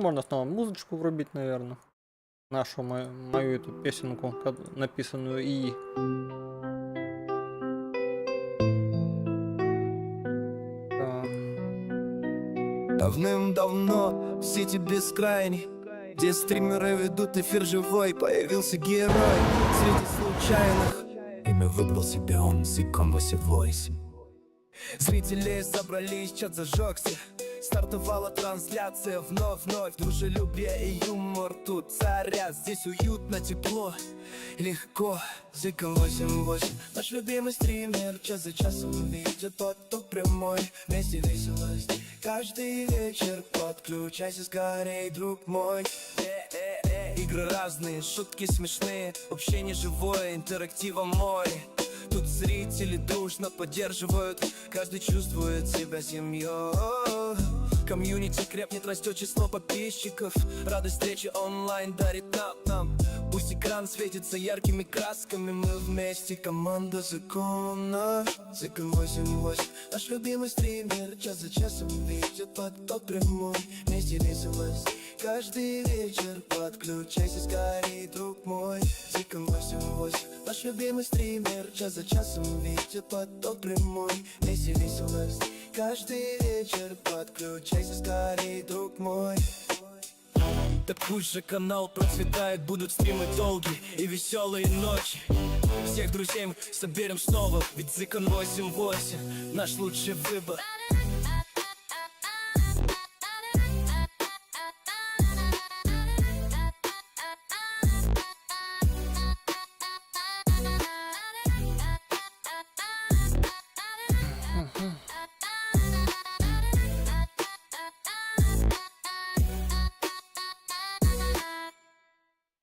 можно снова музычку врубить, наверное. Нашу, мою эту песенку, написанную и... Давным-давно в сети бескрайней, где стримеры ведут эфир живой, появился герой среди случайных. Имя выбрал себе он, Зикон 88. Зрители собрались, чат зажегся. Стартовала трансляция вновь, дружелюбие и юмор тут царят. Здесь уютно, тепло, легко. Зикон 88, наш любимый стример, час за часом видит поток прямой. Вместе веселость каждый вечер, подключайся скорей, друг мой. Игры разные, шутки смешные, общение живое, интерактивом море. Тут зрители дружно поддерживают, каждый чувствует себя семьей. Комьюнити крепнет, растет число подписчиков. Радость встречи онлайн дарит нам. Пусть экран светится яркими красками, мы вместе команда Закона. Закон 88, наш любимый стример, час за часом видит поток прямой. Вместе веселость каждый вечер, подключайся скорей, друг мой. Закон 88, наш любимый стример, час за часом видит поток прямой. Вместе веселость каждый вечер, подключайся скорей, друг мой. Так пусть же канал процветает, будут стримы долгие и веселые ночи. Всех друзей мы соберем снова, ведь Закон 88 наш лучший выбор.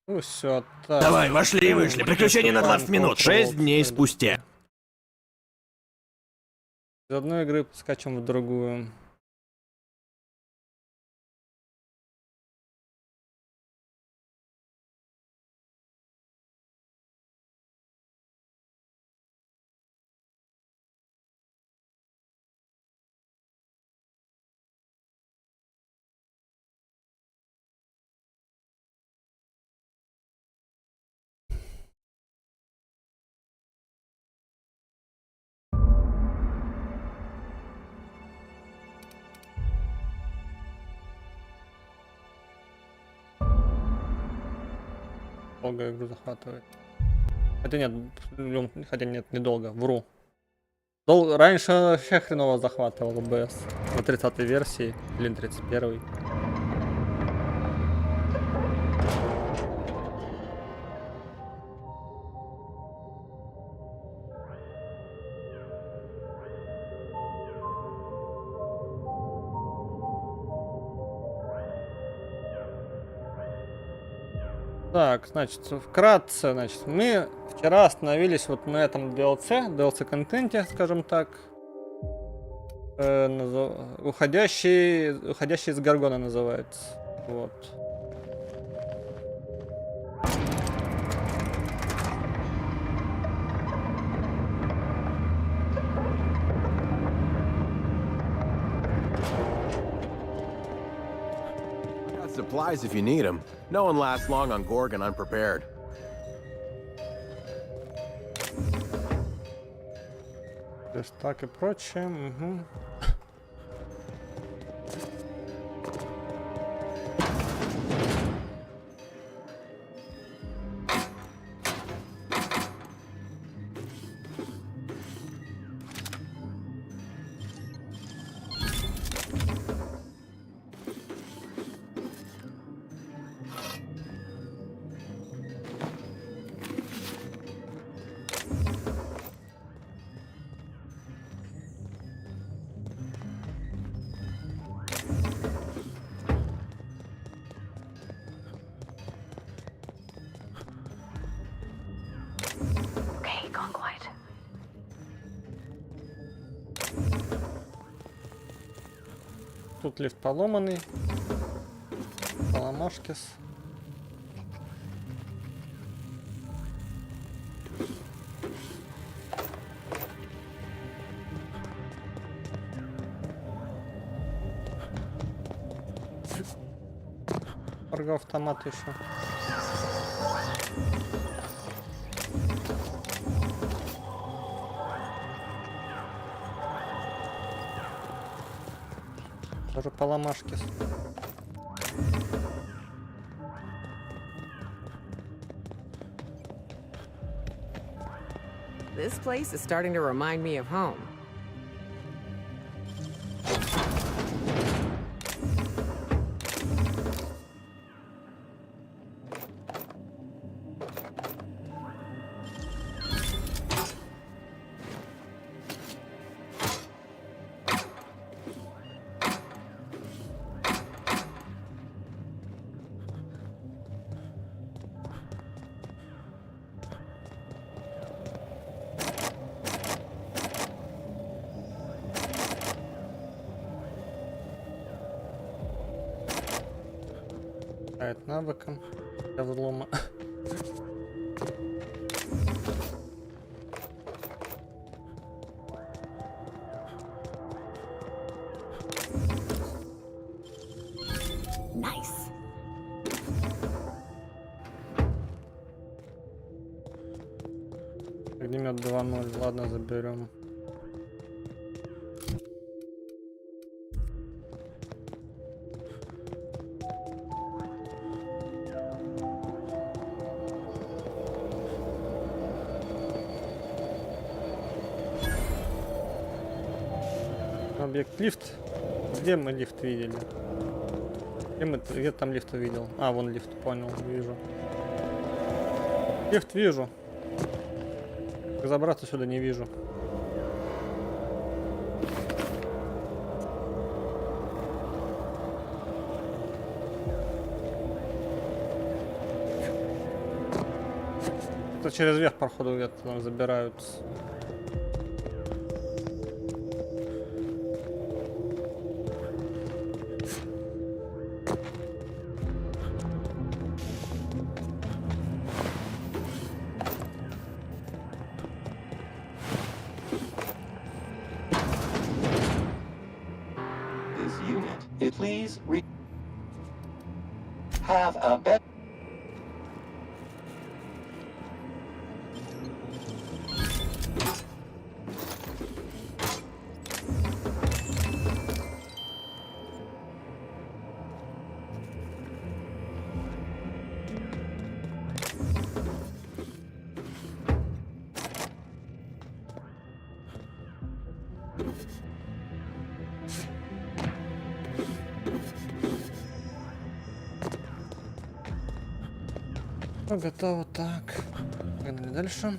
Ну все, так. Давай, вошли и вышли. Приключение на 20 минут. 6 дней спустя. Из одной игры скачем в другую. Долго игру захватывает. Хотя нет, недолго, вру. Раньше вообще хреново захватывал ОБС. На 30-й версии, или на 31-й. Так, значит, вкратце, значит, мы вчера остановились вот на этом DLC-контенте, скажем так. Уходящий из Гаргона называется. Вот. Supplies if you need them. No one lasts long on Gorgon unprepared. Так и прочее. Угу. Тут лифт поломанный. Поломашкис. Торгоавтомат еще. Даже поломашки. This place is starting to remind me of home. Навыком для взлома. Nice. Огнемет 2.0, ладно, заберем. Объект лифт. Где мы лифт видели? Где там лифт увидел? А, вон лифт, понял, вижу. Лифт вижу. Как забраться сюда не вижу. Это через верх, походу, где-то там забираются. Please have a better. Ну, готово, так. Погнали дальше.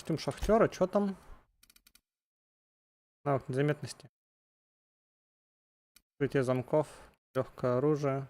Костюм шахтера, что там? Навык незаметности. Открытие замков, легкое оружие.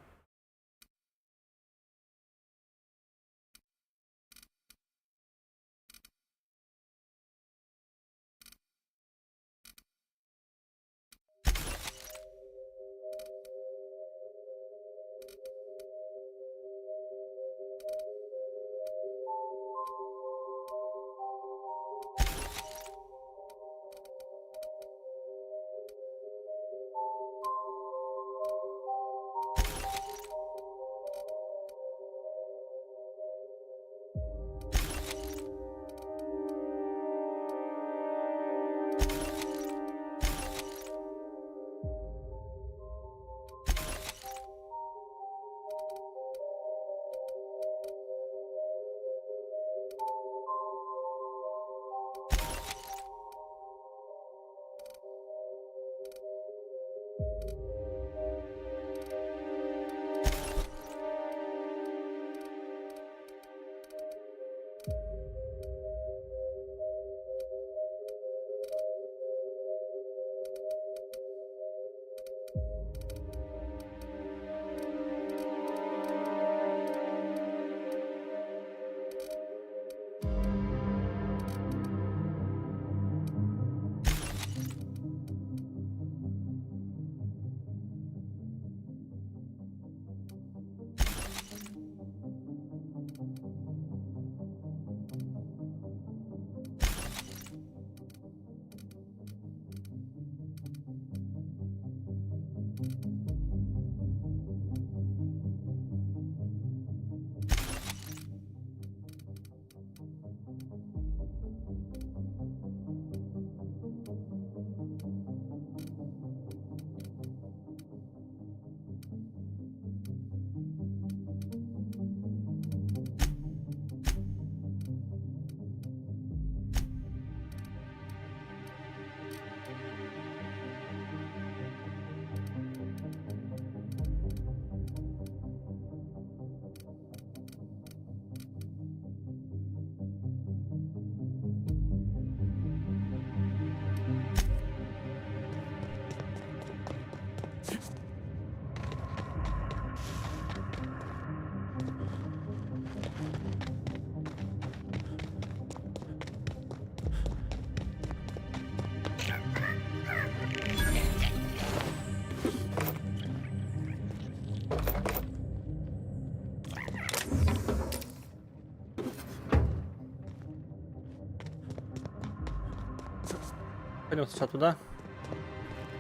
Пойдем сначала туда.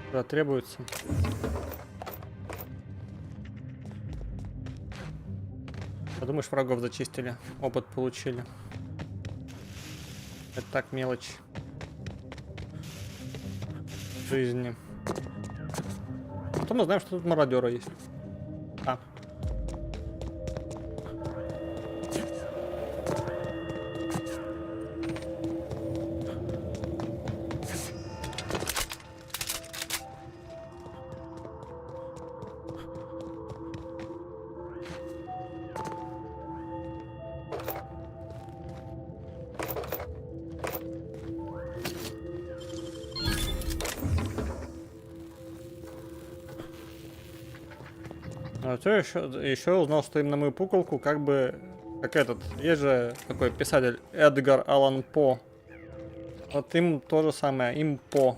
Куда требуется. Подумаешь, врагов зачистили. Опыт получили. Это так мелочь. В жизни. Потом мы знаем, что тут мародеры есть. А. А то еще узнал, что именно мою пуколку как бы, как этот, есть же такой писатель Эдгар Аллан По. Вот им то же самое, им По.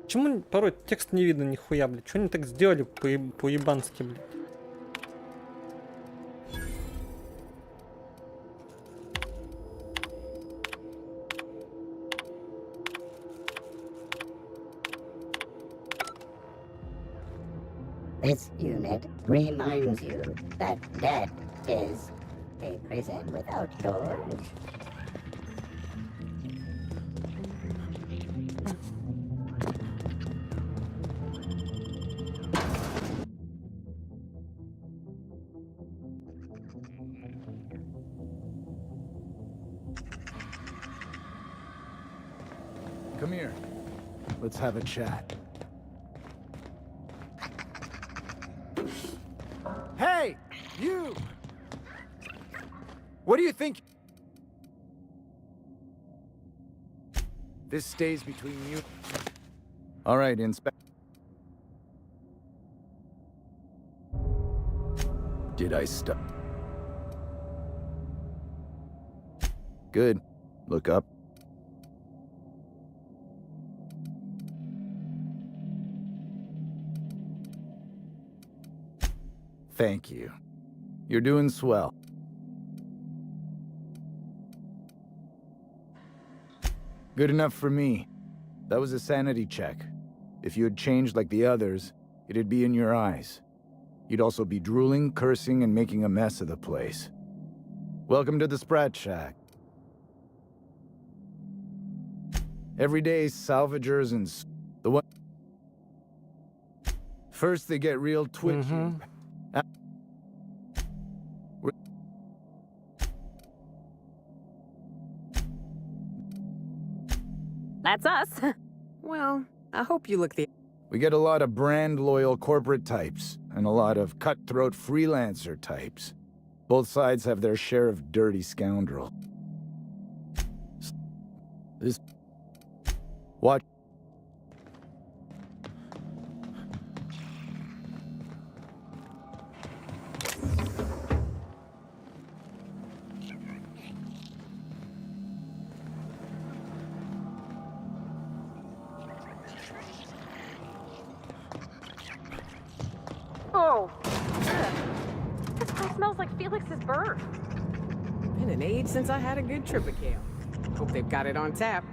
Почему порой текст не видно нихуя, блядь? Что они так сделали по-ебански, блядь? This unit reminds you that death is a prison without doors. Come here. Let's have a chat. Hey, you! What do you think? This stays between you. All right, Inspector. Did I stop? Good. Look up. Thank you. You're doing swell. Good enough for me. That was a sanity check. If you had changed like the others, it'd be in your eyes. you'd also be drooling, cursing, and making a mess of the place. Welcome to the Sprat Shack. Every day, salvagers and the one. First, they get real twitchy. That's us. Well, I hope you look the... We get a lot of brand-loyal corporate types, and a lot of cutthroat freelancer types. Both sides have their share of dirty scoundrel. This... Watch... Oh, this place smells like Felix's bird. Been an age since I had a good trip of kale. Hope they've got it on tap.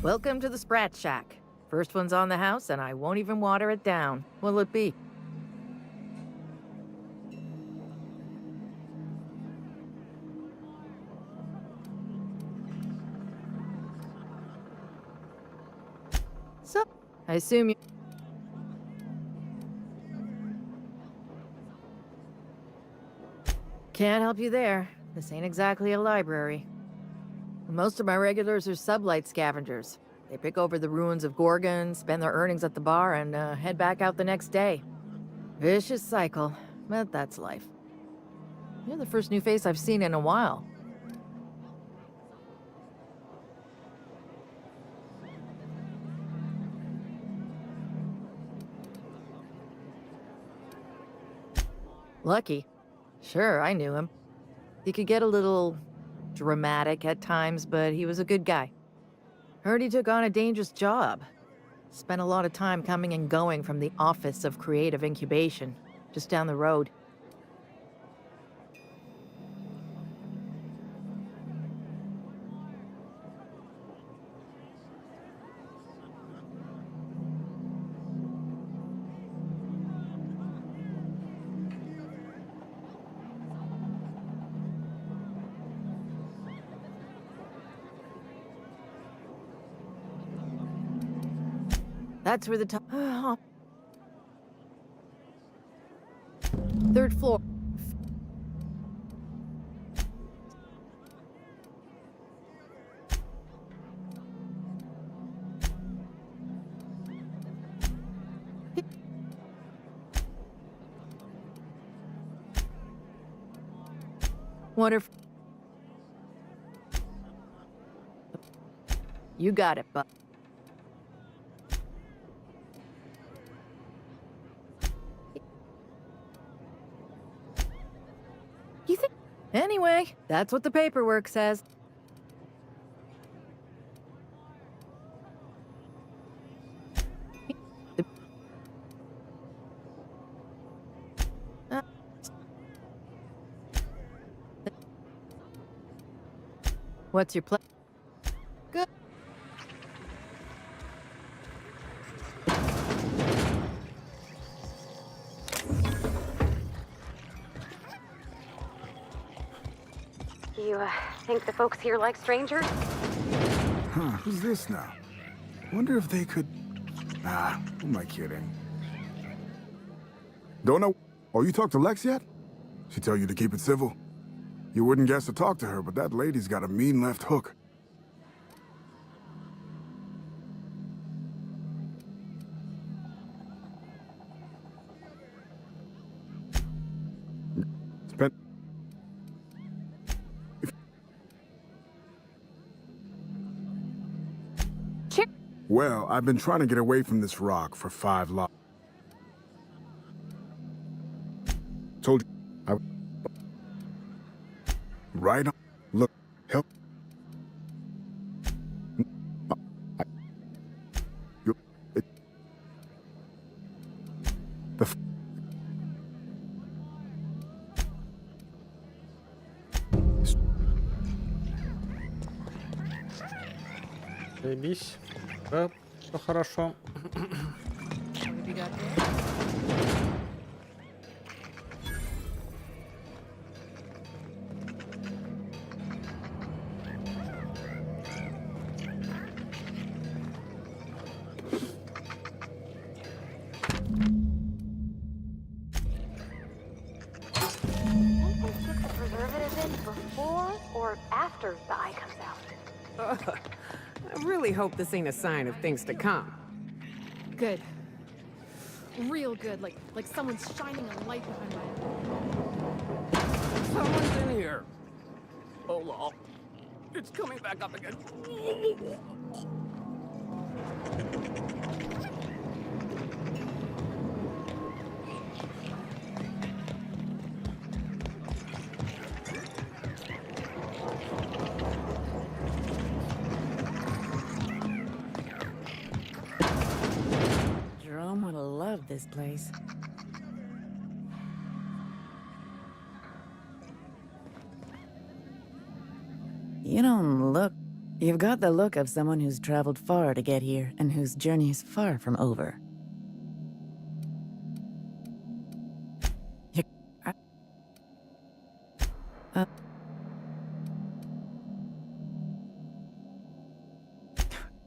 Welcome to the Sprat Shack. First one's on the house, and I won't even water it down. What'll it be? So, I assume you... Can't help you there. This ain't exactly a library. Most of my regulars are sublight scavengers. They pick over the ruins of Gorgon, spend their earnings at the bar, and head back out the next day. Vicious cycle, but that's life. You're the first new face I've seen in a while. Lucky. Sure, I knew him. He could get a little dramatic at times, but he was a good guy. Heard he took on a dangerous job. Spent a lot of time coming and going from the Office of Creative Incubation, just down the road. That's where the top... Third floor. Wonder if... You got it, but... You think... Anyway, that's what the paperwork says. What's your plan? Good. You, think the folks here like strangers? Huh, who's this now? Wonder if they could... Nah, who am I kidding? Don't know... Oh, you talked to Lex yet? She tell you to keep it civil? You wouldn't guess to talk to her, but that lady's got a mean left hook. Spent... Well, I've been trying to get away from this rock for 5 lives. Told you... Right on. Look, help. Заебись. Да, все хорошо. What have you got there? Put the preservative in before or after the eye comes out. I really hope this ain't a sign of things to come. Good. Real good, like someone's shining a light behind my eyes. Someone's in here. Hold on. It's coming back up again. Jerome would have loved this place. You don't look... You've got the look of someone who's traveled far to get here, and whose journey is far from over.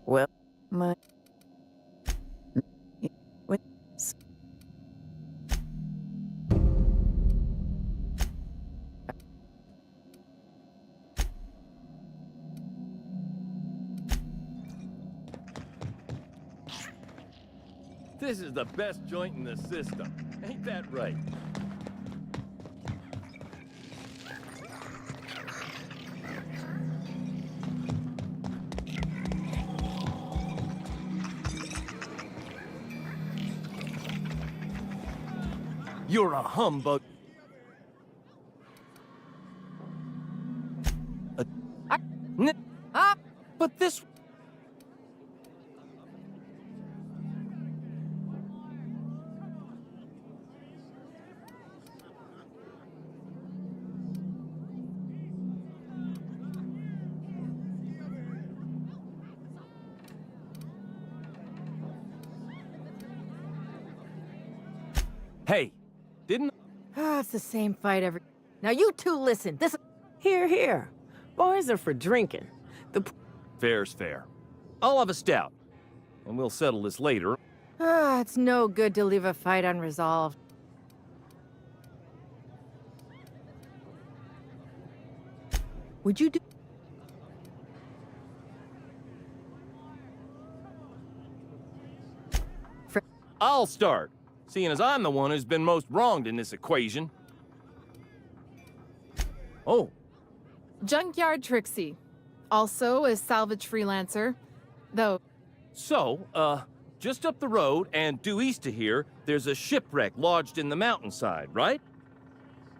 Well, my... This is the best joint in the system. Ain't that right? You're a humbug. But this... Hey, didn't... Ah, it's the same fight every... Now you two listen, this... Here. Boys are for drinking. Fair's fair. I'll have a stout, and we'll settle this later. Ah, it's no good to leave a fight unresolved. Would you do... I'll start, seeing as I'm the one who's been most wronged in this equation. Oh. Junkyard Trixie. Also a salvage freelancer. Though... So, just up the road and due east of here, there's a shipwreck lodged in the mountainside, right?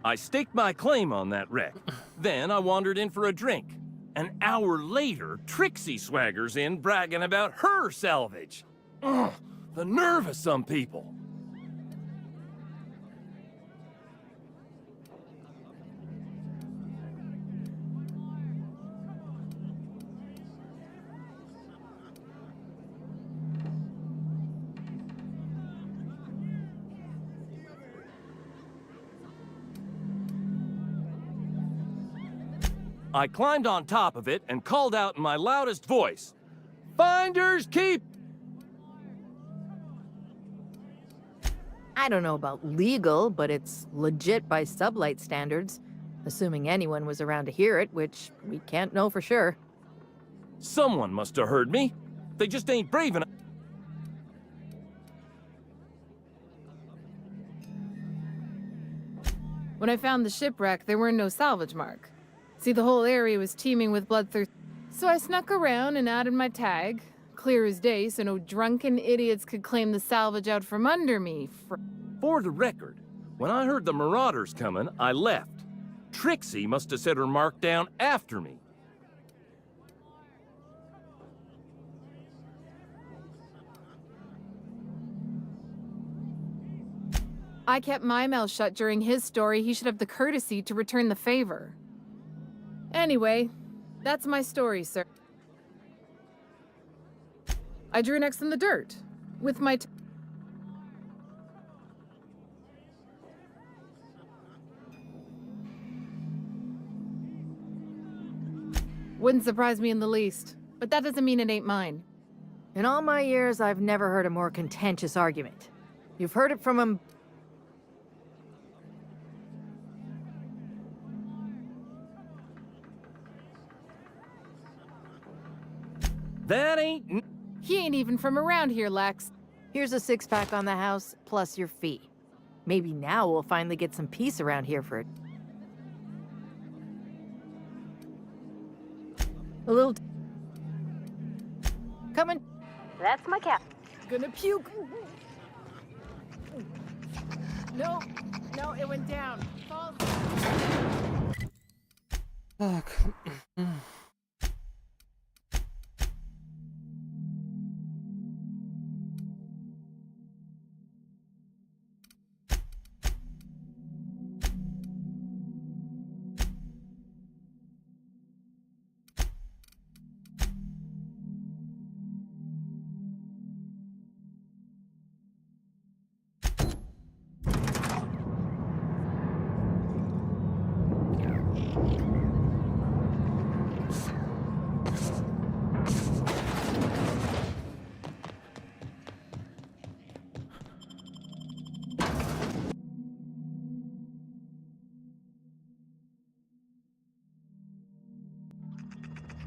I staked my claim on that wreck. Then I wandered in for a drink. An hour later, Trixie swaggers in bragging about her salvage. Ugh, the nerve of some people. I climbed on top of it and called out in my loudest voice, "Finders keep!" I don't know about legal, but it's legit by sublight standards. Assuming anyone was around to hear it, which we can't know for sure. Someone must have heard me. They just ain't brave enough. When I found the shipwreck, there were no salvage mark. See, the whole area was teeming with bloodthirst. So I snuck around and added my tag. Clear as day, so no drunken idiots could claim the salvage out from under me. For the record, when I heard the marauders coming, I left. Trixie must have set her mark down after me. I kept my mouth shut during his story. He should have the courtesy to return the favor. Anyway, that's my story, sir. I drew an X in the dirt. With my... Wouldn't surprise me in the least. But that doesn't mean it ain't mine. In all my years, I've never heard a more contentious argument. You've heard it from him. That ain't... He ain't even from around here, Lex. Here's a 6-pack on the house, plus your fee. Maybe now we'll finally get some peace around here for it. A little... Coming. That's my cat. Gonna puke. No, no, it went down. False. Так.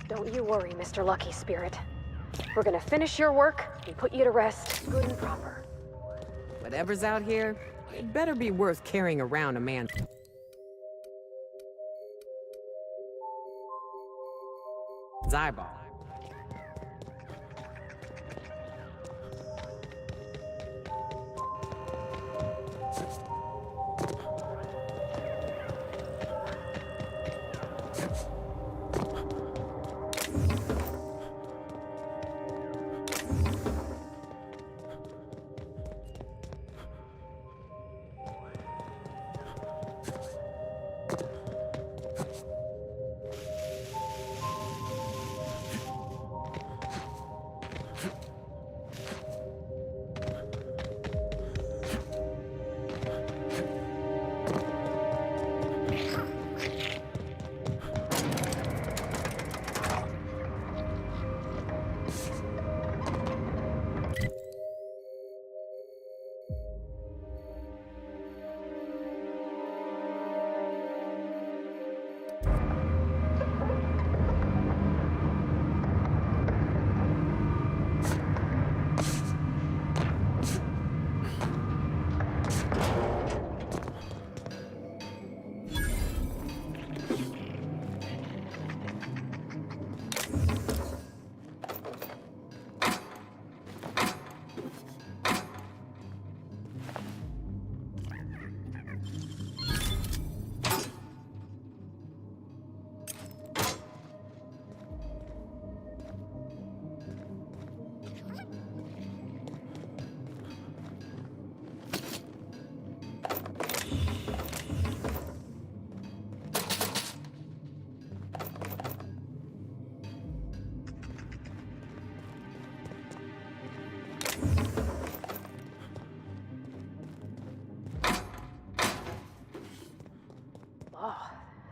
Don't you worry, Mr. Lucky Spirit. We're gonna finish your work and put you to rest good and proper. Whatever's out here, it better be worth carrying around a man's eyeball.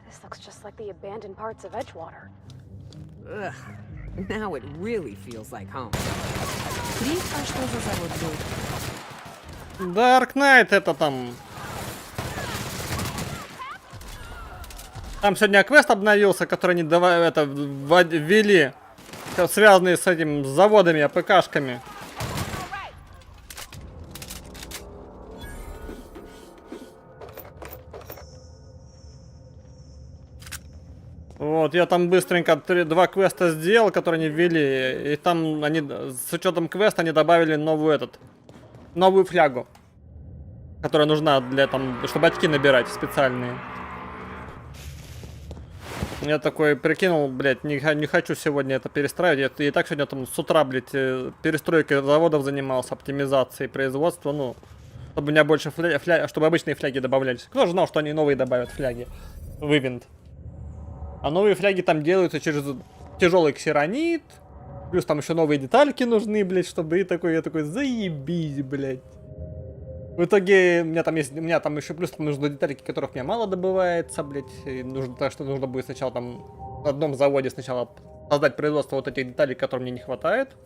This looks just like the abandoned parts of Edgewater. Ugh. Now it really feels like home. Dark Knight это там. Там сегодня квест обновился, который они ввели, связанный с этим заводами, АПКшками. Вот, я там быстренько 2 квеста сделал, которые они ввели, и там они, с учетом квеста, они добавили новую флягу, которая нужна для там, чтобы очки набирать специальные. Я такой прикинул, блядь, не хочу сегодня это перестраивать. Я и так сегодня там с утра, блядь, перестройкой заводов занимался, оптимизацией производства, ну, чтобы у меня больше чтобы обычные фляги добавлялись. Кто же знал, что они новые добавят фляги в ивент? А новые фляги там делаются через тяжелый ксеронит, Плюс там еще новые детальки нужны, блядь, чтобы и такой, я такой, заебись, блядь. В итоге у меня там еще плюс там нужны детальки, которых у меня мало добывается, блядь. И нужно, так что нужно будет сначала там на одном заводе сначала создать производство вот этих деталей, которым мне не хватает.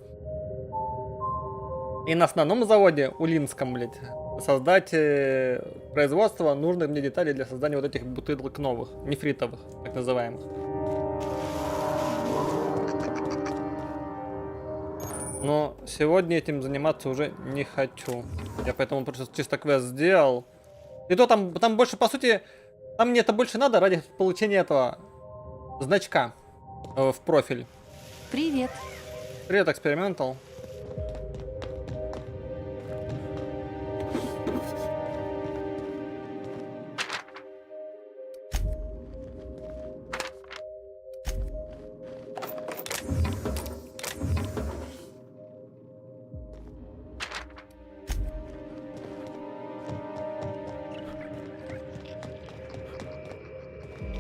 И на основном заводе, Улинском, блядь, создать производство нужных мне деталей для создания вот этих бутылок новых, нефритовых, так называемых. Но сегодня этим заниматься уже не хочу. Я поэтому просто чисто квест сделал. И то там больше, по сути, там мне это больше надо ради получения этого значка в профиль. Привет. Привет, экспериментал.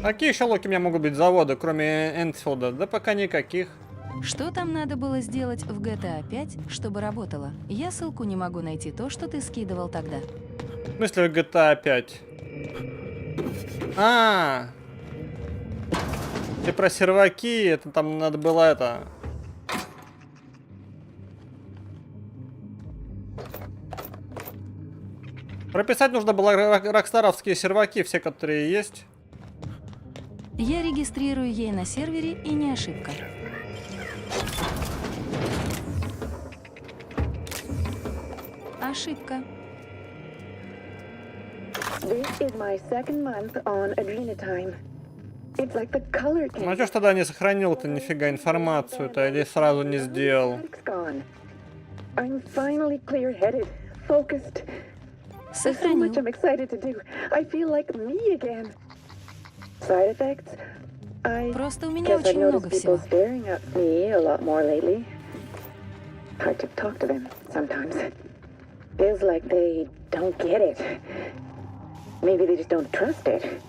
Какие еще локи у меня могут быть заводы, кроме Энфилда? Да пока никаких. Что там надо было сделать в GTA 5, чтобы работало? Я ссылку не могу найти, то, что ты скидывал тогда. В смысле GTA 5? Ты про серваки, это там надо было это... Прописать нужно было рокстаровские серваки, все, которые есть. Я регистрирую ей на сервере, и не ошибка. Ошибка. This is my second month on Adrenatime. It's like the color Ну а чё ж тогда не сохранил-то нифига информацию-то, или сразу не сделал? I'm finally clear-headed, focused. There's so much I'm excited to do. I feel like me again. Side effects? Просто у меня Guess I've очень много noticed people всего. staring at me a lot more lately. Hard to talk to them sometimes. Feels like they don't get it. Maybe they just don't trust it.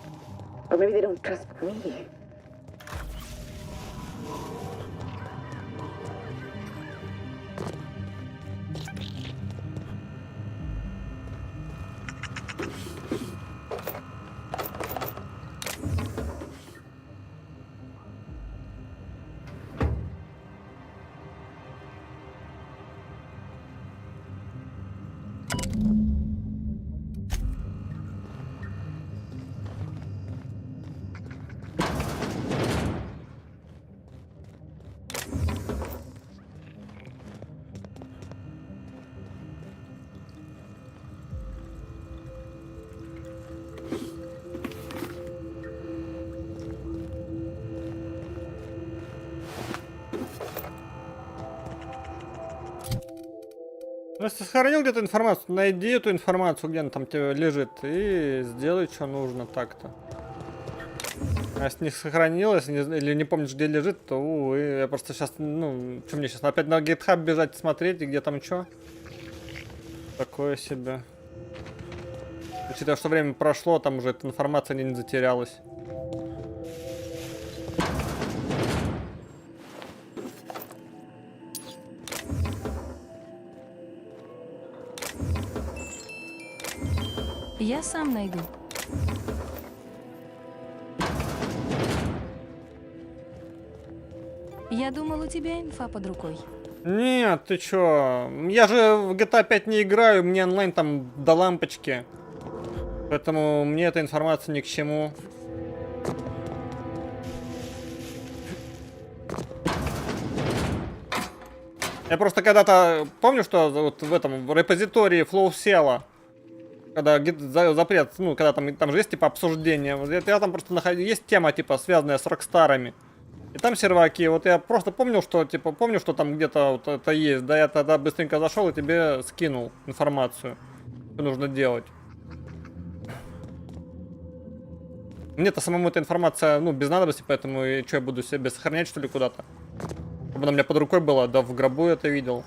Or maybe they don't trust me. Если сохранил где-то информацию, найди эту информацию, где она там тебе лежит, и сделай, что нужно так-то. А если не сохранилось, или не помнишь, где лежит, то, увы, я просто сейчас, ну, что мне сейчас, опять на GitHub бежать, смотреть, где там что? Такое себе. Учитывая, что время прошло, там уже эта информация не затерялась. Я сам найду. Я думал, у тебя инфа под рукой. Нет, ты чё? Я же в GTA 5 не играю, мне онлайн там до лампочки. Поэтому мне эта информация ни к чему. Я просто когда-то помню, что вот в этом в репозитории FlowSell, когда запрет, ну, когда там же есть типа обсуждение, вот я там просто находил, есть тема типа связанная с рокстарами. И там серваки, вот я просто помнил, что типа помню, что там где-то вот это есть, да, я тогда быстренько зашел и тебе скинул информацию, что нужно делать. Мне-то самому эта информация, ну, без надобности, поэтому и что, я буду себе сохранять, что ли, куда-то? Чтобы она у меня под рукой была, да, в гробу это видел.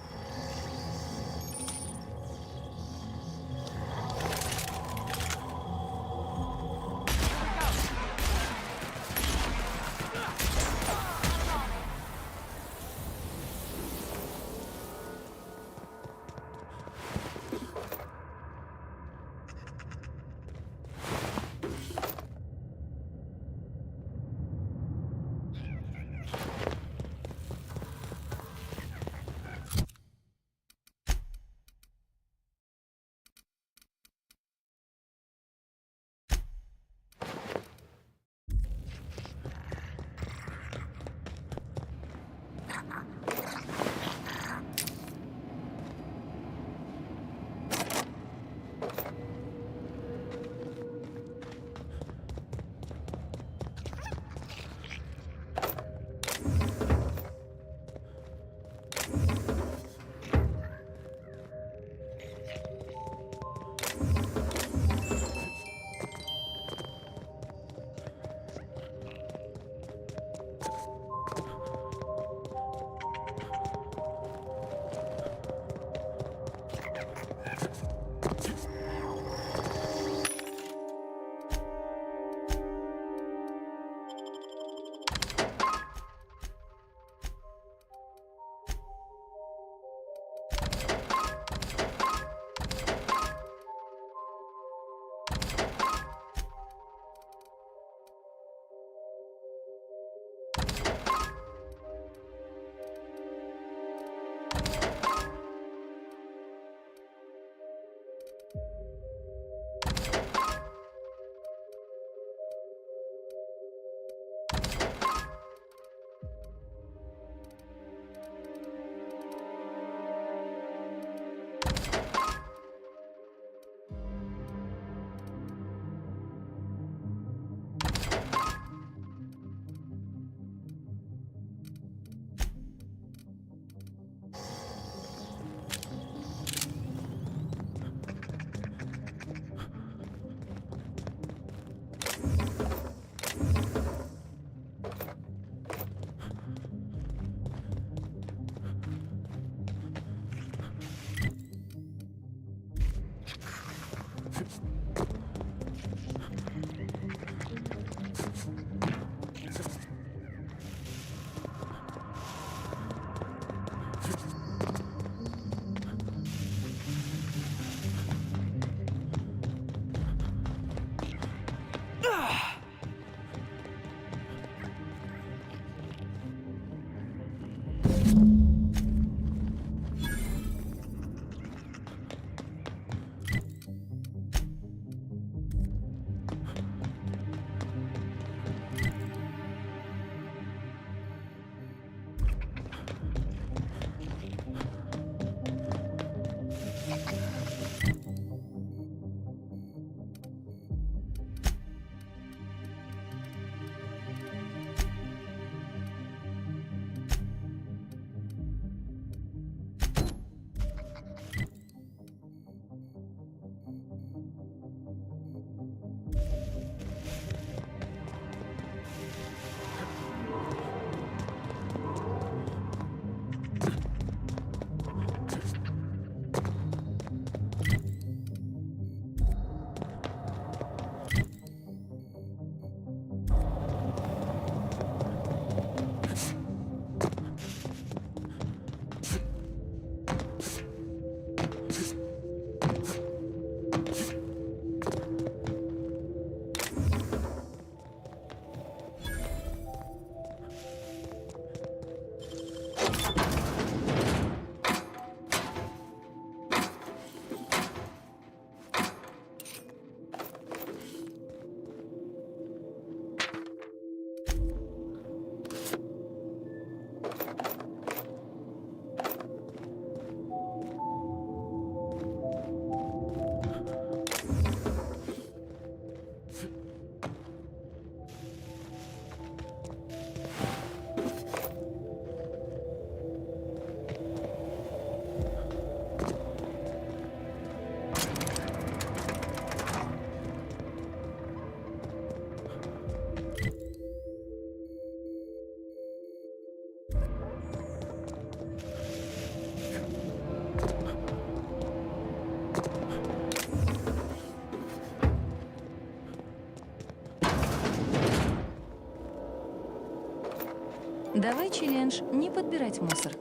Давай челлендж не подбирать мусор.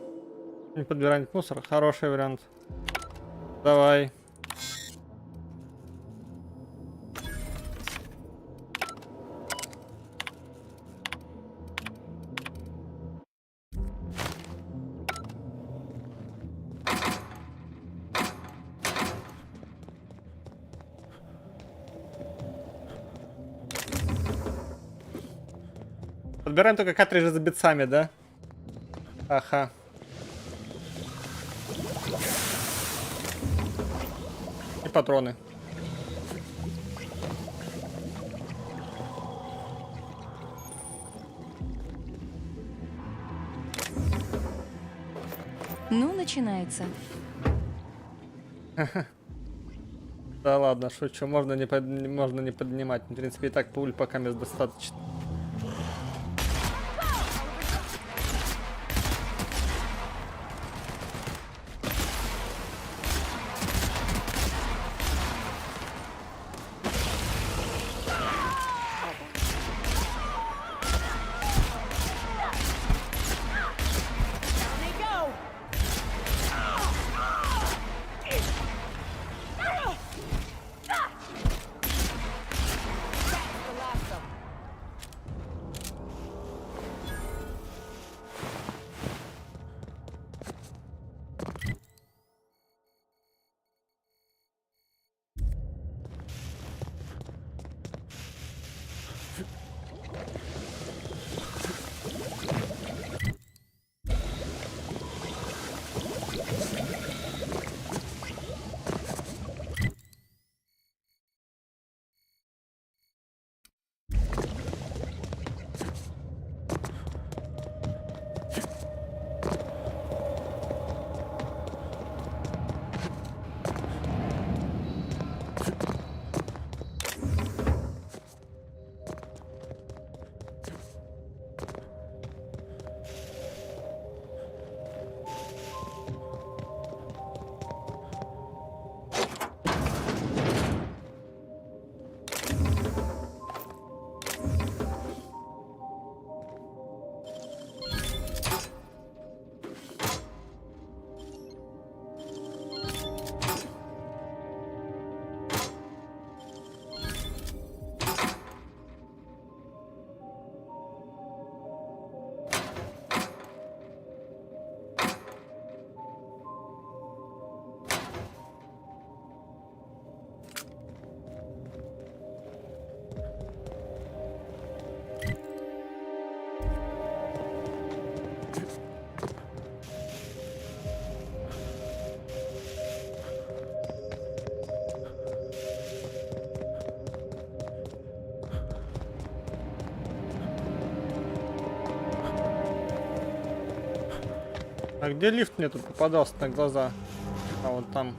Не подбирать мусор. Хороший вариант. Давай. Подбираем только картриджи с битцами, да? Ага. И патроны. Ну, начинается. Да ладно, шучу. Можно не поднимать. В принципе, и так пуль пока мест достаточно. А где лифт мне тут попадался на глаза? А вот там.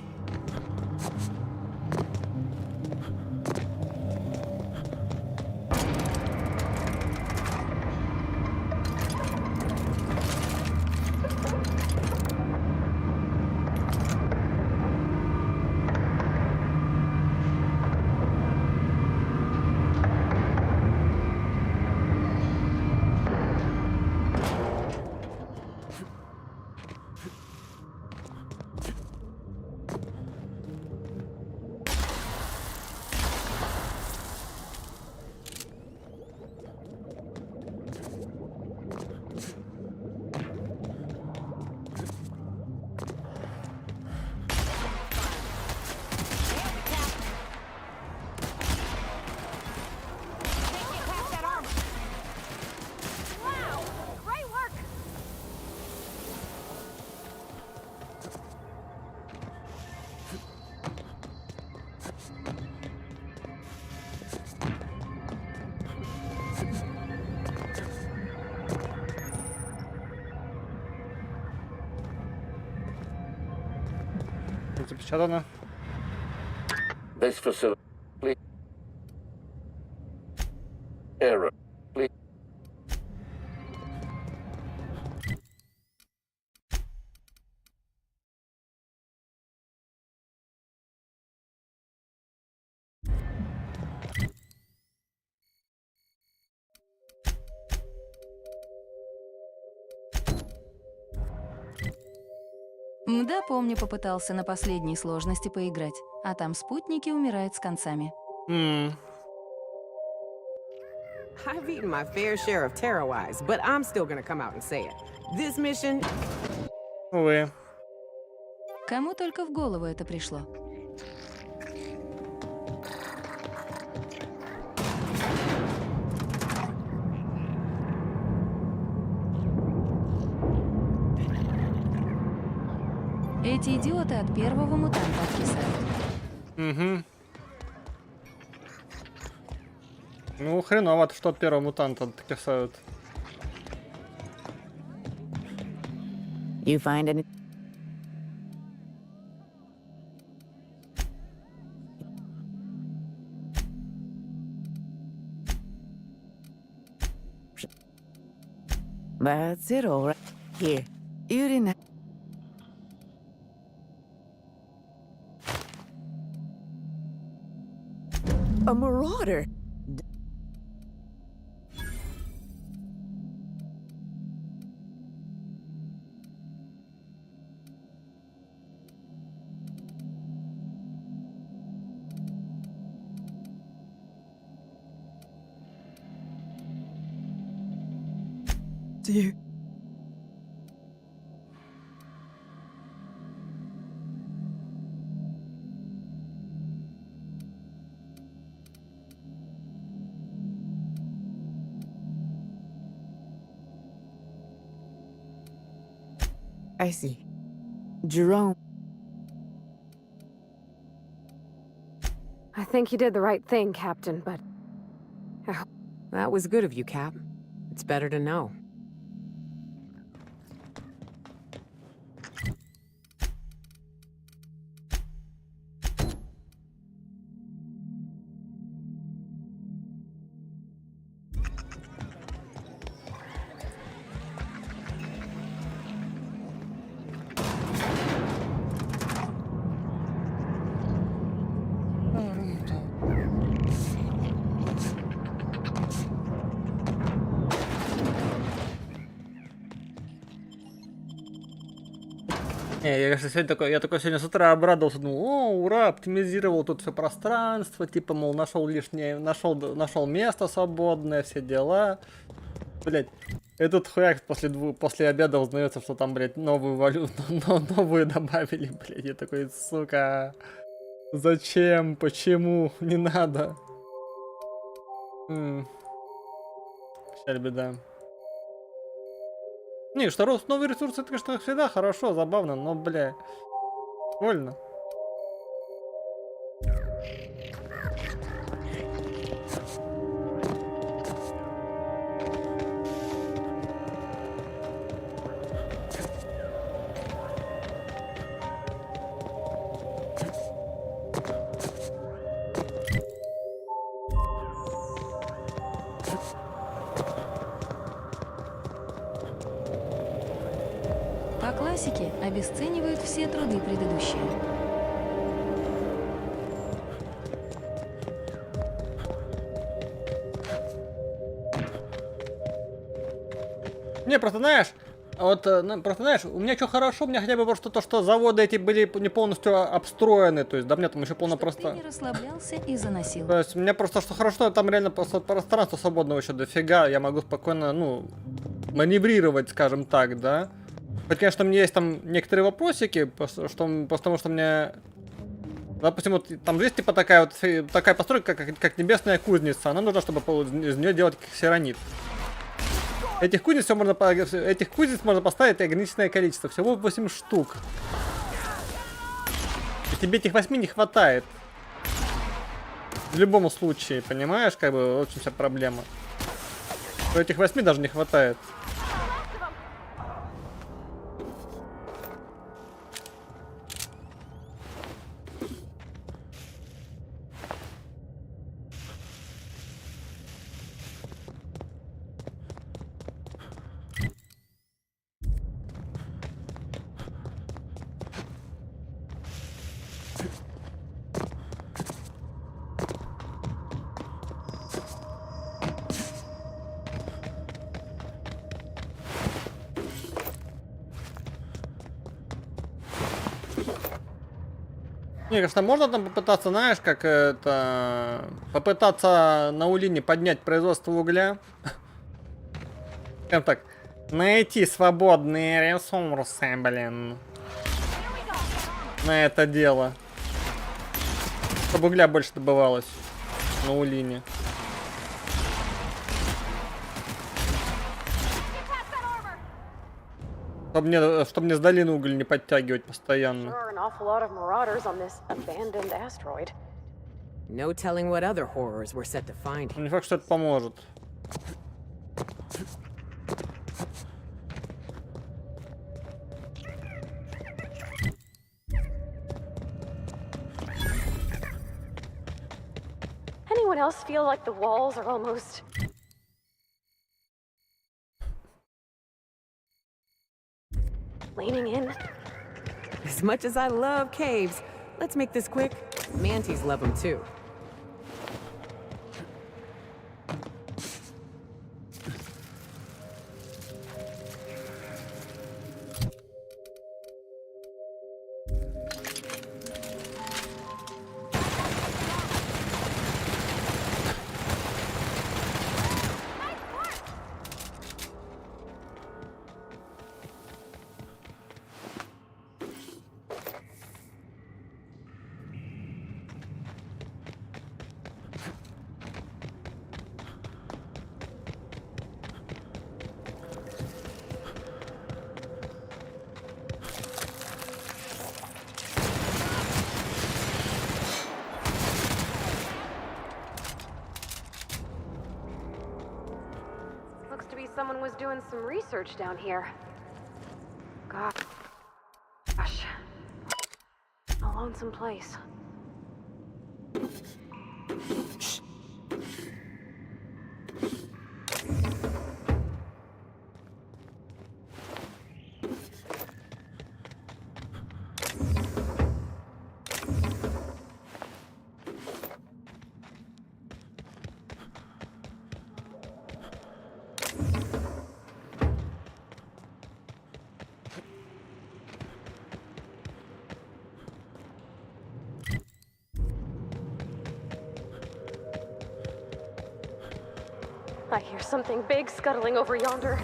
Запечатано. This facility. Error. Please. Мда, помню, попытался на последней сложности поиграть, а там спутники умирают с концами. I've eaten my fair share of Terrorize, but I'm still gonna come out and say it. This mission... Увы. Кому только в голову это пришло. Эти идиоты от первого мутанта откисают. Ну, хреново, что от первого мутанта откисают. You find any? That's it, all right. Here, you didn't. A marauder. Dear. I see. Jerome. I think you did the right thing, Captain, but... Oh, that was good of you, Cap. It's better to know. Я такой сегодня с утра обрадовался, думал, о, ура, оптимизировал тут все пространство, типа, мол, нашел лишнее, нашел место свободное, все дела. Блять, этот хуяк после обеда узнается, что там, блять, новую валюту, новую добавили, блять, я такой, сука, зачем, почему, не надо. Печаль, беда. Не, что новые ресурсы, это, конечно, всегда хорошо, забавно, но, бля, больно. По классике обесценивают все труды предыдущие. Не, просто знаешь, просто знаешь, у меня что хорошо, у меня хотя бы просто то, что заводы эти были не полностью обстроены, то есть, да, мне там еще полно просто... Ты не расслаблялся и заносил. То есть, у меня просто что хорошо, там реально просто пространство свободного еще дофига, я могу спокойно, ну, маневрировать, скажем так, да. Хоть, конечно, у меня есть там некоторые вопросики, потому что мне... Допустим, вот там есть типа такая постройка, как небесная кузница, она нужна, чтобы из нее делать ксеронит. Этих кузнец можно поставить ограниченное количество, всего 8 штук. И тебе этих 8 не хватает. В любом случае, понимаешь, как бы, в общем, вся проблема. Этих 8 даже не хватает. Мне кажется, можно там попытаться, знаешь, как это... Попытаться на Улине поднять производство угля. Скажем так, найти свободные ресурсы, блин. На это дело. Чтобы угля больше добывалось на Улине. Чтобы мне с долины уголь не подтягивать постоянно. No telling what other horrors we're set to find. Не факт, что это поможет. Anyone else feel like the walls are almost... leaning in? As much as I love caves, let's make this quick. Manties love them too. Looks to be someone was doing some research down here. Gosh. A lonesome place. I hear something big scuttling over yonder.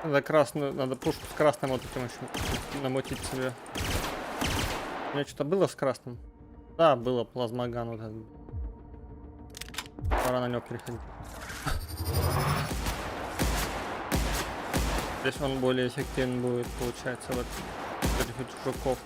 Надо красную, надо пушку с красным вот этим еще намутить себе. У меня что-то было с красным? Да, было плазмоган вот этот. Пора на него переходить. Здесь он более эффективен будет, получается, вот против этих жуков.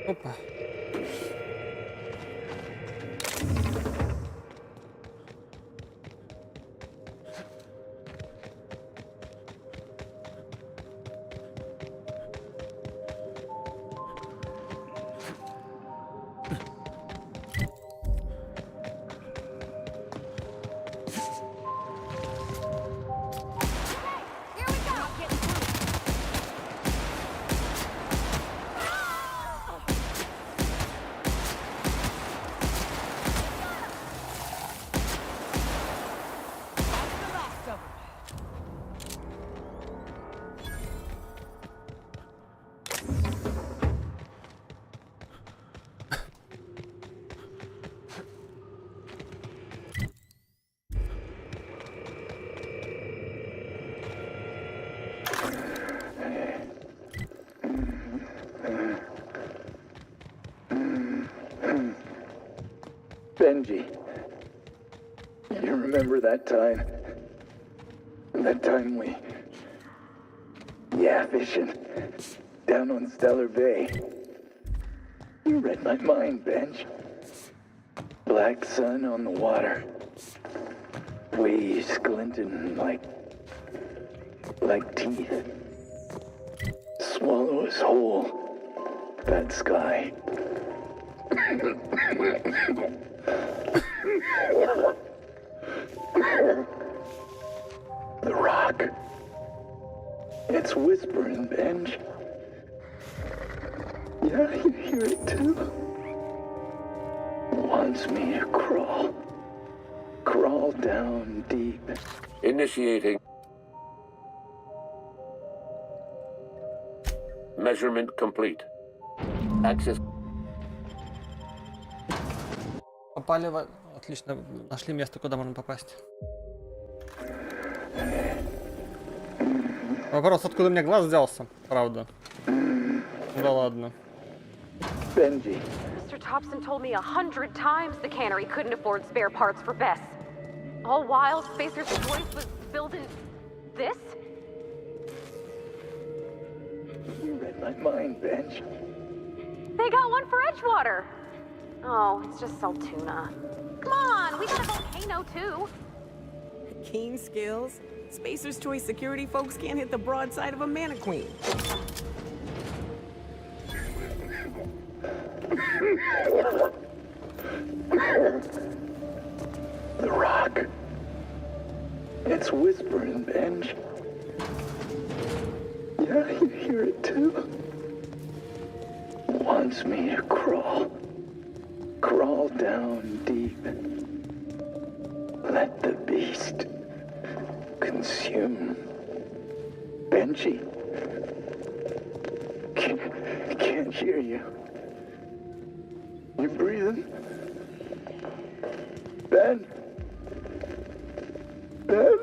Опа. Benji, you remember that time? That time we... Yeah, fishing. Down on Stellar Bay. You read my mind, Benj. Black sun on the water. Waves glinting like teeth. Swallow us whole. That sky. The rock. It's whispering, Benj. Yeah, you hear it too? Wants me to crawl. Crawl down deep. Initiating. Measurement complete. Access. Попали в... Отлично, нашли место, куда можно попасть. Вопрос, откуда у меня глаз взялся, правда. Да ладно. Benji. Mr. Thompson told me 100 times the cannery couldn't afford spare parts for Bess. All while Spacer's choice was building this? You read my mind, Benj. They got one for Edgewater. Oh, it's just Saltuna. Come on, we got a volcano too. Keen skills. Spacer's Choice security folks can't hit the broadside of a mannequin. The rock. It's whispering, Benj. Yeah, you hear it too? Wants me to crawl. Crawl down deep. Let the beast consume. Benji. Can't hear you. You breathing? Ben? Ben?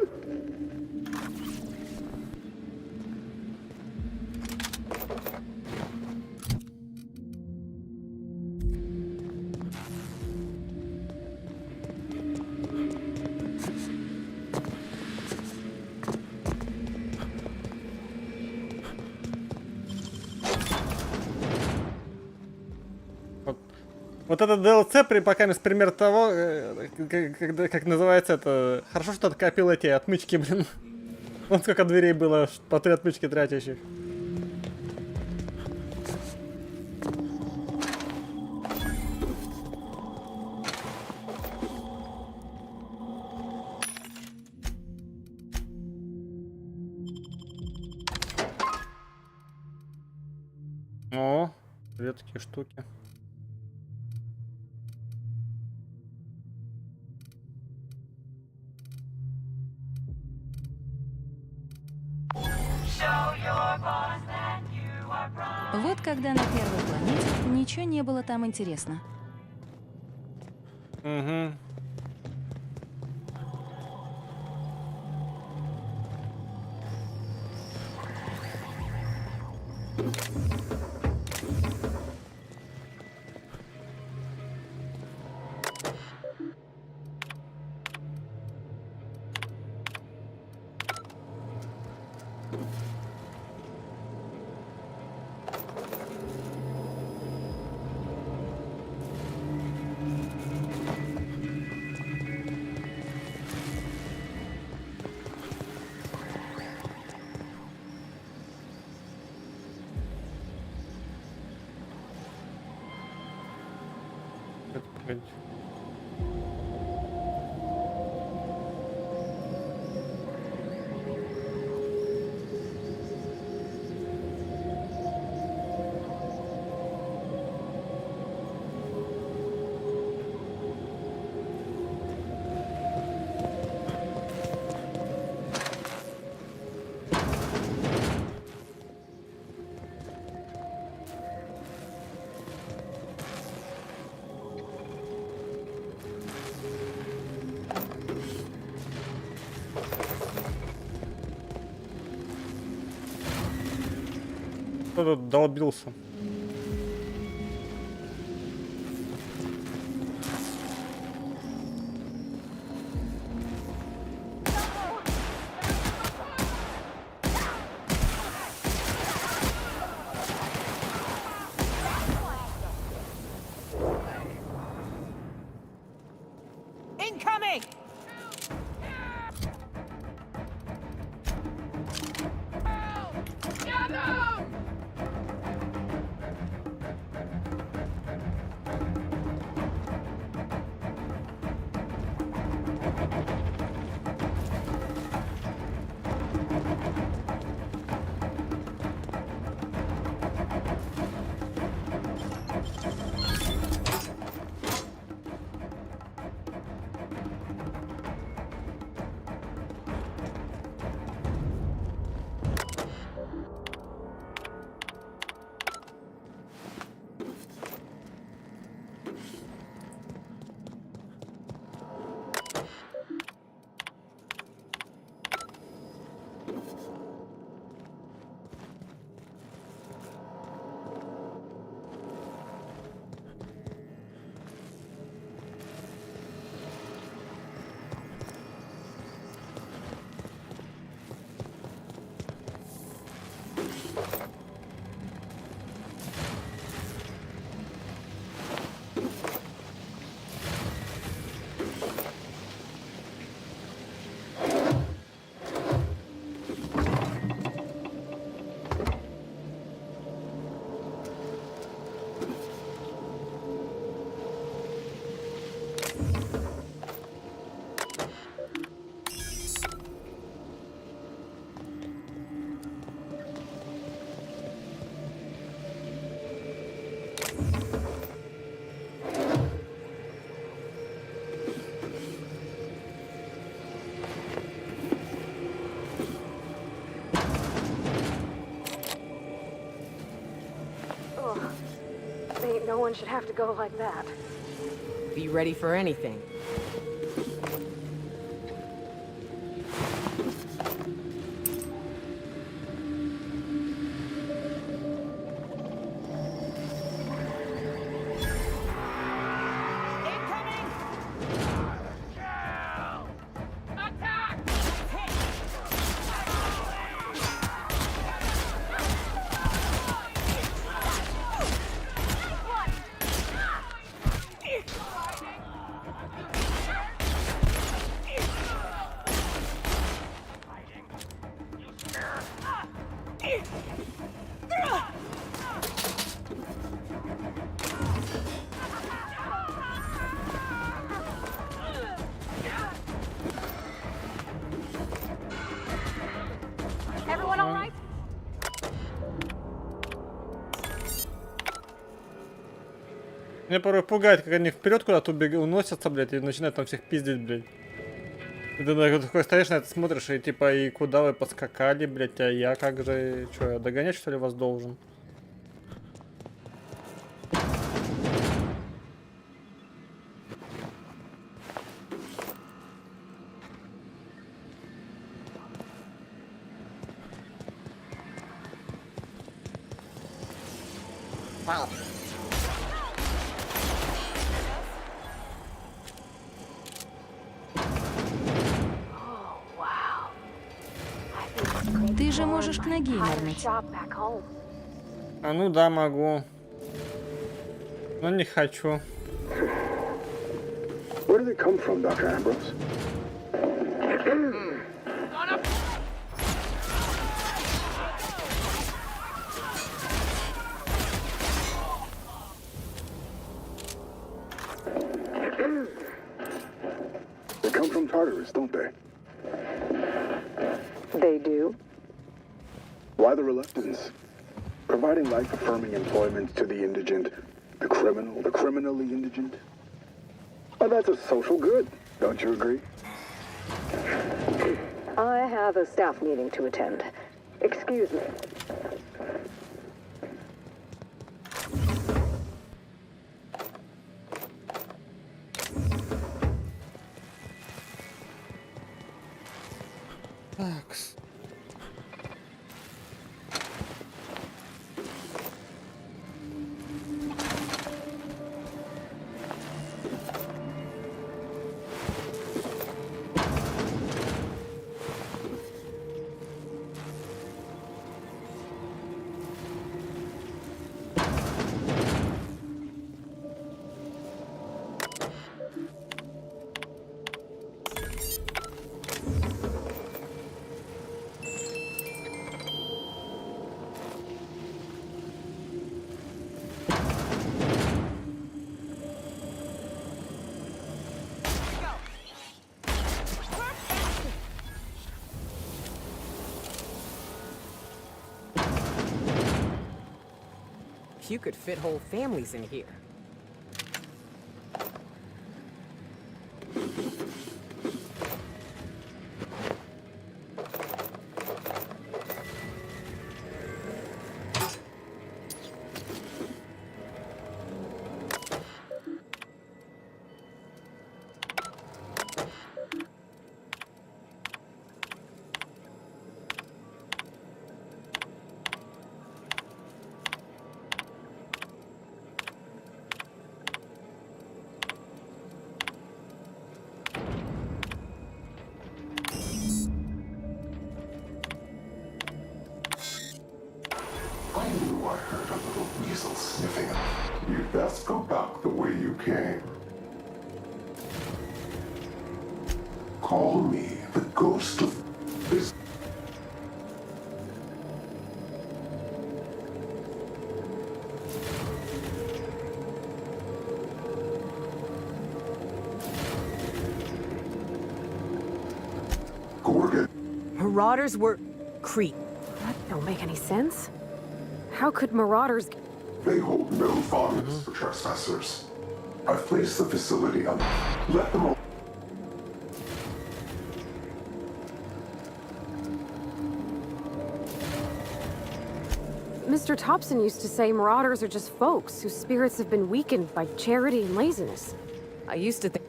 Вот это DLC пока есть пример того, как называется это. Хорошо, что откопил эти отмычки, блин. Вон сколько дверей было по 3 отмычки тратящих. О, две такие штуки. Вот когда на первой планете ничего не было там интересно. Угу. Кто тут долбился? No one should have to go like that. Be ready for anything. Everyone all right? Меня порой пугает, как они вперед куда-то уносятся, блядь, и начинают там всех пиздить, блядь. И ты такой стоишь на это, смотришь, и типа, и куда вы подскакали, блядь, а я как же, что, я догонять, что ли, вас должен? Ты же можешь к ноге нырнуть. А ну да, могу. Но не хочу. Where did it come from, Dr. Ambrose? They come from Tartarus, don't they? They do. Why the reluctance? Providing life-affirming employment to the indigent, the criminally indigent? Oh, that's a social good, don't you agree? I have a staff meeting to attend. Excuse me. Такс. You could fit whole families in here. Sniffing. You best go back the way you came. Call me the ghost of this. Gorgon. Marauders were Crete. That don't make any sense. How could marauders... They hold no fondness for trespassers. I've placed the facility on. Let them all. Mr. Thompson used to say marauders are just folks whose spirits have been weakened by charity and laziness. I used to think.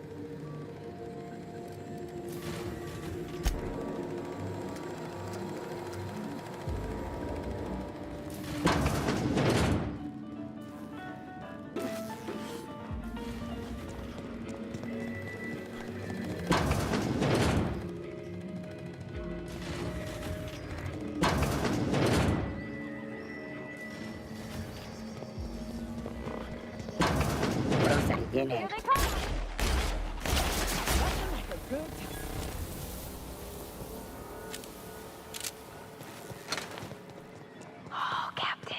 In it. Oh, Captain.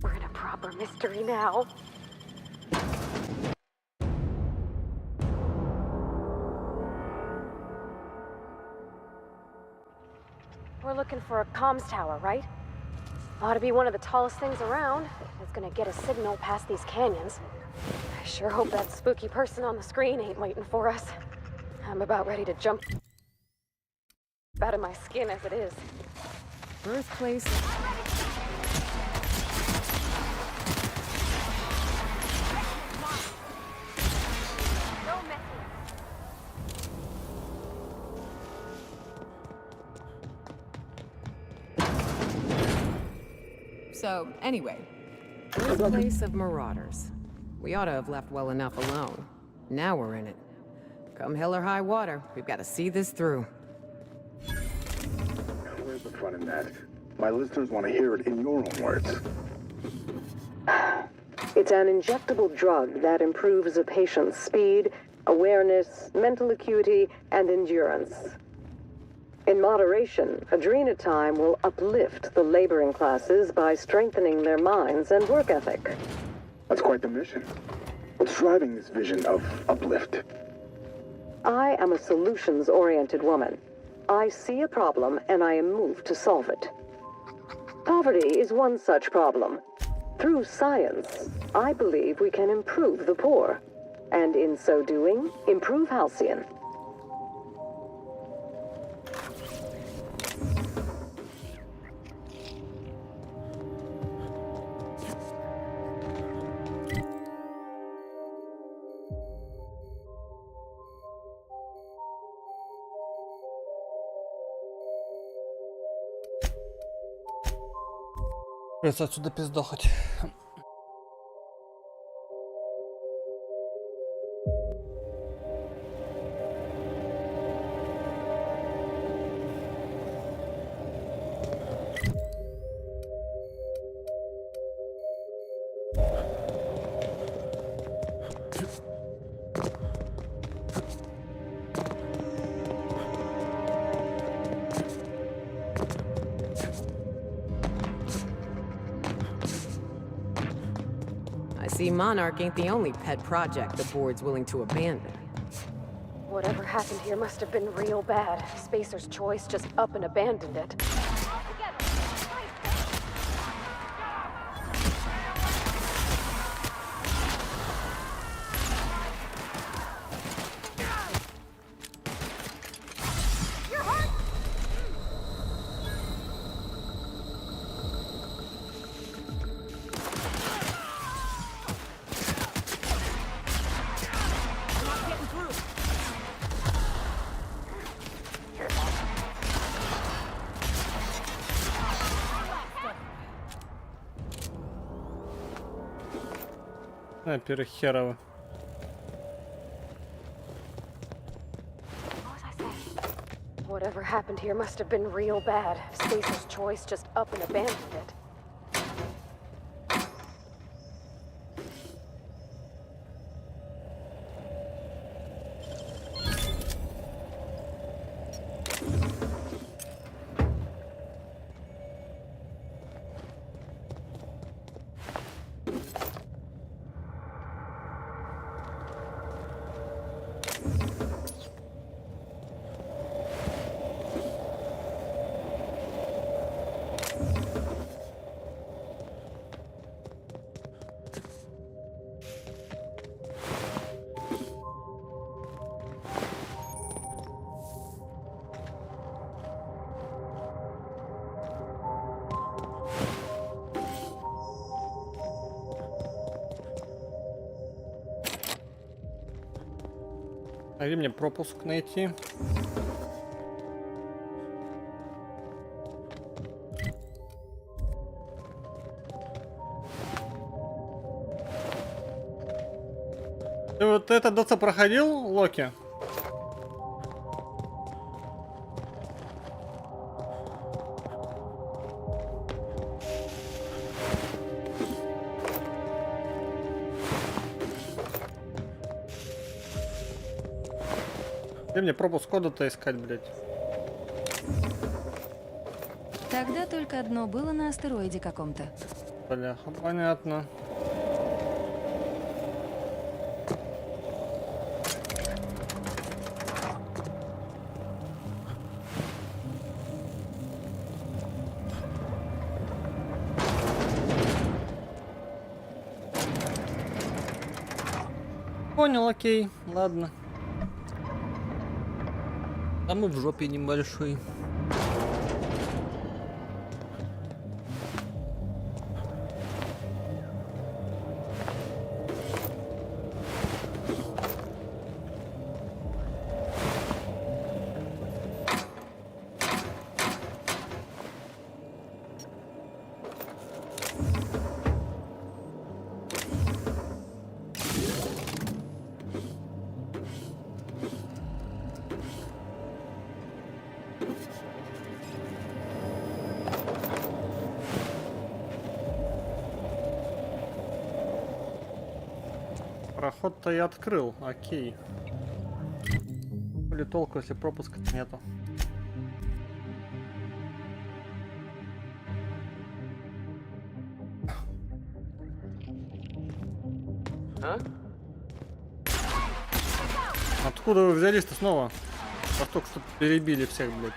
We're in a proper mystery now. We're looking for a comms tower, right? Ought to be one of the tallest things around. It's gonna get a signal past these canyons. I sure hope that spooky person on the screen ain't waiting for us. I'm about ready to jump out of my skin as it is. Birthplace. So, anyway, birthplace of marauders. We ought to have left well enough alone. Now we're in it. Come hell or high water, we've got to see this through. Where's the fun in that? My listeners want to hear it in your own words. It's an injectable drug that improves a patient's speed, awareness, mental acuity, and endurance. In moderation, Adrenatime will uplift the laboring classes by strengthening their minds and work ethic. That's quite the mission. What's driving this vision of uplift? I am a solutions-oriented woman. I see a problem and I am moved to solve it. Poverty is one such problem. Through science, I believe we can improve the poor, and in so doing, improve Halcyon. Придется отсюда пиздохать. See, Monarch ain't the only pet project the board's willing to abandon. Whatever happened here must have been real bad. Spacer's Choice just up and abandoned it. Снайперы херово. Whatever happened here must have been real bad. Spacer's Choice just up and abandoned it. А где мне пропуск найти? Ты вот это доца проходил, Локи? Где мне пропуск кода-то искать, блядь? Тогда только одно было на астероиде каком-то. Бляха, понятно. Понял, окей, ладно. А мы в жопе небольшой. Проход-то я открыл, окей. Или толку, если пропуска нету. А? Откуда вы взялись-то снова? Вас только что перебили всех, блядь.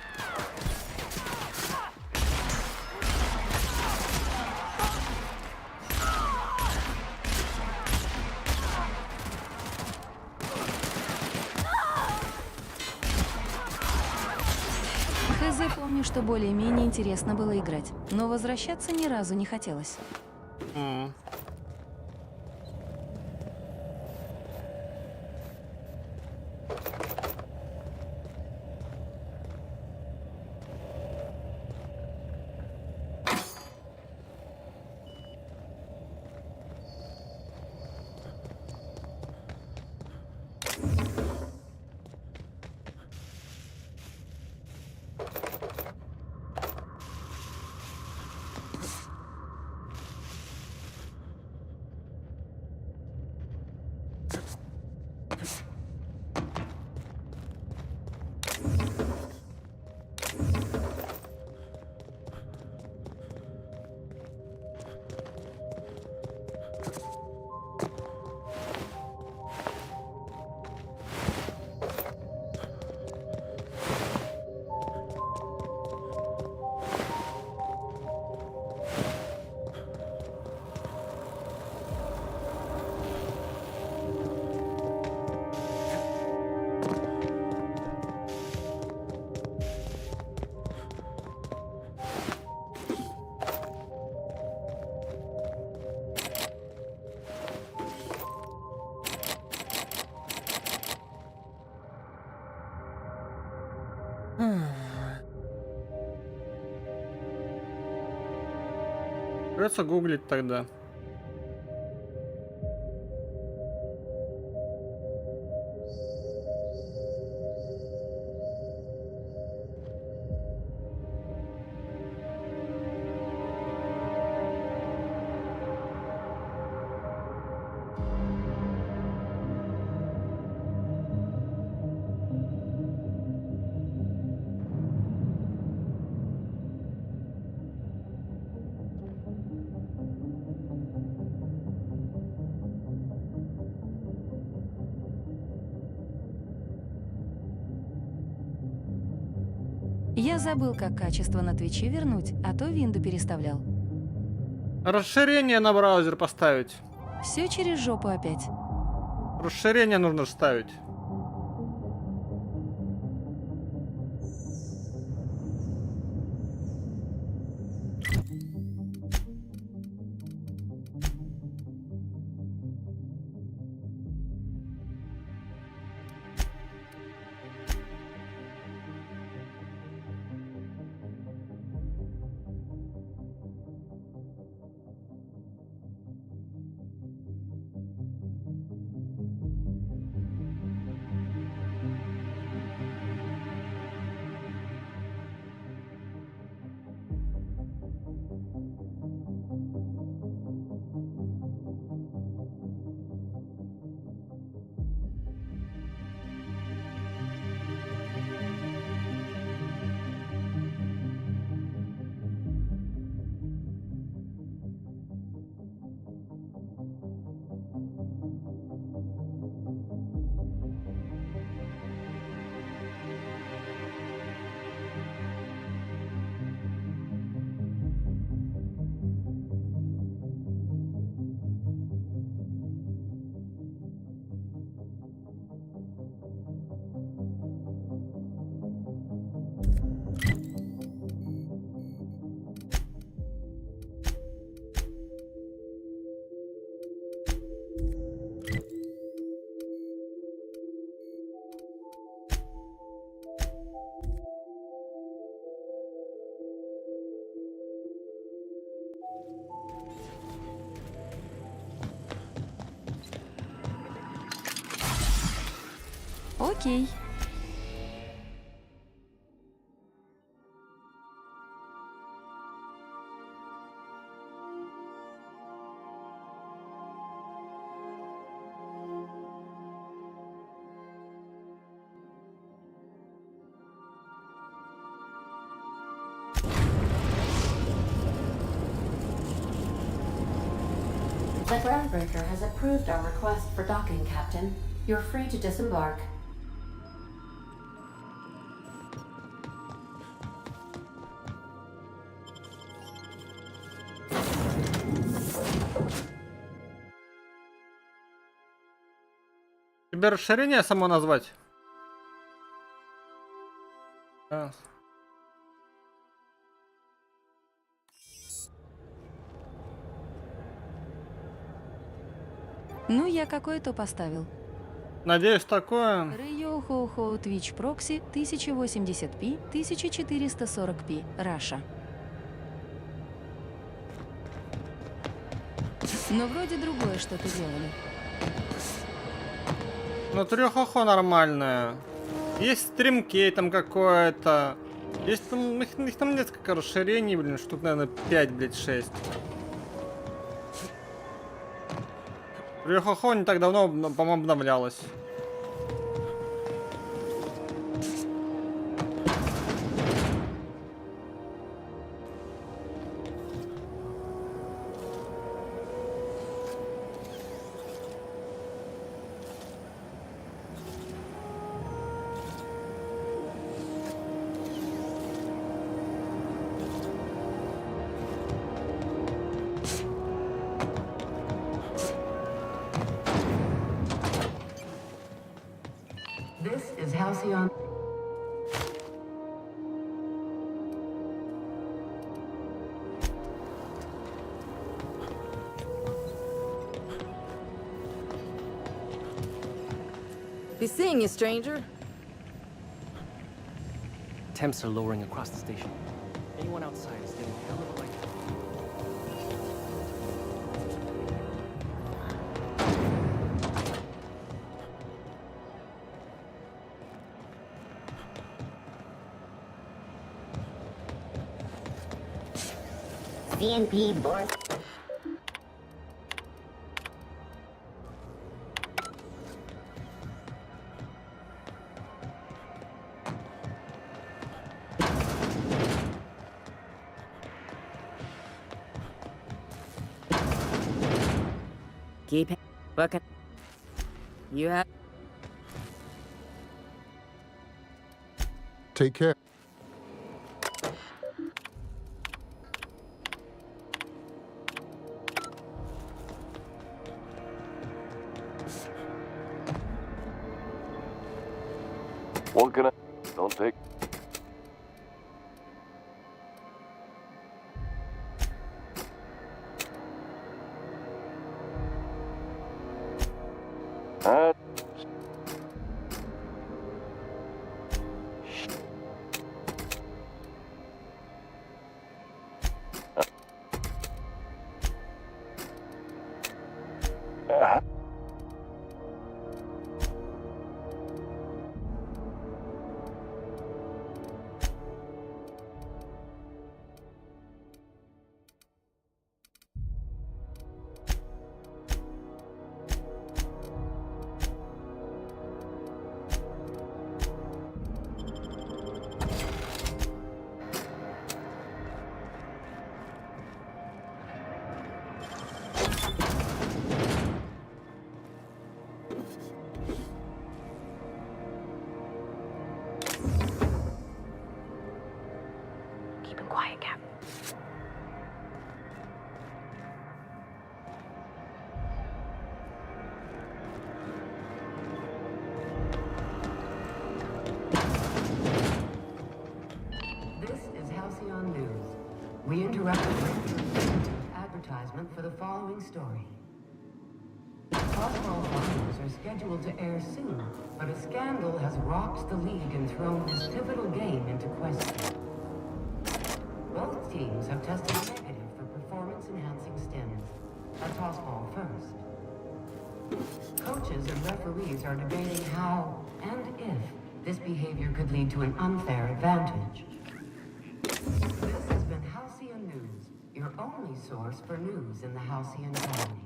Помню, что более-менее интересно было играть, но возвращаться ни разу не хотелось. Придется гуглить тогда. Я забыл, как качество на Твиче вернуть, а то винду переставлял. Расширение на браузер поставить. Все через жопу опять. Расширение нужно ставить. Окей. The groundbreaker has approved our request for docking, Captain. You're free to disembark. Тебе расширение само назвать? А. Ну, я какое-то поставил. Надеюсь, такое. Рейо-хоу-хоу Twitch Proxy 1080p 1440p Раша. Но вроде другое что-то делали. Ну, трехохо нормальная. Есть стримкей там какое-то. Есть там, их там несколько расширений, блин, штук, наверное, 5, блядь, 6. Трехохо не так давно, по-моему, обновлялась. This is Halcyon. Be seeing you, stranger. Temps are lowering across the station. Anyone outside is getting hell of a light. CNP board. Keep bucket. You have. Take care. What can I... Don't take... Keep him quiet, Cap. This is Halcyon News. We interrupted advertisement for the following story. Crossball finals are scheduled to air soon, but a scandal has rocked the league and thrown this pivotal game into question. Both teams have tested negative for performance-enhancing stims. A tossball first. Coaches and referees are debating how and if this behavior could lead to an unfair advantage. This has been Halcyon News, your only source for news in the Halcyon colony.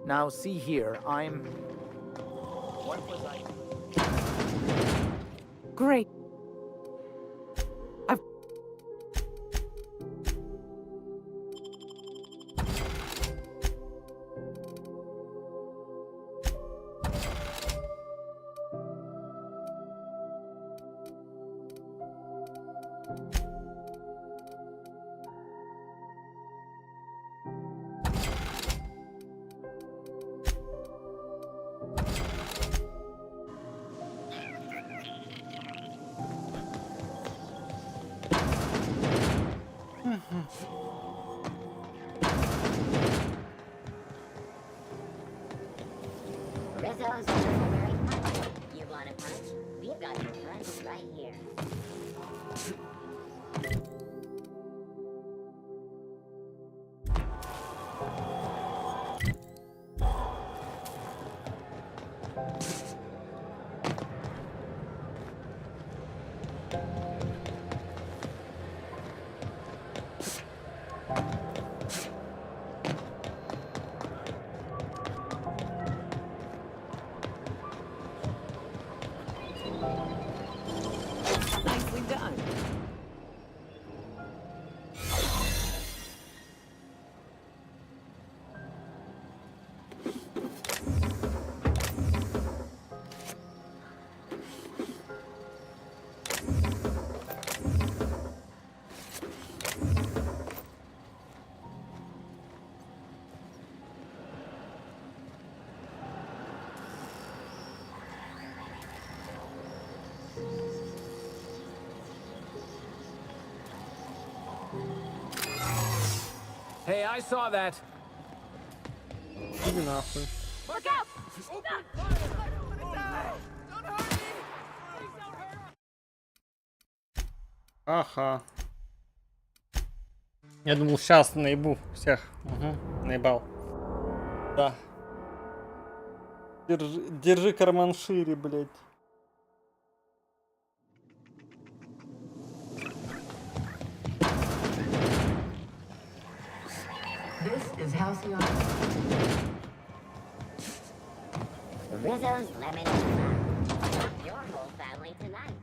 Now, see here, I'm... What was I? Great. Rizzo's very punch. You want a punch? We've got your punch right here. Nicely done. Hey, I saw that. Иди нахуй. Look out! Ага. Я думал, сейчас наебу всех. Угу, наебал. Да. Держи карман шире, блядь. This is Halcyon. Rizzo's lemon and lime. Your whole family tonight.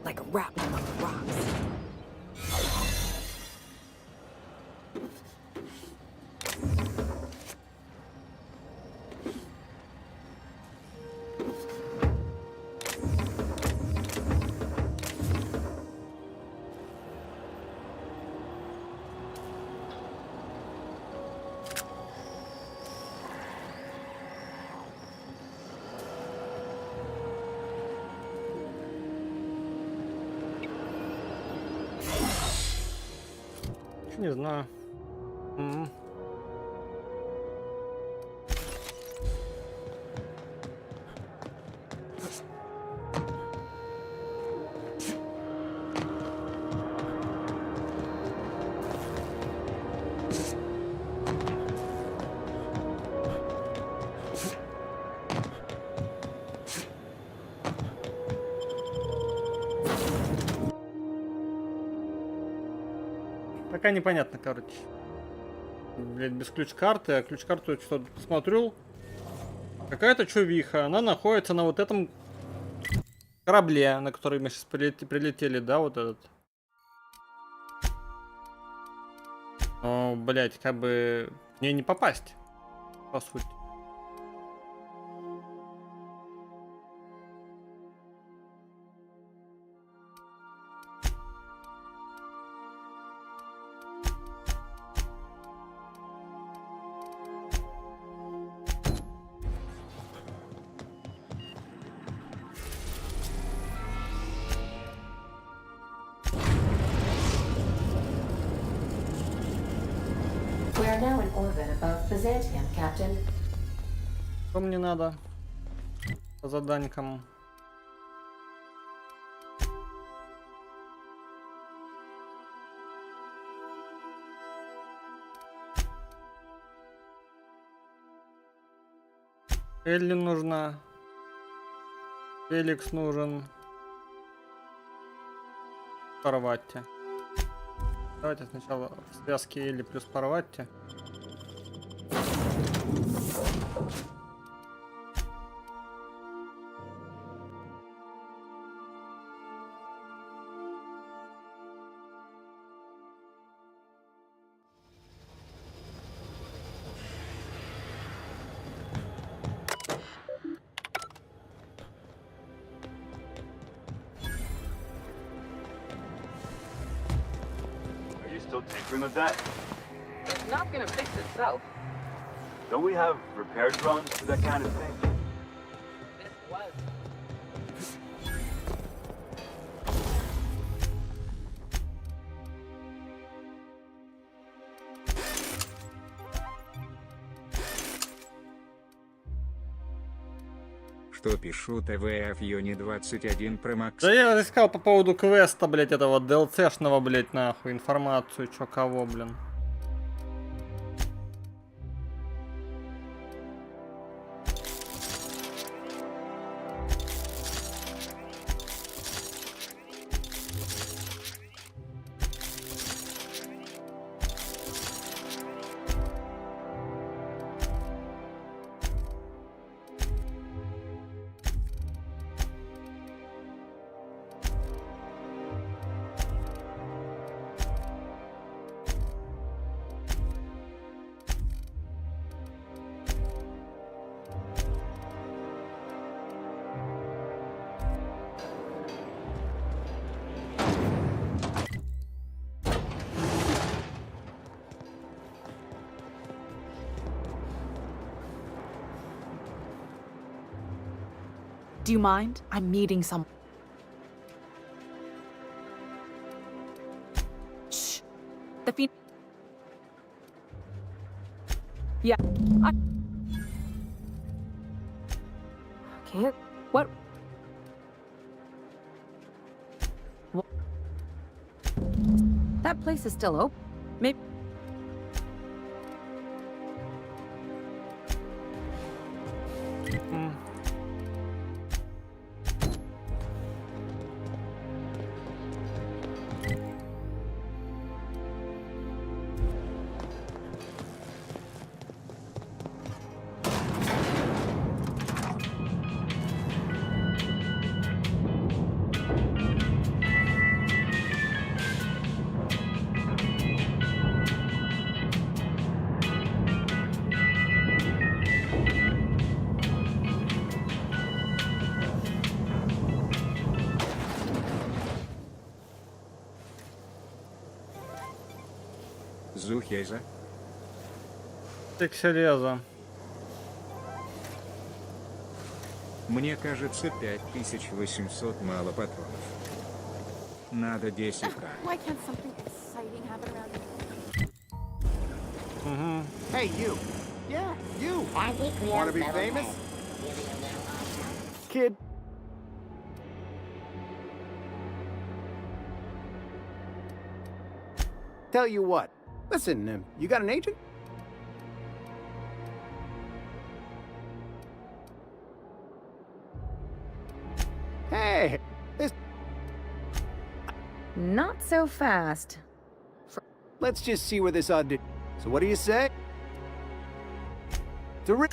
Like a rat among the rocks. Не знаю. Пока непонятно, короче. Блять, без ключ-карты, а ключ-карту что-то посмотрел. Какая-то чувиха, она находится на вот этом корабле, на который мы сейчас прилетели, да, вот этот. Но, блять, как бы в ней не попасть, по сути. now in orbit above Byzantium, Captain. Что мне надо по заданькам? Элли нужна. Феликс нужен. Парватти. Давайте сначала в связке Элли плюс Парватти. Still tinkering with that? It's not gonna fix itself. Don't we have repair drones for that kind of thing? This was. Что пишу ТВ Афьоне 21 про Макс. Да я искал по поводу квеста, блять, этого DLC-шного, блять, нахуй, информацию, чё кого, блин. Do you mind? I'm meeting some. Shh. The feet. Yeah. I Can't. What? That place is still open. Maybe. Зухейза. Текселеза. Мне кажется, 5800 мало патронов. Надо 10к. Why can't something exciting happen around here? Hey, you. Yeah, you. I think we Want have to be settled famous? that. Kid. Tell you what. Listen, you got an agent? Hey, this... Not so fast. Let's just see where this audition... So what do you say? To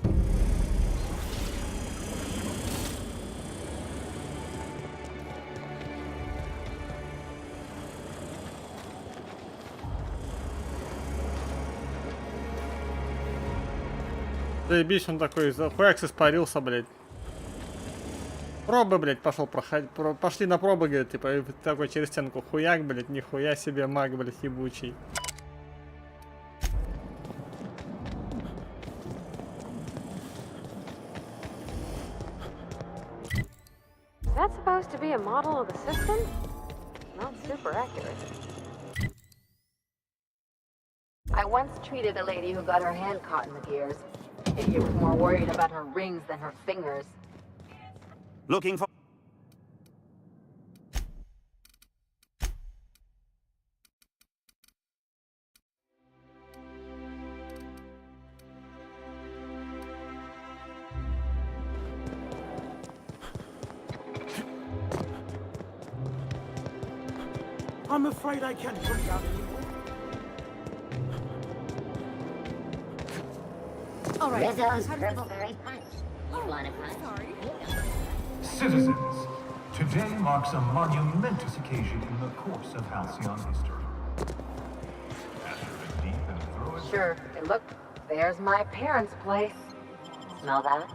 Заебись, он такой, хуякс испарился, блядь. Пробы, блядь, пошел проходить. Пошли на пробы, говорит, типа, и такой через стенку. Хуяк, блядь, нихуя себе маг, блядь, ебучий. Is that supposed to be a model of the system? Not super accurate. I once treated a lady who got her hand caught in the gears. Idiot was more worried about her rings than her fingers. Looking for... I'm afraid I can't put down anymore. All right. Rizzo's Purple-Berry Punch. You want a punch? Sorry. Citizens, today marks a monumentous occasion in the course of Halcyon history. After a deep and thorough... Sure. Hey, look, there's my parents' place. Smell that?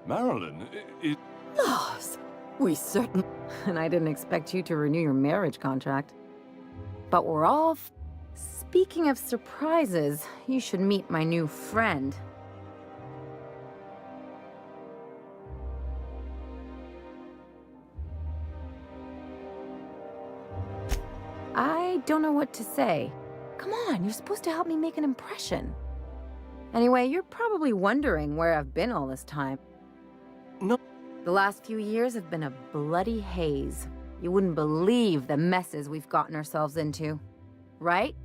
Marilyn, it... Laws. We certainly... And I didn't expect you to renew your marriage contract. But we're all... Speaking of surprises, you should meet my new friend. I don't know what to say. Come on, you're supposed to help me make an impression. Anyway, you're probably wondering where I've been all this time. No. The last few years have been a bloody haze. You wouldn't believe the messes we've gotten ourselves into. Right?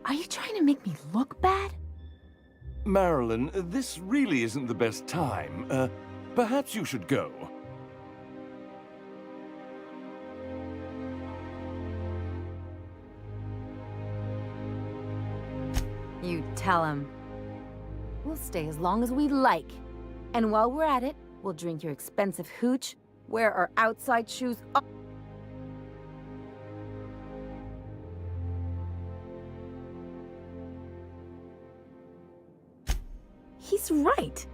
Are you trying to make me look bad? Marilyn, this really isn't the best time. Perhaps you should go. You tell him. We'll stay as long as we like. And while we're at it, we'll drink your expensive hooch, wear our outside shoes up. He's right.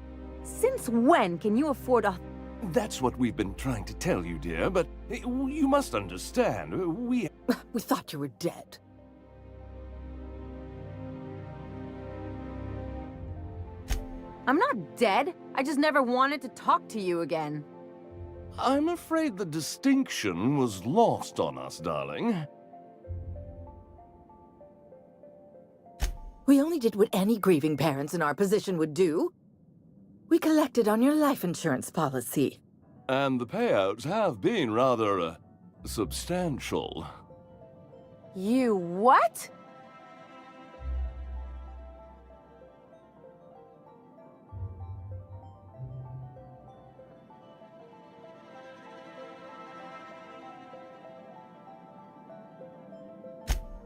Since when can you afford a... That's what we've been trying to tell you, dear, but you must understand, we... We thought you were dead. I'm not dead. I just never wanted to talk to you again. I'm afraid the distinction was lost on us, darling. We only did what any grieving parents in our position would do. We collected on your life insurance policy. And the payouts have been rather, substantial. You what?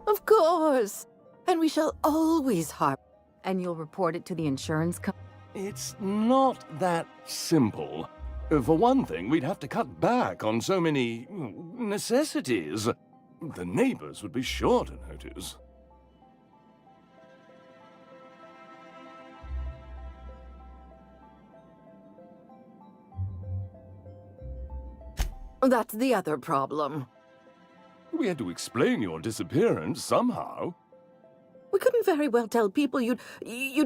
Of course. And we shall always harp. And you'll report it to the insurance company? It's not that simple. For one thing, we'd have to cut back on so many necessities. The neighbors would be sure to notice. That's the other problem. We had to explain your disappearance somehow. We couldn't very well tell people you'd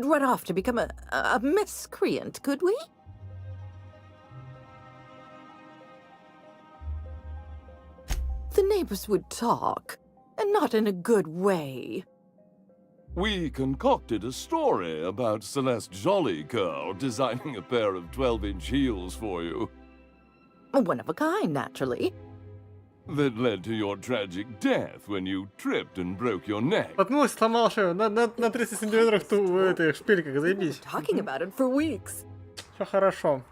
run off to become a miscreant, could we? The neighbors would talk, and not in a good way. We concocted a story about Celeste Jollycurl designing a pair of 12-inch heels for you. One of a kind, naturally. That led to your tragic death when you tripped and broke your neck. Споткнулась, сломал шею на 30 сантиметрах в этих шпильках, заебись. Talking about it for weeks. Все хорошо.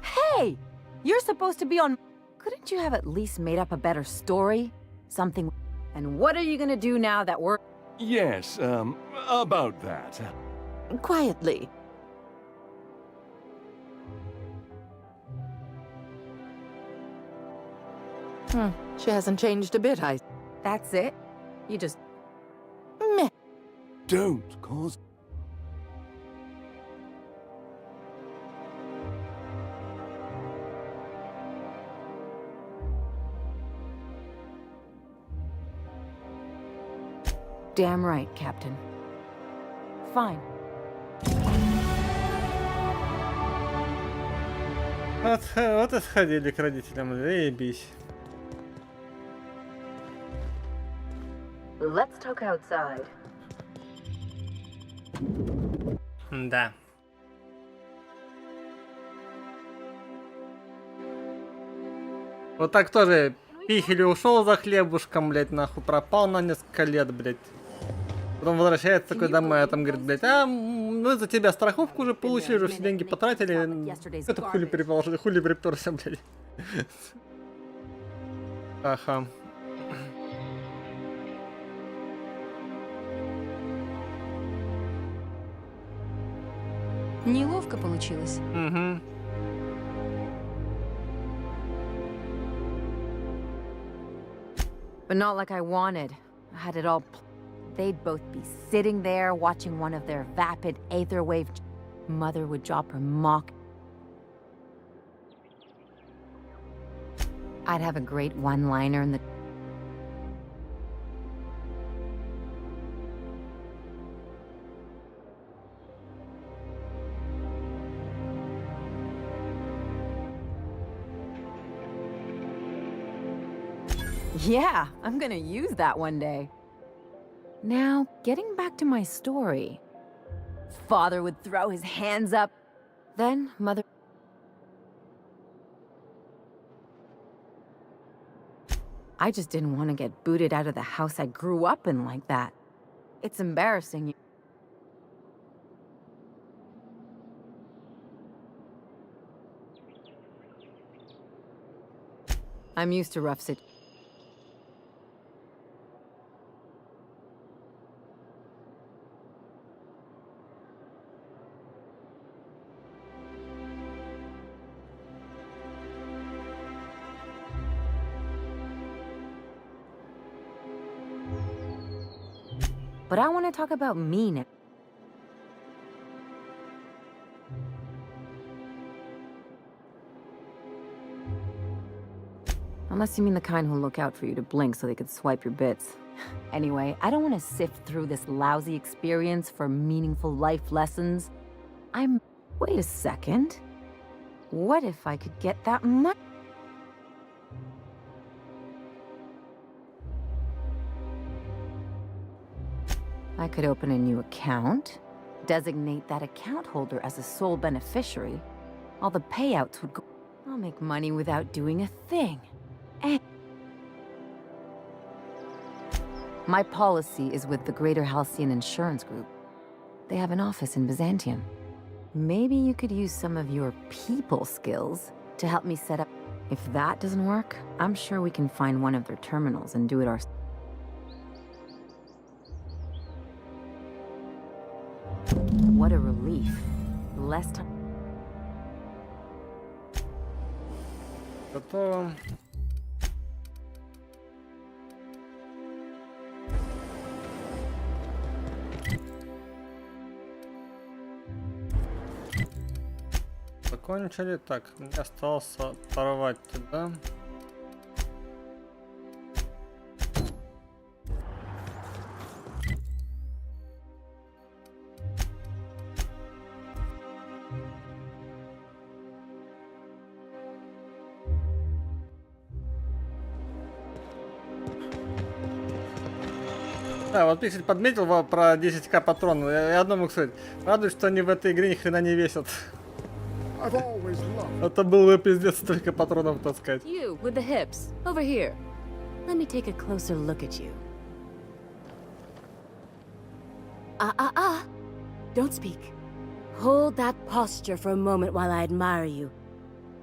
Hey! You're supposed to be on... Couldn't you have at least made up a better story? Something... And what are you gonna do now that we're... Yes, about that. Quietly. She hasn't changed a bit, That's it? You just... Meh. Don't cause... Damn right, Captain. Fine. Вот и сходили к родителям, заебись. Let's talk outside. Да. Вот так тоже Пихели ушел за хлебушком, блять, нахуй, пропал на несколько лет, блять. Потом возвращается такой домой, а там говорит, блять, мы за тебя страховку уже получили, уже все деньги потратили. Это хули приположили, хули приперся, блять. Ага. Неловко получилось. Угу. But not like I wanted. I had it all. They'd both be sitting there watching one of their vapid aether wave. Mother would drop her mock. I'd have a great one-liner in the. Yeah, I'm gonna use that one day. Now, getting back to my story. Father would throw his hands up. Then, Mother... I just didn't want to get booted out of the house I grew up in like that. It's embarrassing. I'm used to rough situations. But I want to talk about me now. Unless you mean the kind who'll look out for you to blink so they could swipe your bits. Anyway, I don't want to sift through this lousy experience for meaningful life lessons. Wait a second. What if I could get that much? I could open a new account, designate that account holder as a sole beneficiary. All the payouts would go. I'll make money without doing a thing. And my policy is with the Greater Halcyon Insurance Group. They have an office in Byzantium. Maybe you could use some of your people skills to help me set up. If that doesn't work, I'm sure we can find one of their terminals and do it ourselves. What a relief. Less time. Готово. Закончили. Так, мне осталось порвать туда. Да, вот Пиксель подметил про 10к патронов. Я одно могу сказать. Радует, что они в этой игре ни хрена не весят. Это был бы пиздец столько патронов таскать. You with the hips, over here. Let me take a closer look at you. Don't speak. Hold that posture for a moment while I admire you.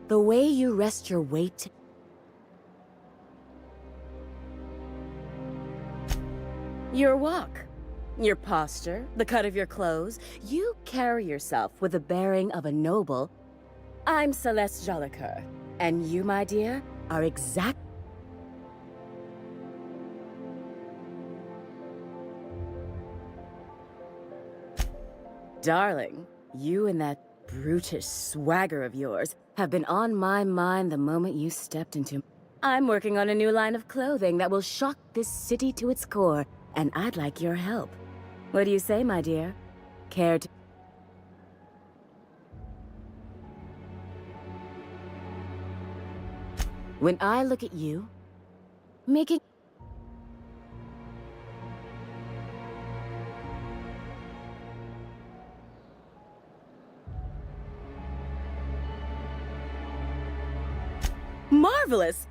The way you rest your weight. Your walk. Your posture, the cut of your clothes, you carry yourself with the bearing of a noble. I'm Celeste Jolicoeur, and you, my dear, are exact. Darling, you and that brutish swagger of yours have been on my mind the moment you stepped into. I'm working on a new line of clothing that will shock this city to its core, and I'd like your help. What do you say, my dear? Care to... When I look at you, making... Marvelous!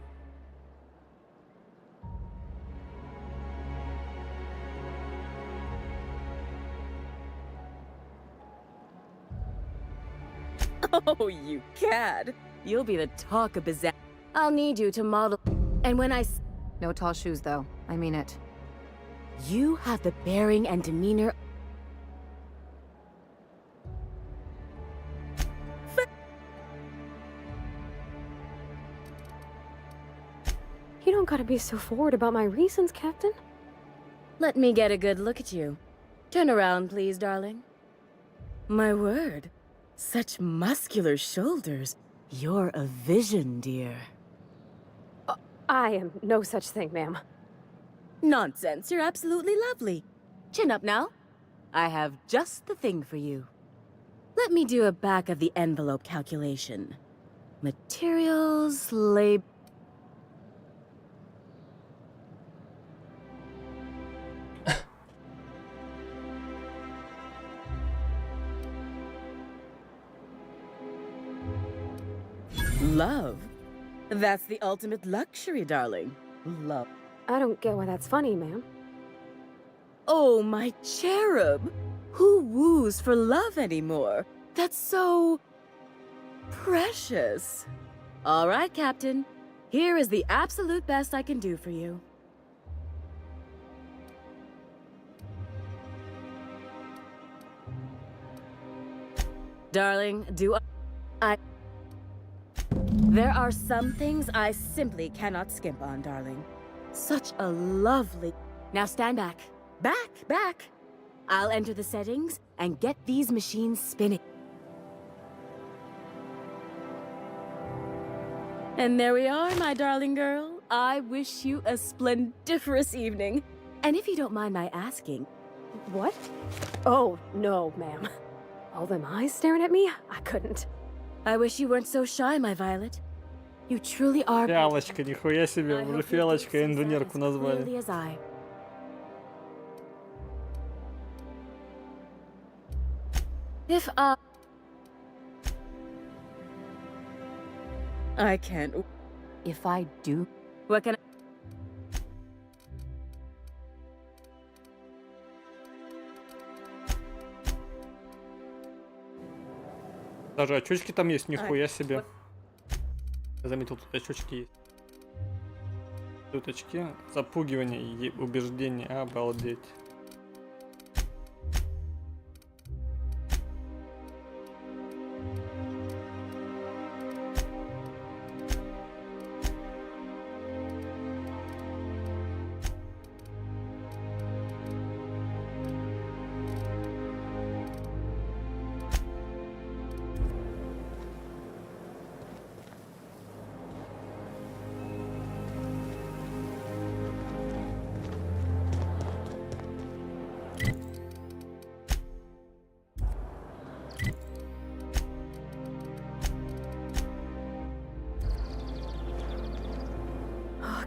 Oh, you cad. You'll be the talk of Bazan. I'll need you to model. And when I... No tall shoes, though. I mean it. You have the bearing and demeanor... You don't gotta be so forward about my reasons, Captain. Let me get a good look at you. Turn around, please, darling. My word. Such muscular shoulders. You're a vision, dear. I am no such thing, ma'am. Nonsense. You're absolutely lovely. Chin up now. I have just the thing for you. Let me do a back-of-the-envelope calculation. Materials, labor... Love? That's the ultimate luxury, darling. Love. I don't get why that's funny, ma'am. Oh, my cherub! Who woos for love anymore? That's so... precious. All right, Captain. Here is the absolute best I can do for you. Darling, There are some things I simply cannot skimp on, darling. Such a lovely... Now stand back. Back! I'll enter the settings and get these machines spinning. And there we are, my darling girl. I wish you a splendiferous evening. And if you don't mind my asking... What? Oh, no, ma'am. All them eyes staring at me? I couldn't. I wish you weren't so shy, my Violet. You truly are... Фиалочка, нихуя себе, уже Фиалочка инженерку назвали. Clearly as I. If I can't... If I do... What can I... Даже очечки там есть, нихуя себе. Я заметил, тут очечки есть. Тут очки, запугивание и убеждение, обалдеть.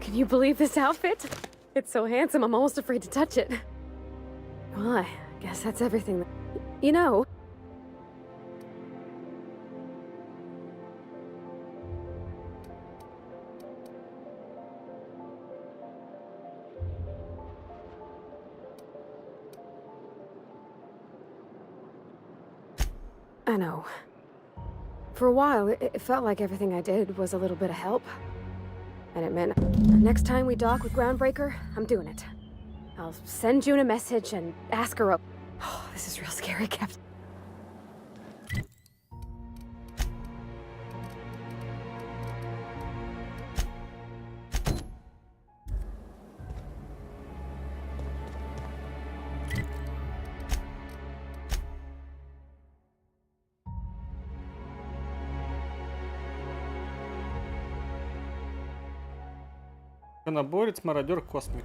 Can you believe this outfit? It's so handsome, I'm almost afraid to touch it. Well, I guess that's everything. You know... I know. For a while, it felt like everything I did was a little bit of help. And it meant next time we dock with Groundbreaker, I'm doing it. I'll send June a message and ask her. Oh, this is real scary, Captain. Наборец, мародер, космик.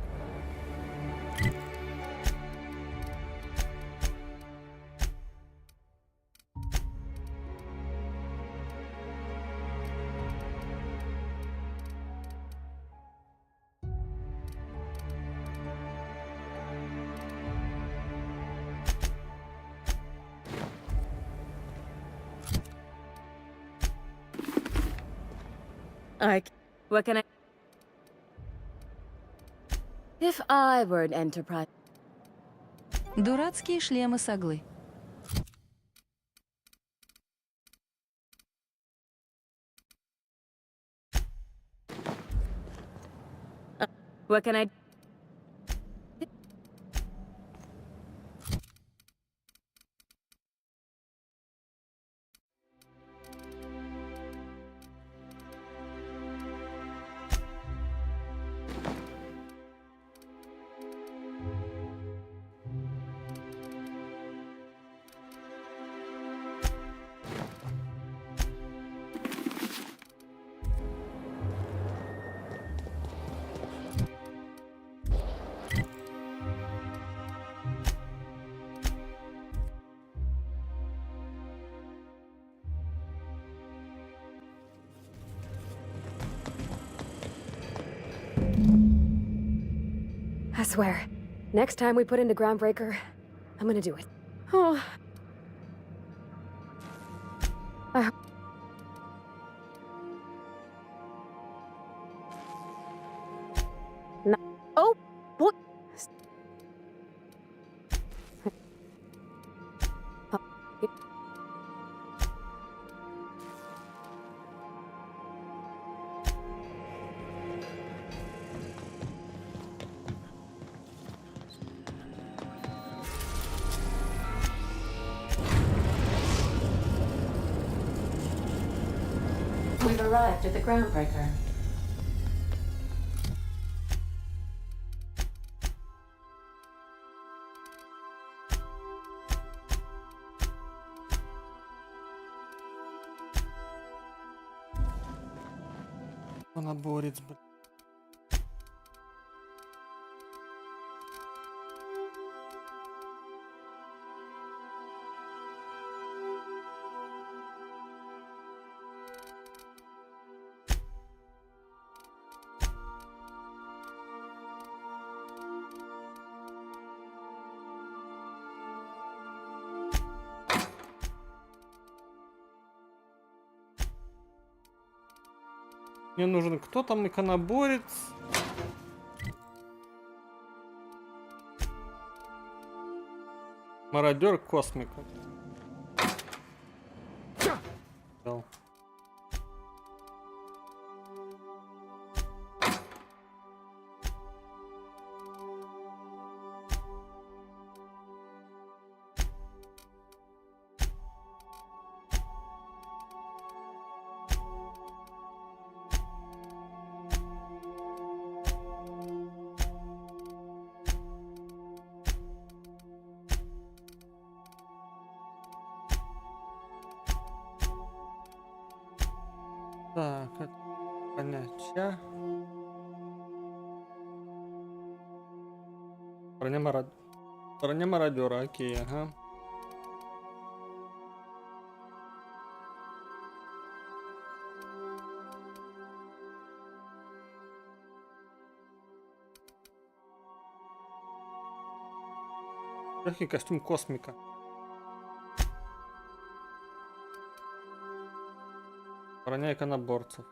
What can I... If I were an enterprise... Дурацкие шлемы с оглы. What can I... I swear, next time we put into Groundbreaker, I'm gonna do it. Oh. No. Oh, boy. We've arrived at the Groundbreaker. Наборец, блин. Мне нужен кто там иконоборец? Мародер космика. Дал. Так, это понятие. Броня мародера, окей, ага. Легкий костюм космика. Броня иконоборцев.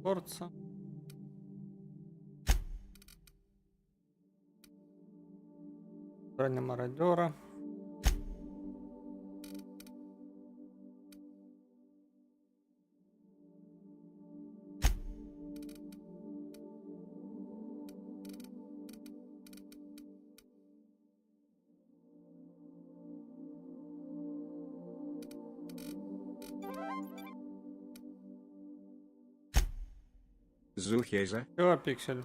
Порца. Броня мародера. Зухейза, Чего, Пиксель?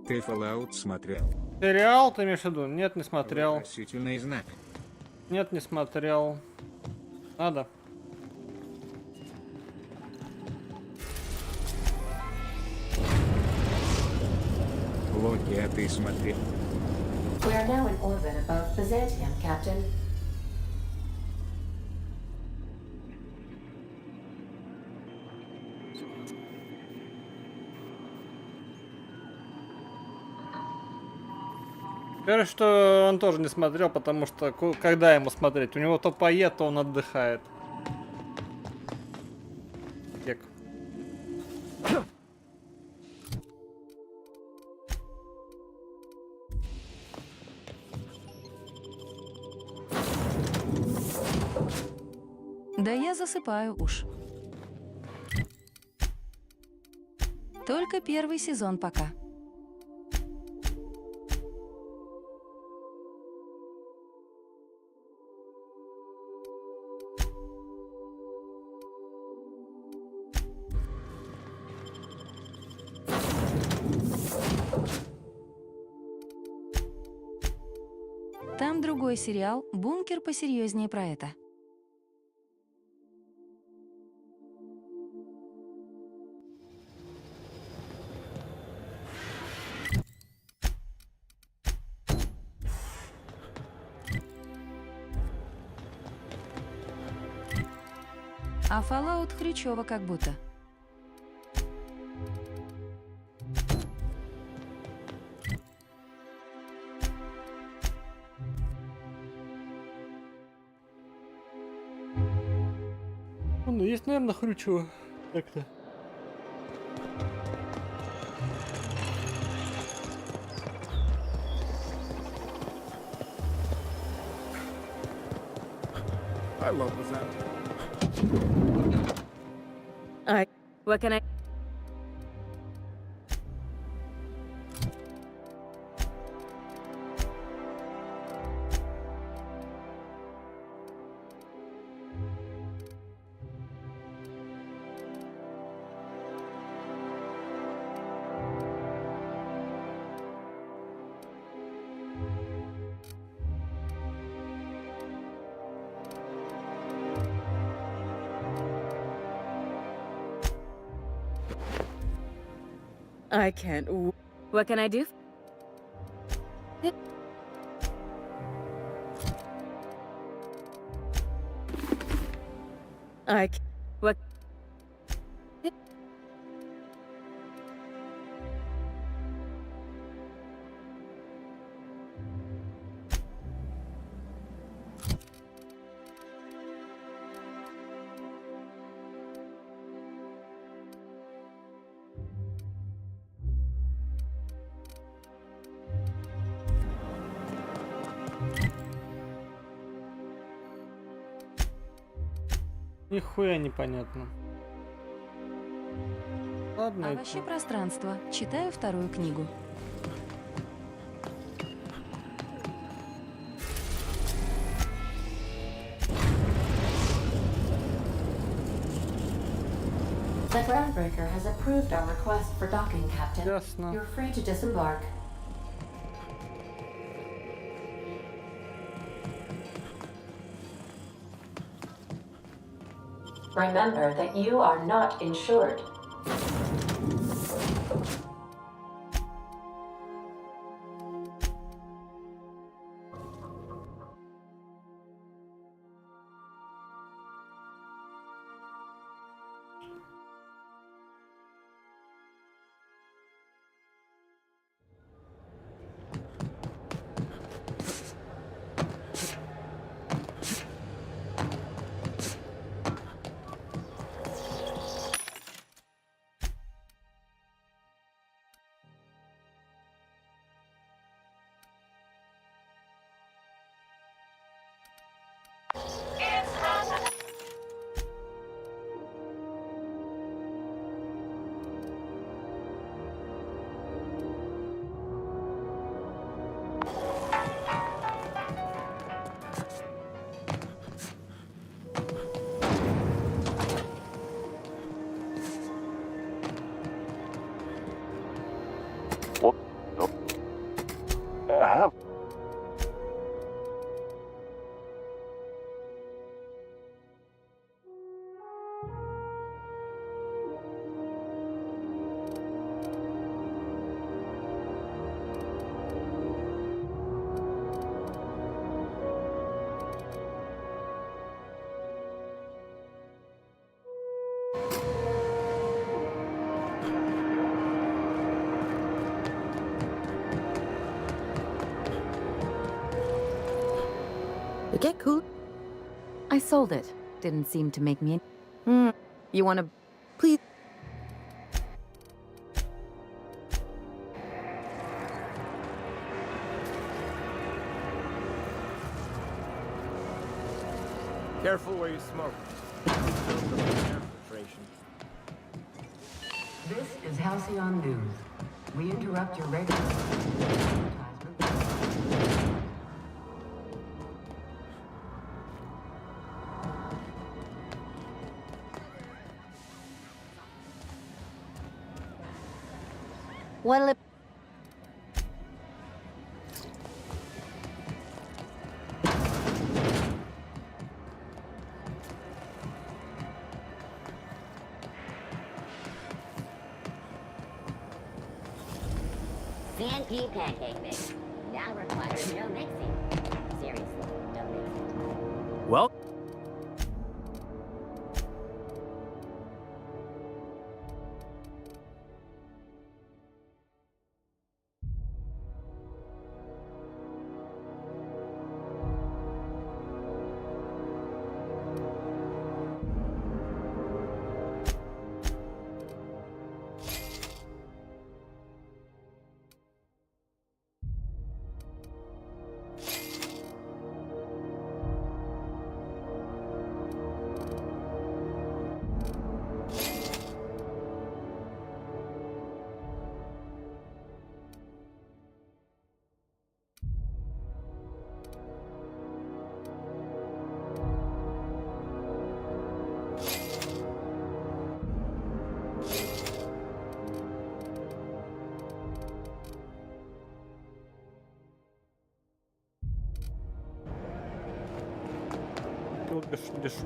ты Fallout смотрел? Сериал ты имеешь в виду? Нет, не смотрел. Вопросительный знак. Нет, не смотрел. Надо. Локи, а ты смотрел? We are now in orbit above Byzantium, Captain. Первое, что он тоже не смотрел, потому что когда ему смотреть? У него то поет, то он отдыхает. Кек. Да я засыпаю уж. Только первый сезон пока. Там другой сериал «Бункер» посерьезнее про это. А Fallout хрючево как будто. Ну, есть, наверное, хрючево. Так-то. I love that. What can I... I can't. What can I do? What? Нихуя непонятно. Ладно. Овощи пространства. Читаю вторую книгу. The groundbreaker has approved our request for docking, Captain. Ясно. You're free to disembark. Remember that you are not insured. You get cool. I sold it. Didn't seem to make me. You wanna. Please. Careful where you smoke. This is Halcyon News. We interrupt your regular advertisement. What'll it. CNP pancake mix. Now requires no mixing. Seriously, don't mix it. Well.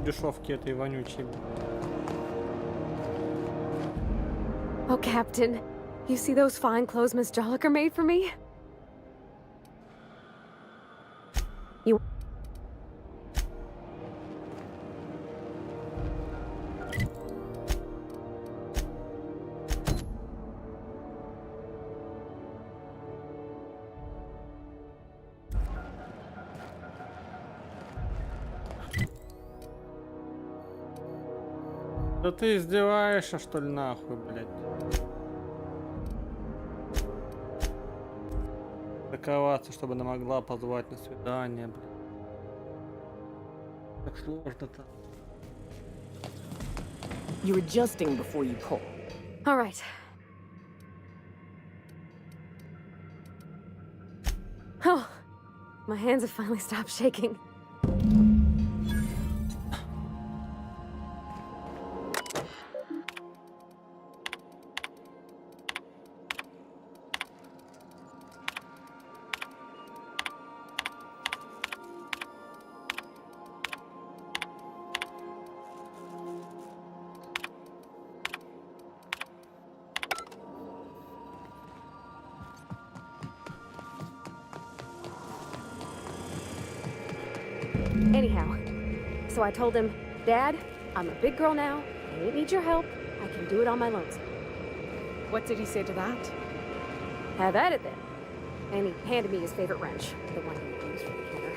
Дешевки этой вонючей. Oh, Captain, you see those fine clothes Miss Jolliker made for me? You. Да ты издеваешься, что ли, нахуй, блядь? Таковаться, чтобы она могла позвать на свидание, блядь. Так сложно-то. You're adjusting before you pull. All right. Oh, my hands have finally stopped shaking. Anyhow, so I told him, Dad, I'm a big girl now. I don't need your help. I can do it on my lonesome. What did he say to that? Have at it then. And he handed me his favorite wrench, the one he used for the counter.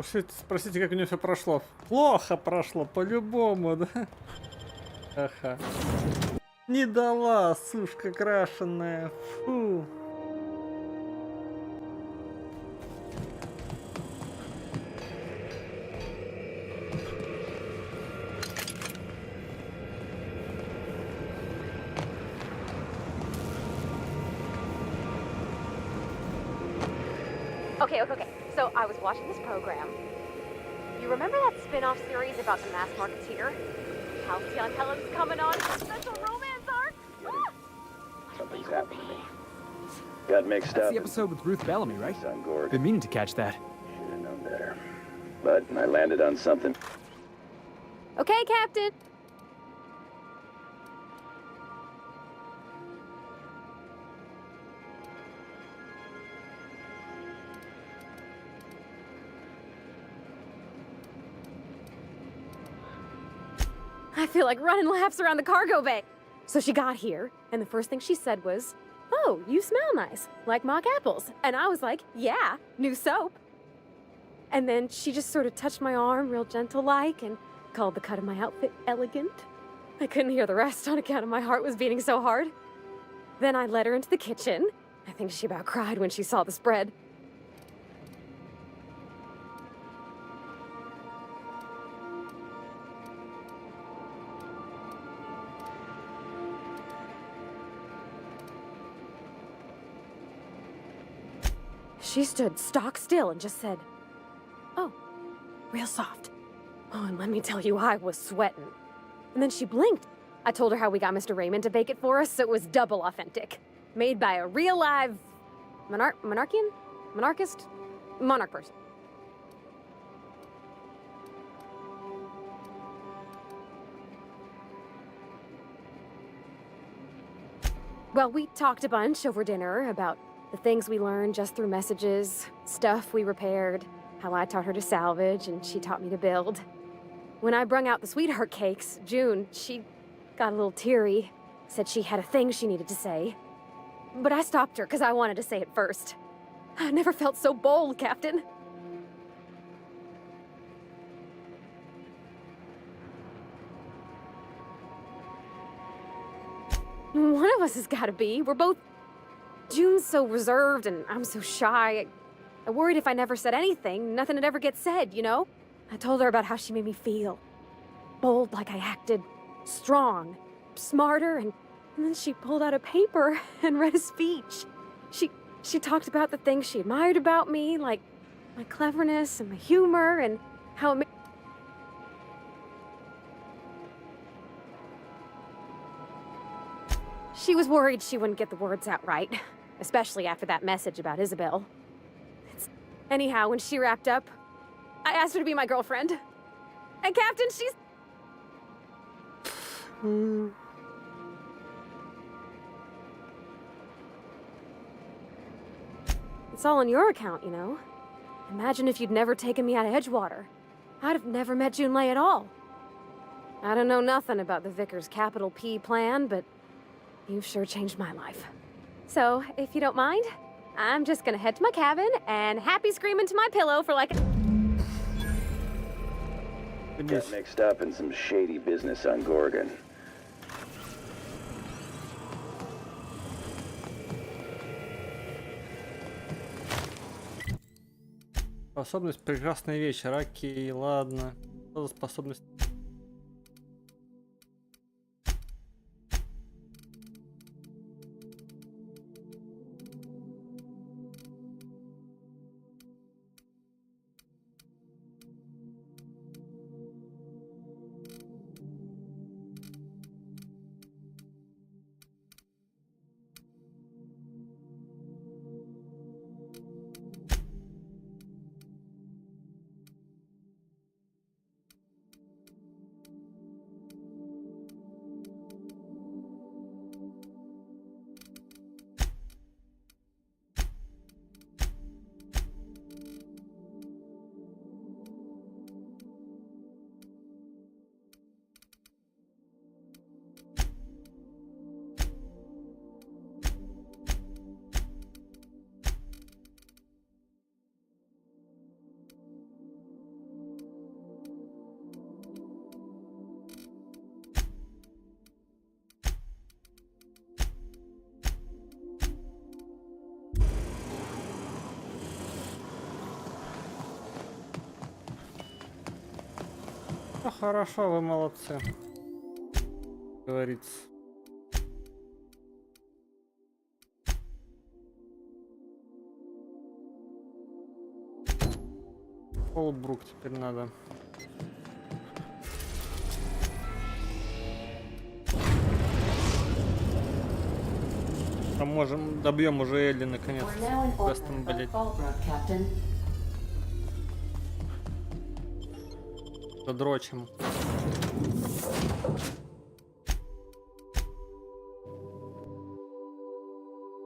Спросите, как у нее все прошло. Плохо прошло, по-любому, да? Ха-ха. Не дала, сушка крашеная. Фу. Okay. So I was watching this program. You remember that spin-off series about the mass marketeer? Halcyon Helen's coming on for a special romance arc? Ah! Something's happened to me. Got mixed That's up. the episode with Ruth Bellamy, right? Son Gord. Been meaning to catch that. Should have known better. But I landed on something. Okay, Captain. I feel like running laps around the cargo bay. So she got here, and the first thing she said was, "Oh, you smell nice, like mock apples." And I was like, "Yeah, new soap." And then she just sort of touched my arm real gentle-like and called the cut of my outfit elegant. I couldn't hear the rest on account of my heart was beating so hard. Then I led her into the kitchen. I think she about cried when she saw the spread. She stood stock still and just said, "Oh, real soft." Oh, and let me tell you, I was sweating. And then she blinked. I told her how we got Mr. Raymond to bake it for us, so it was double authentic. Made by a real live monarch person. Well, we talked a bunch over dinner about the things we learned just through messages, stuff we repaired, how I taught her to salvage and she taught me to build. When I brung out the sweetheart cakes, June, she got a little teary, said she had a thing she needed to say. But I stopped her because I wanted to say it first. I never felt so bold, Captain. One of us has got to be. We're both... June's so reserved and I'm so shy. I worried if I never said anything, nothing would ever get said, you know? I told her about how she made me feel. Bold like I acted, strong, smarter, and then she pulled out a paper and read a speech. She talked about the things she admired about me, like my cleverness and my humor and how it made... She was worried she wouldn't get the words out right, especially after that message about Isabel. Anyhow, when she wrapped up, I asked her to be my girlfriend. And Captain, she's... It's all on your account, you know? Imagine if you'd never taken me out of Edgewater. I'd have never met Junlei at all. I don't know nothing about the Vicar's capital P plan, but you've sure changed my life. So, if you don't mind, I'm just gonna head to my cabin and happy scream into my pillow for like... Got mixed up in some shady business on Gorgon. Способность прекрасный вечер. Окей, ладно. Что за способность? Хорошо, хорошо, вы молодцы. Говорится. Полбрук теперь надо. Поможем, добьем уже Элли наконец. Квестом, блять. Задрочим.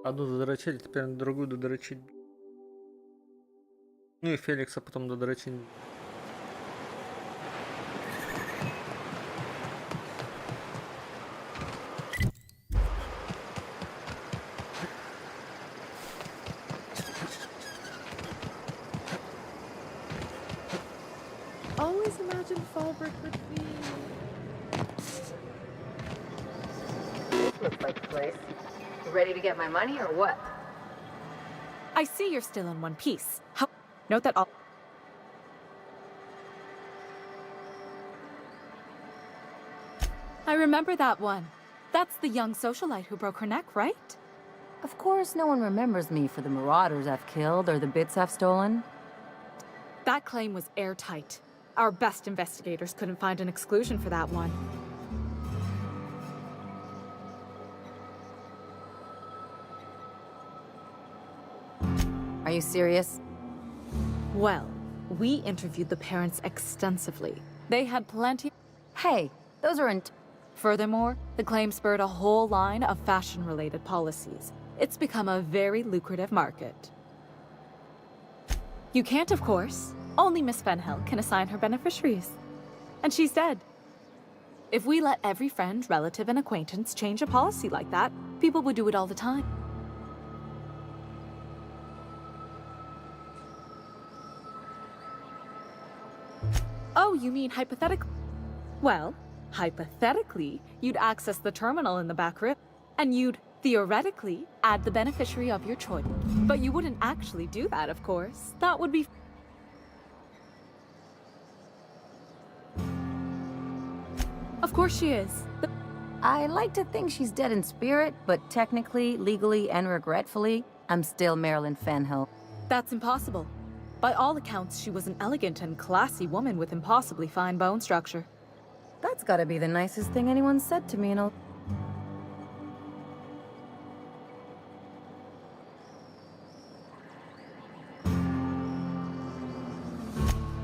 Одну додрочили, теперь другую додрочить. Ну и Феликса потом додрочить. Always imagined Fallbrook would be... This looks like the place. You ready to get my money or what? I see you're still in one piece. Note that all... I remember that one. That's the young socialite who broke her neck, right? Of course, no one remembers me for the marauders I've killed or the bits I've stolen. That claim was airtight. Our best investigators couldn't find an exclusion for that one. Are you serious? Well, we interviewed the parents extensively. They had plenty... Hey, those aren't... Furthermore, the claim spurred a whole line of fashion-related policies. It's become a very lucrative market. You can't, of course. Only Miss Fenhill can assign her beneficiaries. And she's dead. If we let every friend, relative, and acquaintance change a policy like that, people would do it all the time. Oh, you mean hypothetically? Well, hypothetically, you'd access the terminal in the back room, and you'd, theoretically, add the beneficiary of your choice. But you wouldn't actually do that, of course. That would be... Of course she is. I like to think she's dead in spirit, but technically, legally, and regretfully, I'm still Marilyn Fenhill. That's impossible. By all accounts, she was an elegant and classy woman with impossibly fine bone structure. That's gotta be the nicest thing anyone said to me in a...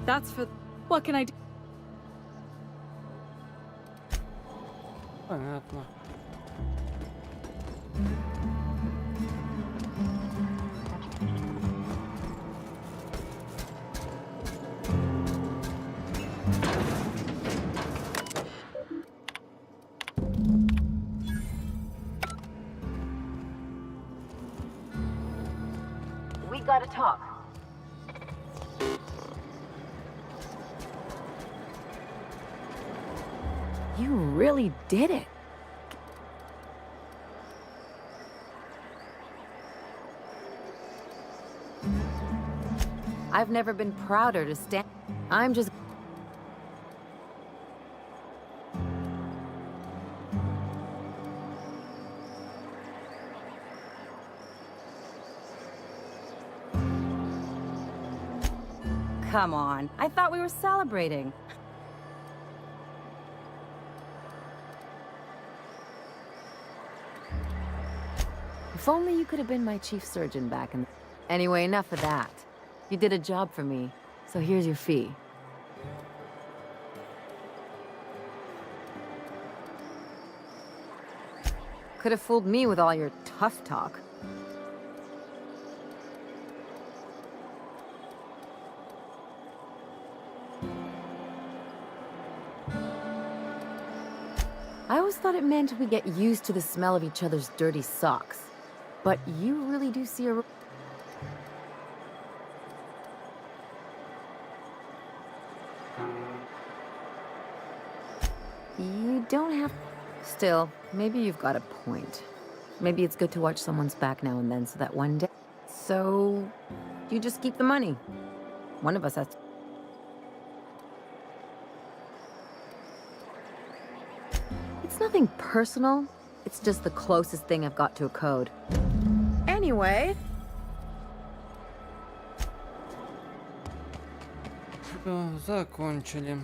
That's for... What can I do? Понятно. We gotta talk. You really did it. I've never been prouder to stand. I'm just... Come on, I thought we were celebrating. If only you could have been my chief surgeon back in... Anyway, enough of that. You did a job for me, so here's your fee. Could have fooled me with all your tough talk. I always thought it meant we get used to the smell of each other's dirty socks. But you really do see a... You don't have... Still, maybe you've got a point. Maybe it's good to watch someone's back now and then so that one day... So... you just keep the money. One of us has to... nothing personal. It's just the closest thing I've got to a code. Anyway, Закончили.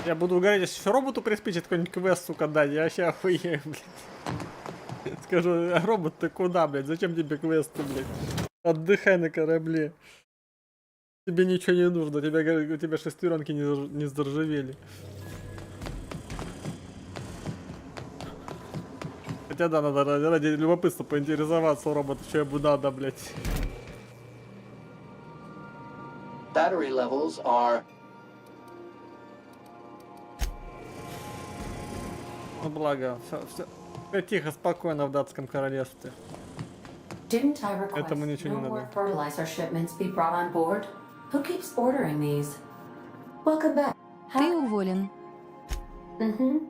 Я буду угорать, если еще роботу приспичит какой-нибудь квест, сука, дать. Я вообще охуею, блядь. Скажу, а робот ты куда, блядь? Зачем тебе квесты, блядь? Отдыхай на корабле. Тебе ничего не нужно, у тебя шестеренки не заржавели. Хотя да, надо ради любопытства поинтересоваться у робота, что ему надо, блядь. Battery levels are... Ну благо, все тихо, спокойно в датском королевстве. Didn't I request Этому ничего no не more надо. fertilizer shipments be brought on board? Who keeps ordering these? Welcome back. Ты уволен.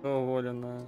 Уволена.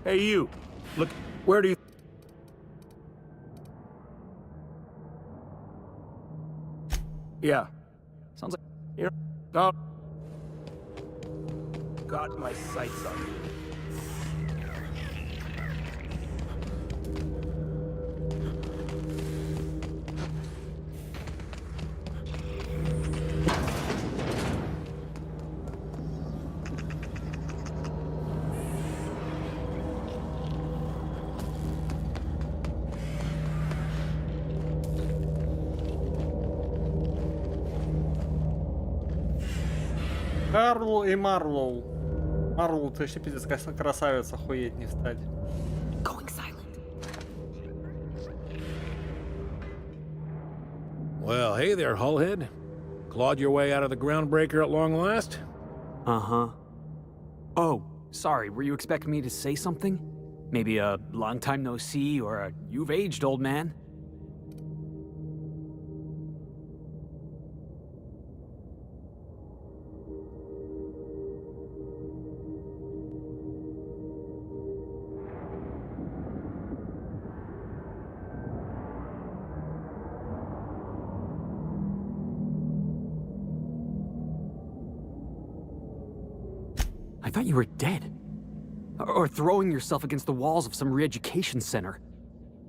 Hey, you. Look, where do you... Yeah. Sounds like... You know, got my sights on you. Карлу и Марлоу. Марлоу, ты вообще пиздец красавица, охуеть не встать. Going silent. Well, hey there, Hullhead. Clawed your way out of the groundbreaker at long last? Uh-huh. Oh, sorry, were you expecting me to say something? Maybe a long time no see, or a you've aged, old man? I thought you were dead. Or throwing yourself against the walls of some re-education center.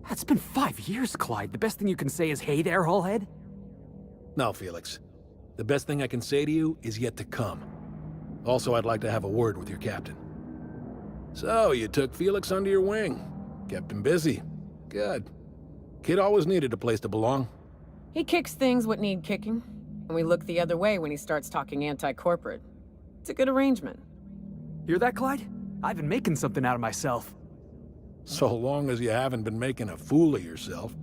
It's been 5 years, Clyde. The best thing you can say is, hey there, Hullhead? No, Felix. The best thing I can say to you is yet to come. Also, I'd like to have a word with your captain. So, you took Felix under your wing. Kept him busy. Good. Kid always needed a place to belong. He kicks things what need kicking, and we look the other way when he starts talking anti-corporate. It's a good arrangement. Hear that, Clyde? I've been making something out of myself. So long as you haven't been making a fool of yourself.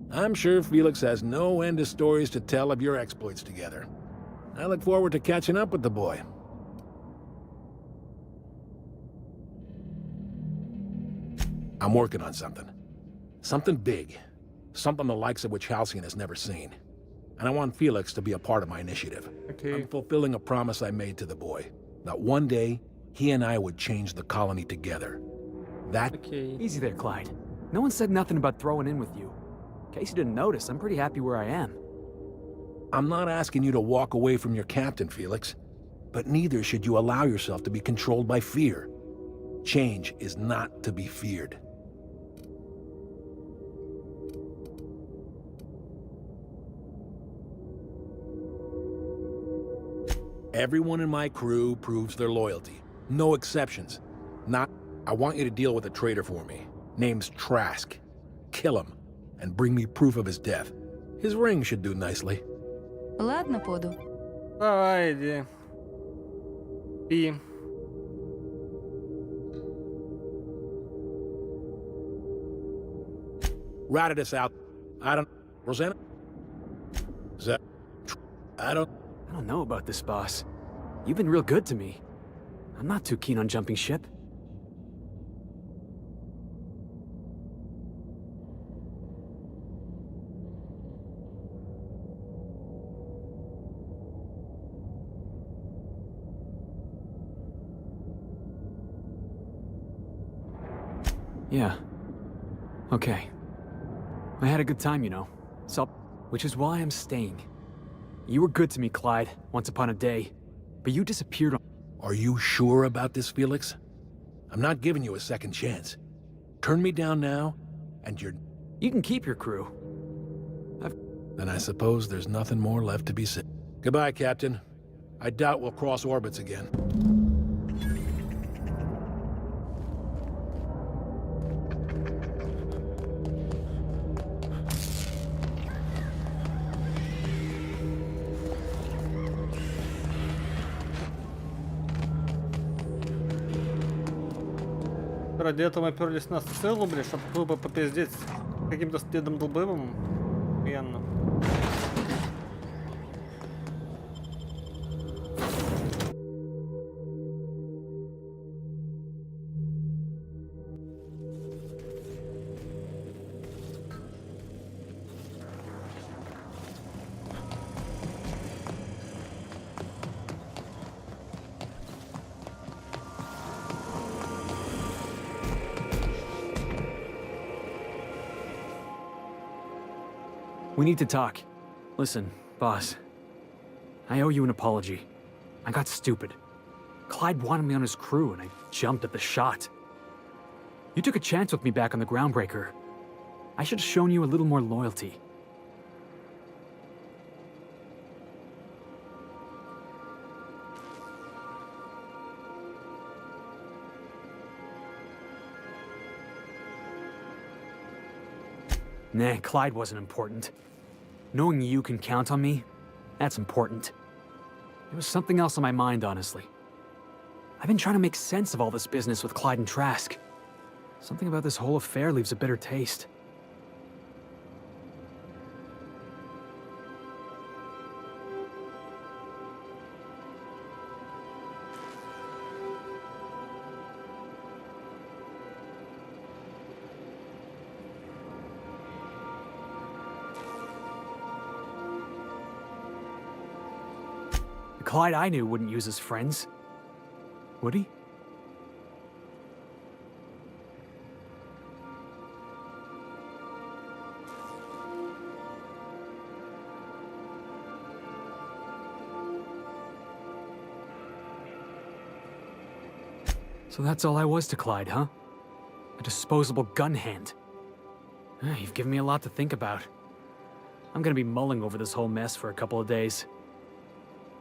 I'm sure Felix has no end of stories to tell of your exploits together. I look forward to catching up with the boy. I'm working on something. Something big. Something the likes of which Halcyon has never seen. And I want Felix to be a part of my initiative. Okay. I'm fulfilling a promise I made to the boy. That one day, he and I would change the colony together. That... Okay. Easy there, Clyde. No one said nothing about throwing in with you. In case you didn't notice, I'm pretty happy where I am. I'm not asking you to walk away from your captain, Felix. But neither should you allow yourself to be controlled by fear. Change is not to be feared. Everyone in my crew proves their loyalty. No exceptions. I want you to deal with a traitor for me. Name's Trask. Kill him, and bring me proof of his death. His ring should do nicely. Ладно, Поду. Давай, иди. И... Routed us out. I don't... Rosanna? Is that... I don't know about this, boss. You've been real good to me. I'm not too keen on jumping ship. Yeah. Okay. I had a good time, you know. So, which is why I'm staying. You were good to me, Clyde, once upon a day. But you disappeared on... Are you sure about this, Felix? I'm not giving you a second chance. Turn me down now, and you're... You can keep your crew. Then I suppose there's nothing more left to be said. Goodbye, Captain. I doubt we'll cross orbits again. Ради этого мы оперлись на сцелу, блин, чтобы тупо попиздеть каким-то следом долбоевым. Охуенно. We need to talk. Listen, boss. I owe you an apology. I got stupid. Clyde wanted me on his crew, and I jumped at the shot. You took a chance with me back on the Groundbreaker. I should have shown you a little more loyalty. Nah, Clyde wasn't important. Knowing you can count on me, that's important. There was something else on my mind, honestly. I've been trying to make sense of all this business with Clyde and Trask. Something about this whole affair leaves a bitter taste. The Clyde I knew wouldn't use his friends. Would he? So that's all I was to Clyde, huh? A disposable gun hand. You've given me a lot to think about. I'm gonna be mulling over this whole mess for a couple of days.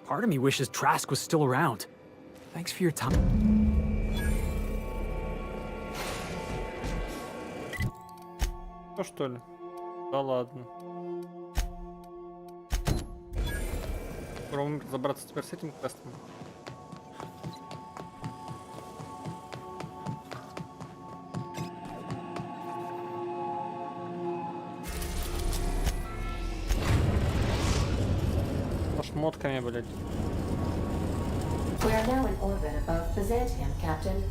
Part of me wishes Trask was still around. Thanks for your time. Ну что ли? Да ладно. Попробуем разобраться теперь с этим квестом. Шмотками, блядь. We are now in orbit above Byzantium, Captain.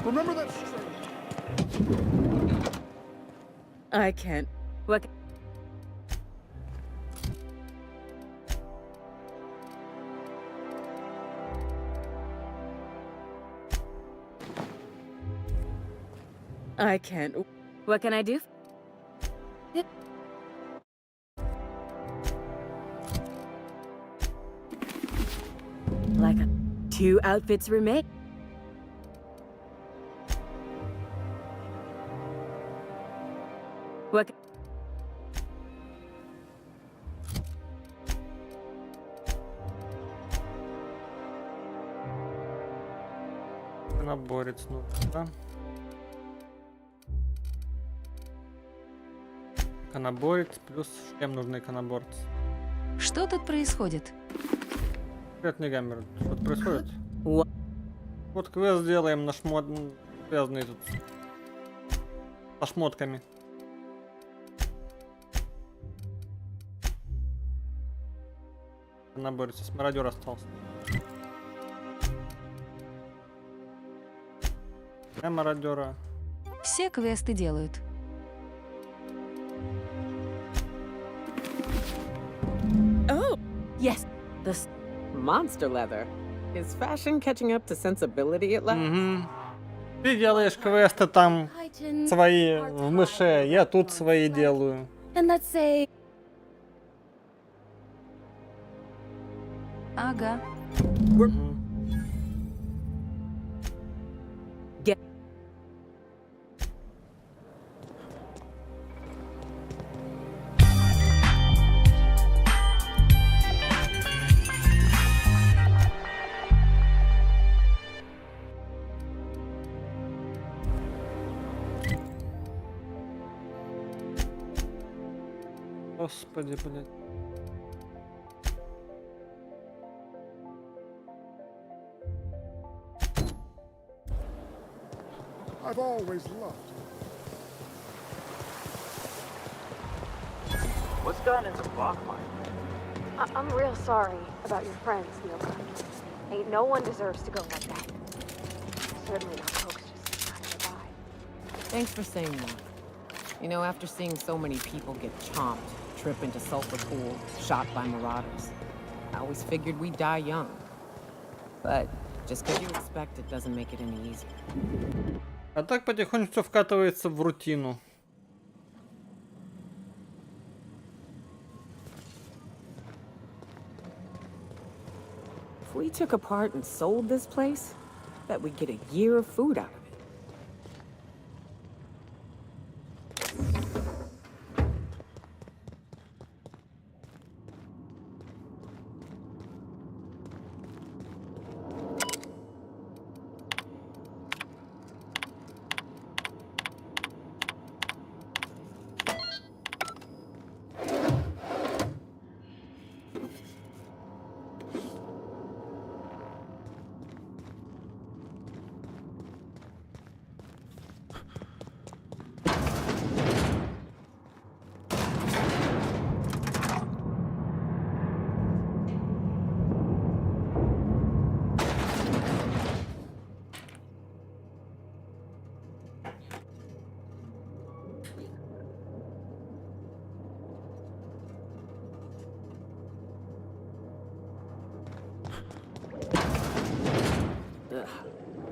Remember that I can't. What? I can't. What can I do? Like 2 outfits remain. What? Наборец, ну да. Иконоборец плюс шлем нужный иконоборец. Что тут происходит? Привет, не гаммер. Что-то происходит? Вот квест делаем на шмот... Связанный тут со шмотками. Наборец, с мародер остался. Я мародера. Все квесты делают. Oh, yes. This monster leather. Is fashion catching up to sensibility at last? Ты делаешь квесты там свои в мыше, я тут свои делаю. And let's say... Ага. Get... Господи, блядь. I've always loved. What's gotten into Bachmeier? I'm real sorry about your friends, Neil. Ain't no one deserves to go like that. Certainly not folks just trying to buy. Thanks for saying that. You know, after seeing so many people get chomped, trip into sulfur pools, shot by marauders, I always figured we'd die young. But just because you expect it doesn't make it any easier. А так потихоньку все вкатывается в рутину. If we took apart and sold this place, bet we'd get a year of food out of it.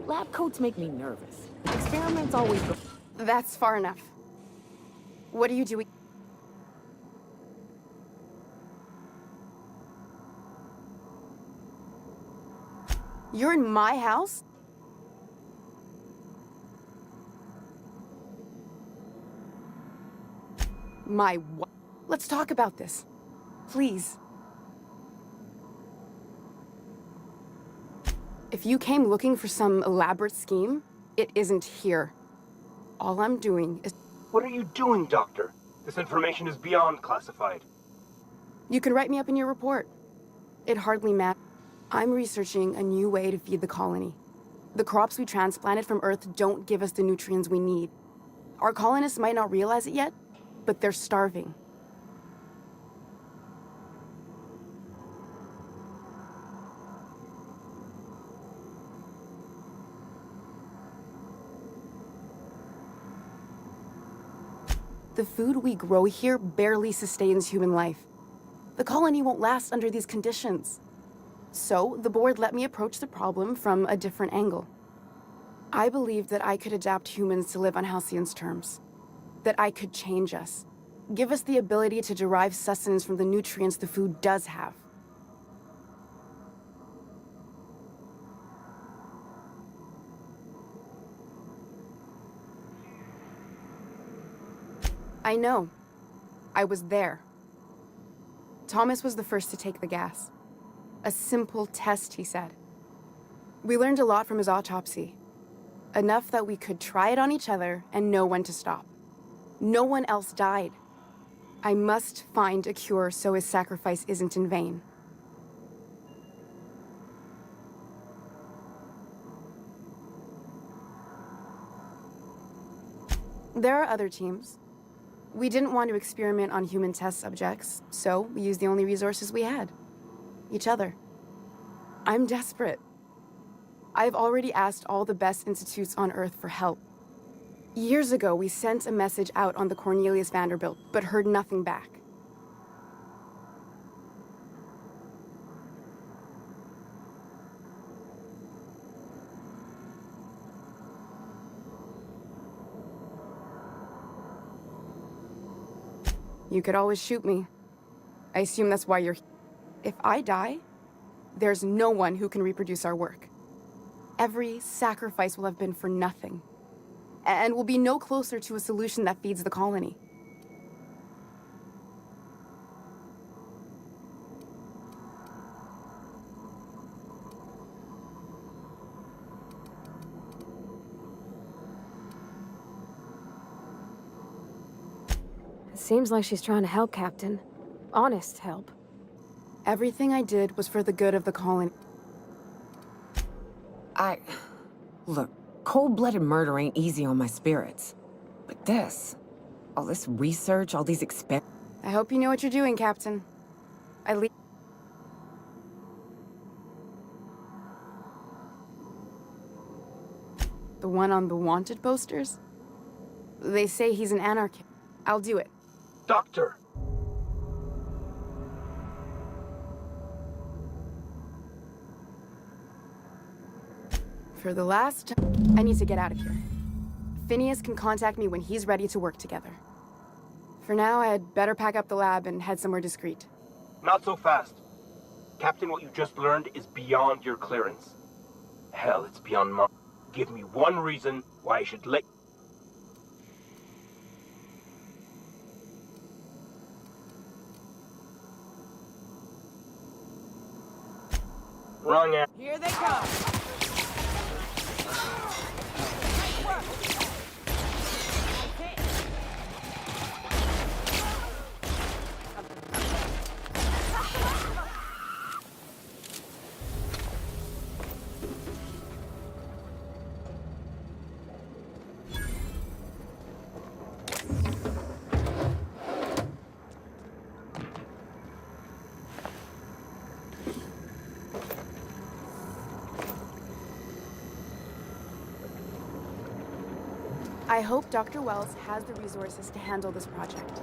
Lab coats make me nervous. Experiments always go... That's far enough. What are you doing? You're in my house? My what? Let's talk about this. Please. If you came looking for some elaborate scheme, it isn't here. All I'm doing is... What are you doing, Doctor? This information is beyond classified. You can write me up in your report. It hardly matters. I'm researching a new way to feed the colony. The crops we transplanted from Earth don't give us the nutrients we need. Our colonists might not realize it yet, but they're starving. The food we grow here barely sustains human life. The colony won't last under these conditions. So, the board let me approach the problem from a different angle. I believed that I could adapt humans to live on Halcyon's terms. That I could change us. Give us the ability to derive sustenance from the nutrients the food does have. I know. I was there. Thomas was the first to take the gas. A simple test, he said. We learned a lot from his autopsy. Enough that we could try it on each other and know when to stop. No one else died. I must find a cure so his sacrifice isn't in vain. There are other teams. We didn't want to experiment on human test subjects, so we used the only resources we had. Each other. I'm desperate. I've already asked all the best institutes on Earth for help. Years ago, we sent a message out on the Cornelius Vanderbilt, but heard nothing back. You could always shoot me. I assume that's why you're here. If I die, there's no one who can reproduce our work. Every sacrifice will have been for nothing. And we'll be no closer to a solution that feeds the colony. It seems like she's trying to help, Captain. Honest help. Everything I did was for the good of the colony. Look, cold-blooded murder ain't easy on my spirits. But this... all this research, all these I hope you know what you're doing, Captain. The one on the wanted posters? They say he's an anarchist. I'll do it. Doctor! For the last time, I need to get out of here. Phineas can contact me when he's ready to work together. For now, I had better pack up the lab and head somewhere discreet. Not so fast. Captain, what you just learned is beyond your clearance. Hell, it's beyond mine. Give me one reason why I should let... Wrong answer. Here they come! I hope Dr. Wells has the resources to handle this project.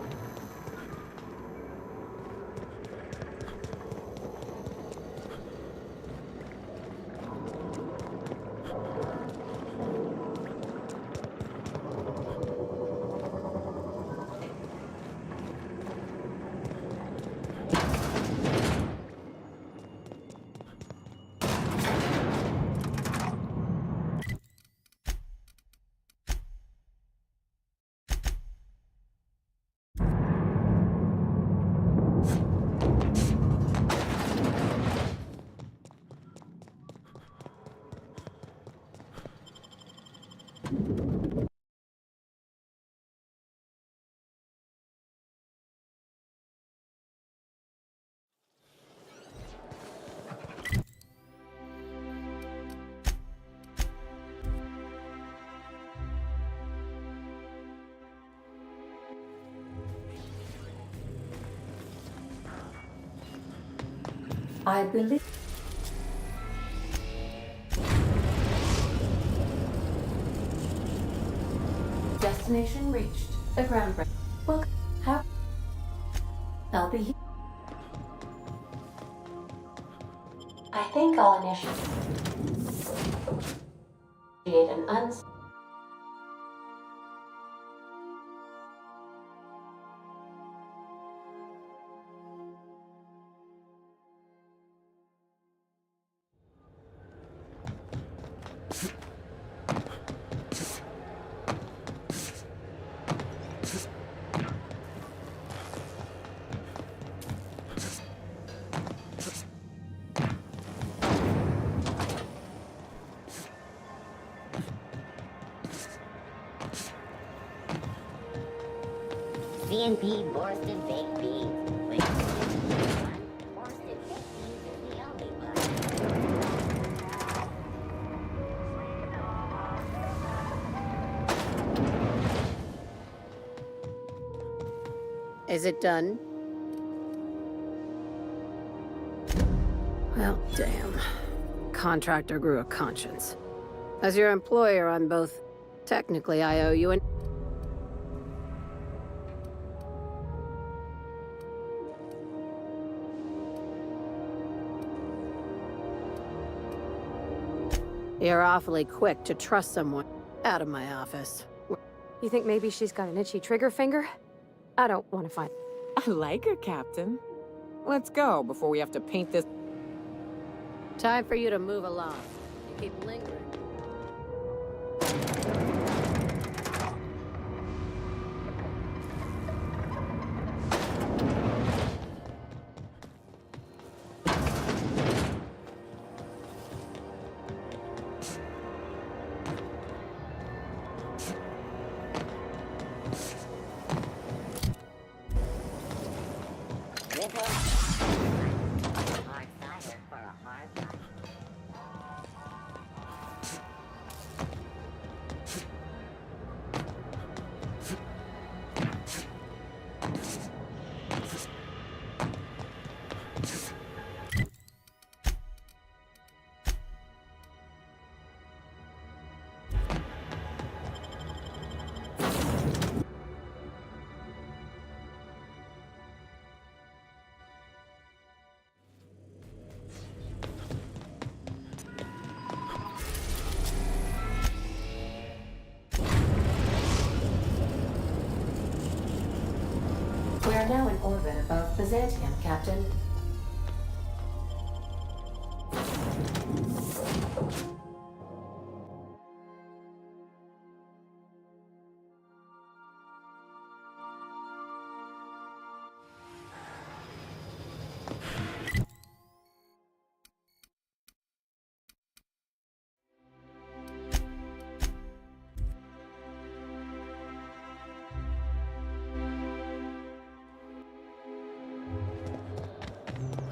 I believe... Destination reached. The ground break. Well, I'll be here. I think I'll initiate an C&P Borsted Baked Beans. Borsted Baked Beans is the only one. Is it done? Well, damn. Contractor grew a conscience. As your employer on both, technically I owe you an... You're awfully quick to trust someone. Out of my office. You think maybe she's got an itchy trigger finger? I don't want to find... I like her, Captain. Let's go before we have to paint this... Time for you to move along. You keep lingering. We are now in orbit above Byzantium, Captain.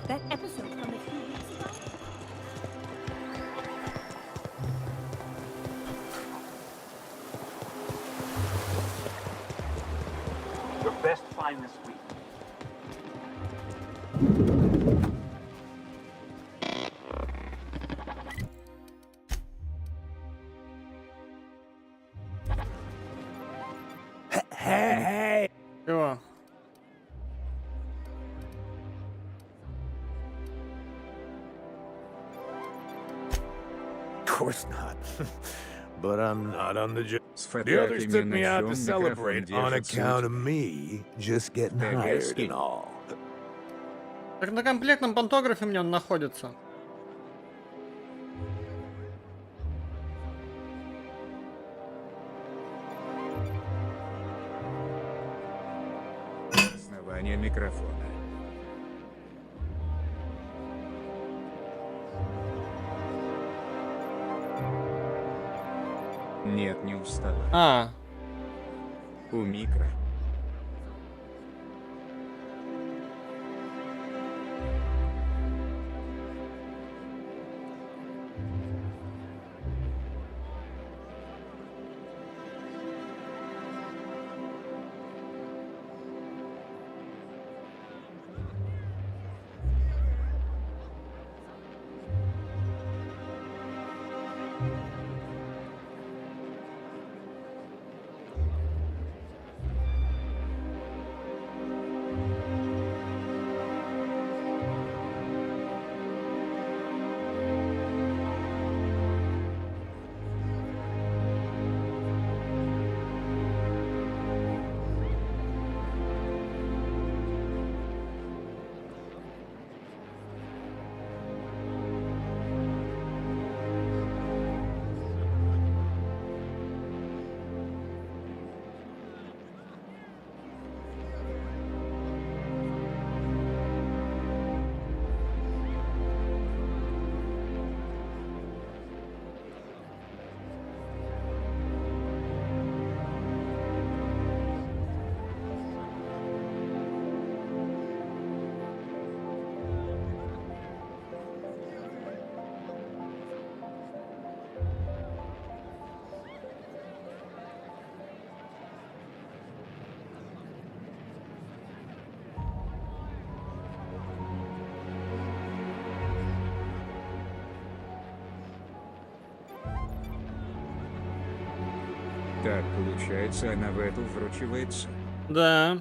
That episode from a few weeks ago? Your best find this week. Hey! Чего? Of course not. But I'm not on the job. The others took me out to celebrate on account of me just getting hired and all. Так на комплектном пантографе мне он находится. Основание микрофона. Нет, не устала. У микро. Так, получается, она в эту вручивается. Да.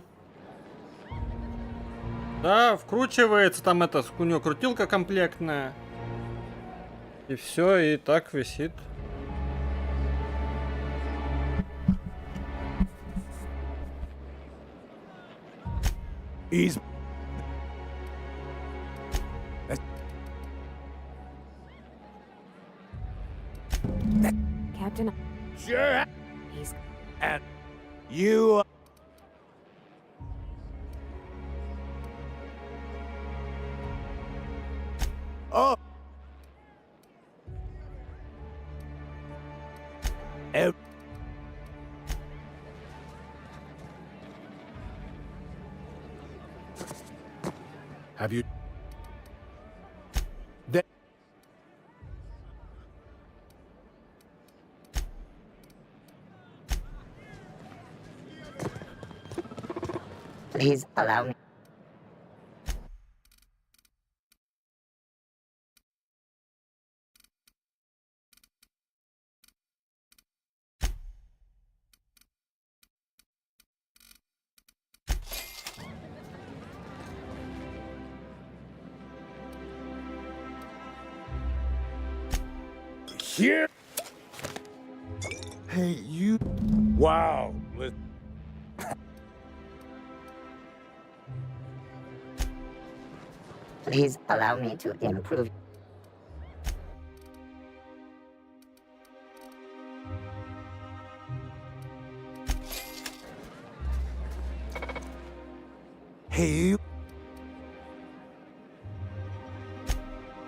Да, вкручивается, там это, у нее крутилка комплектная. И все, и так висит. Captain, Sure. he's... And you... Oh. Have you... Please allow me. Here. Hey, you. Wow. Please allow me to improve. Hey, you.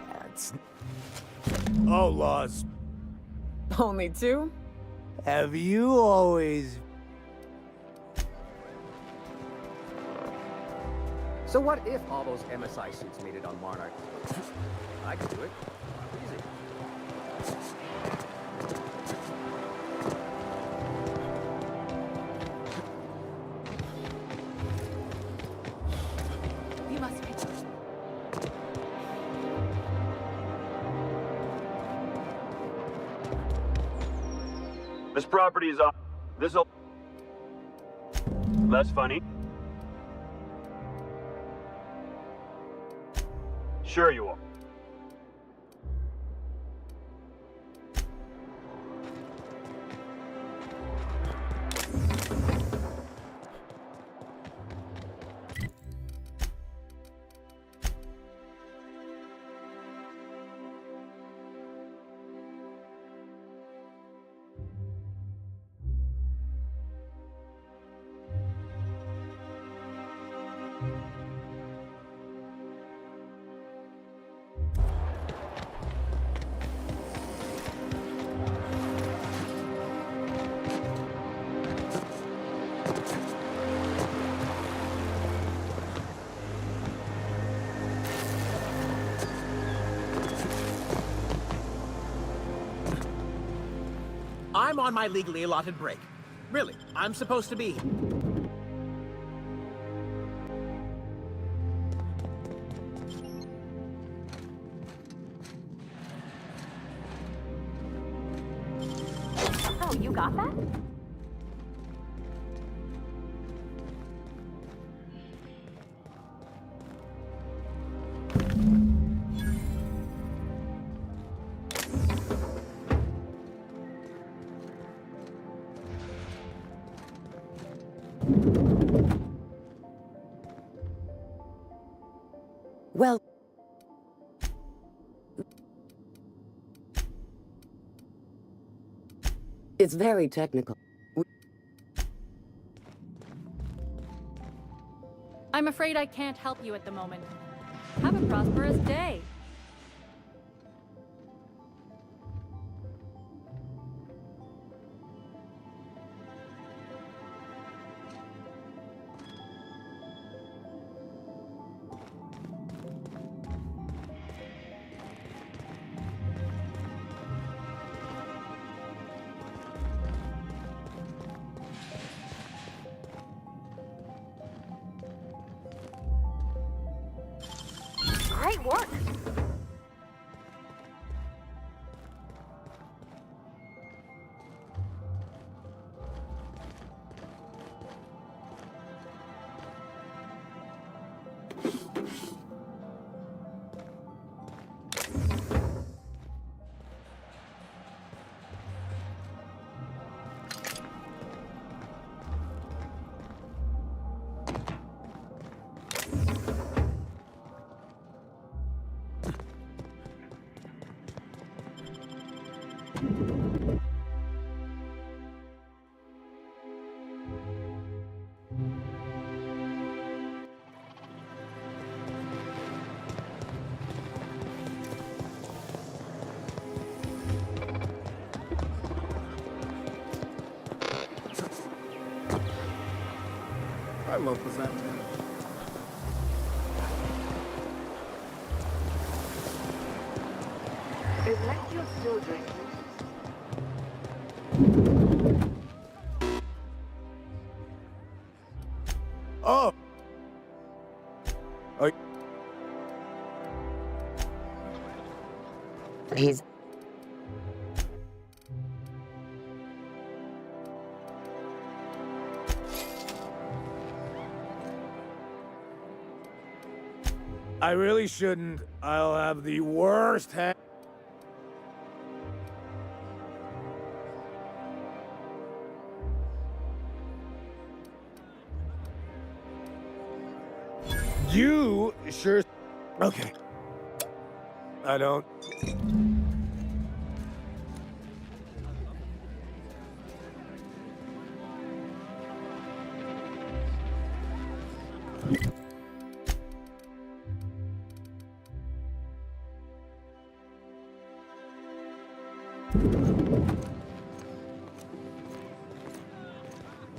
That's... Oh, laws. Only two? Have you always... So what if all those MSI suits made it on Monarch? I could do it. Easy. You must be... This property is off. This'll... That's funny. Sure you are. I'm on my legally allotted break. Really, I'm supposed to be. Oh, you got that? Well... It's very technical. I'm afraid I can't help you at the moment. Have a prosperous day. Great work. I love presenting. Unless you're still drinking. Oh! Oh. Please. I really shouldn't. I'll have the worst ha- You sure? Okay. I don't.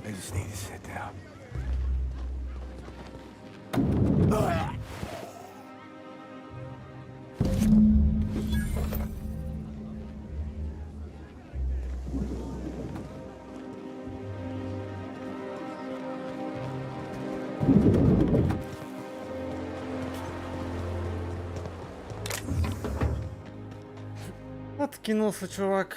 I just need to sit down. Откинулся, чувак.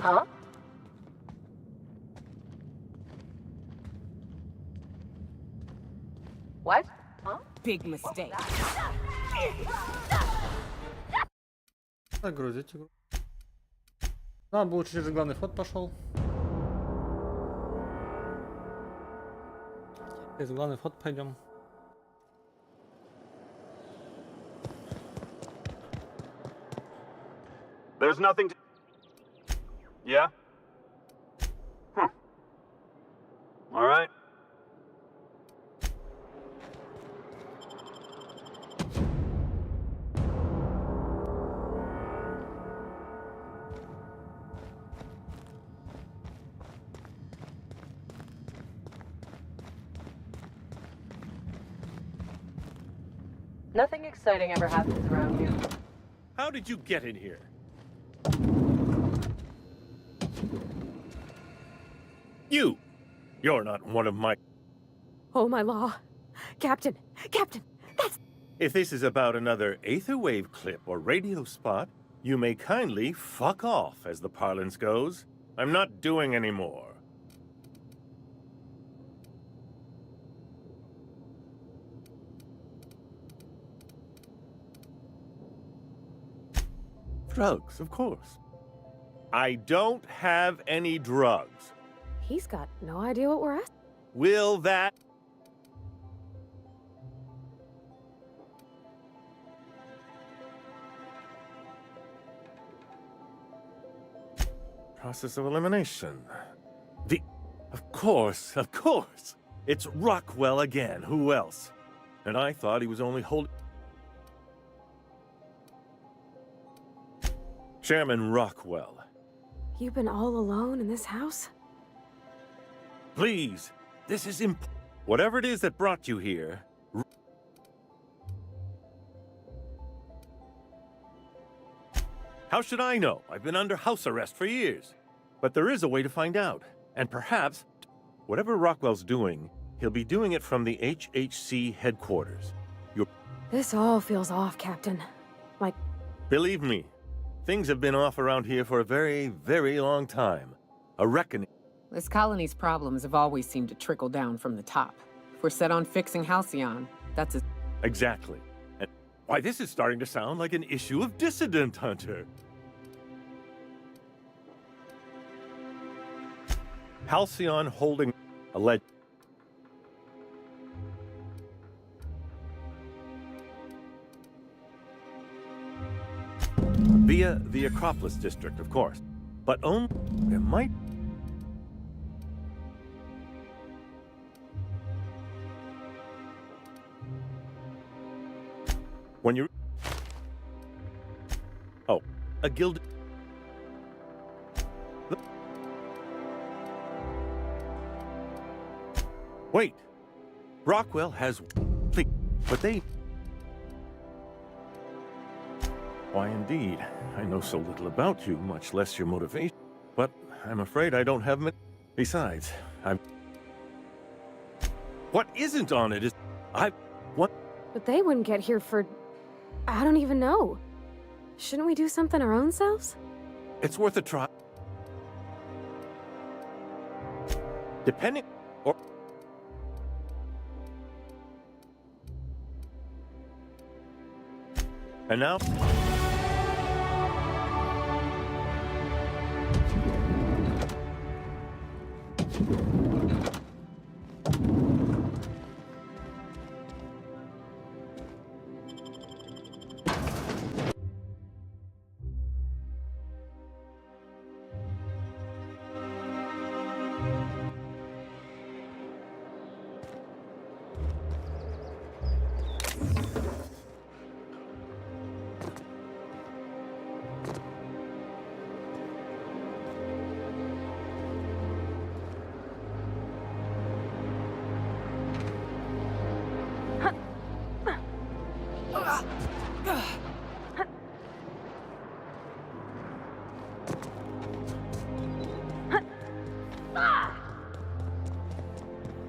Huh? What? Huh? Big mistake. Загрузить игру. Надо было через главный вход пошел. Через главный вход пойдем. There's nothing to... Yeah? All right. Nothing exciting ever happens around here. How did you get in here? You're not one of my... Oh, my law. Captain! Captain! That's... If this is about another Aetherwave clip or radio spot, you may kindly fuck off, as the parlance goes. I'm not doing any more. Drugs, of course. I don't have any drugs. He's got no idea what we're asking. Will that... Process of elimination. Of course. It's Rockwell again. Who else? And I thought he was only holding... Chairman Rockwell. You've been all alone in this house? Please, this is whatever it is that brought you here. How should I know? I've been under house arrest for years. But there is a way to find out. And perhaps, whatever Rockwell's doing, he'll be doing it from the HHC headquarters. This all feels off, Captain. Like... Believe me, things have been off around here for a very, very long time. A reckoning. This colony's problems have always seemed to trickle down from the top. If we're set on fixing Halcyon, that's a... Exactly. And why, this is starting to sound like an issue of Dissident Hunter. Halcyon holding a leg. Via the Acropolis district, of course. But only there might... When you... Oh, a guild... Wait. Rockwell has... But they... Why, indeed. I know so little about you, much less your motivation. But I'm afraid I don't have... Besides, I'm... What isn't on it is... What? But they wouldn't get here for... I don't even know. Shouldn't we do something our own selves? It's worth a try. Depending... Or... And now...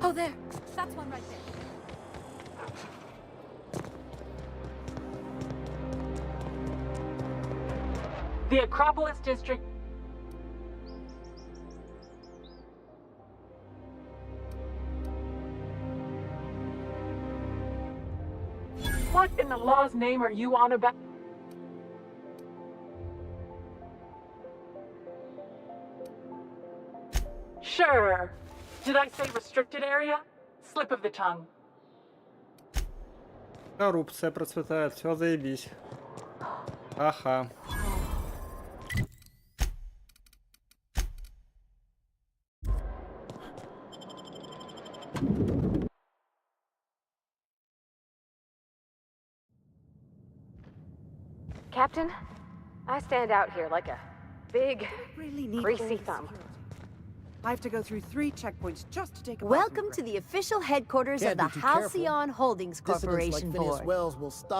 Oh, there. That's one right there. The Acropolis district. What in the law's name are you on about? Sure. Did I say restricted area? Slip of the tongue. Коррупция процветает, все заебись. Ага. Captain, I stand out here like a big, greasy thumb. I have to go through 3 checkpoints just to take a Welcome to the official headquarters of the Halcyon Holdings Corporation Board.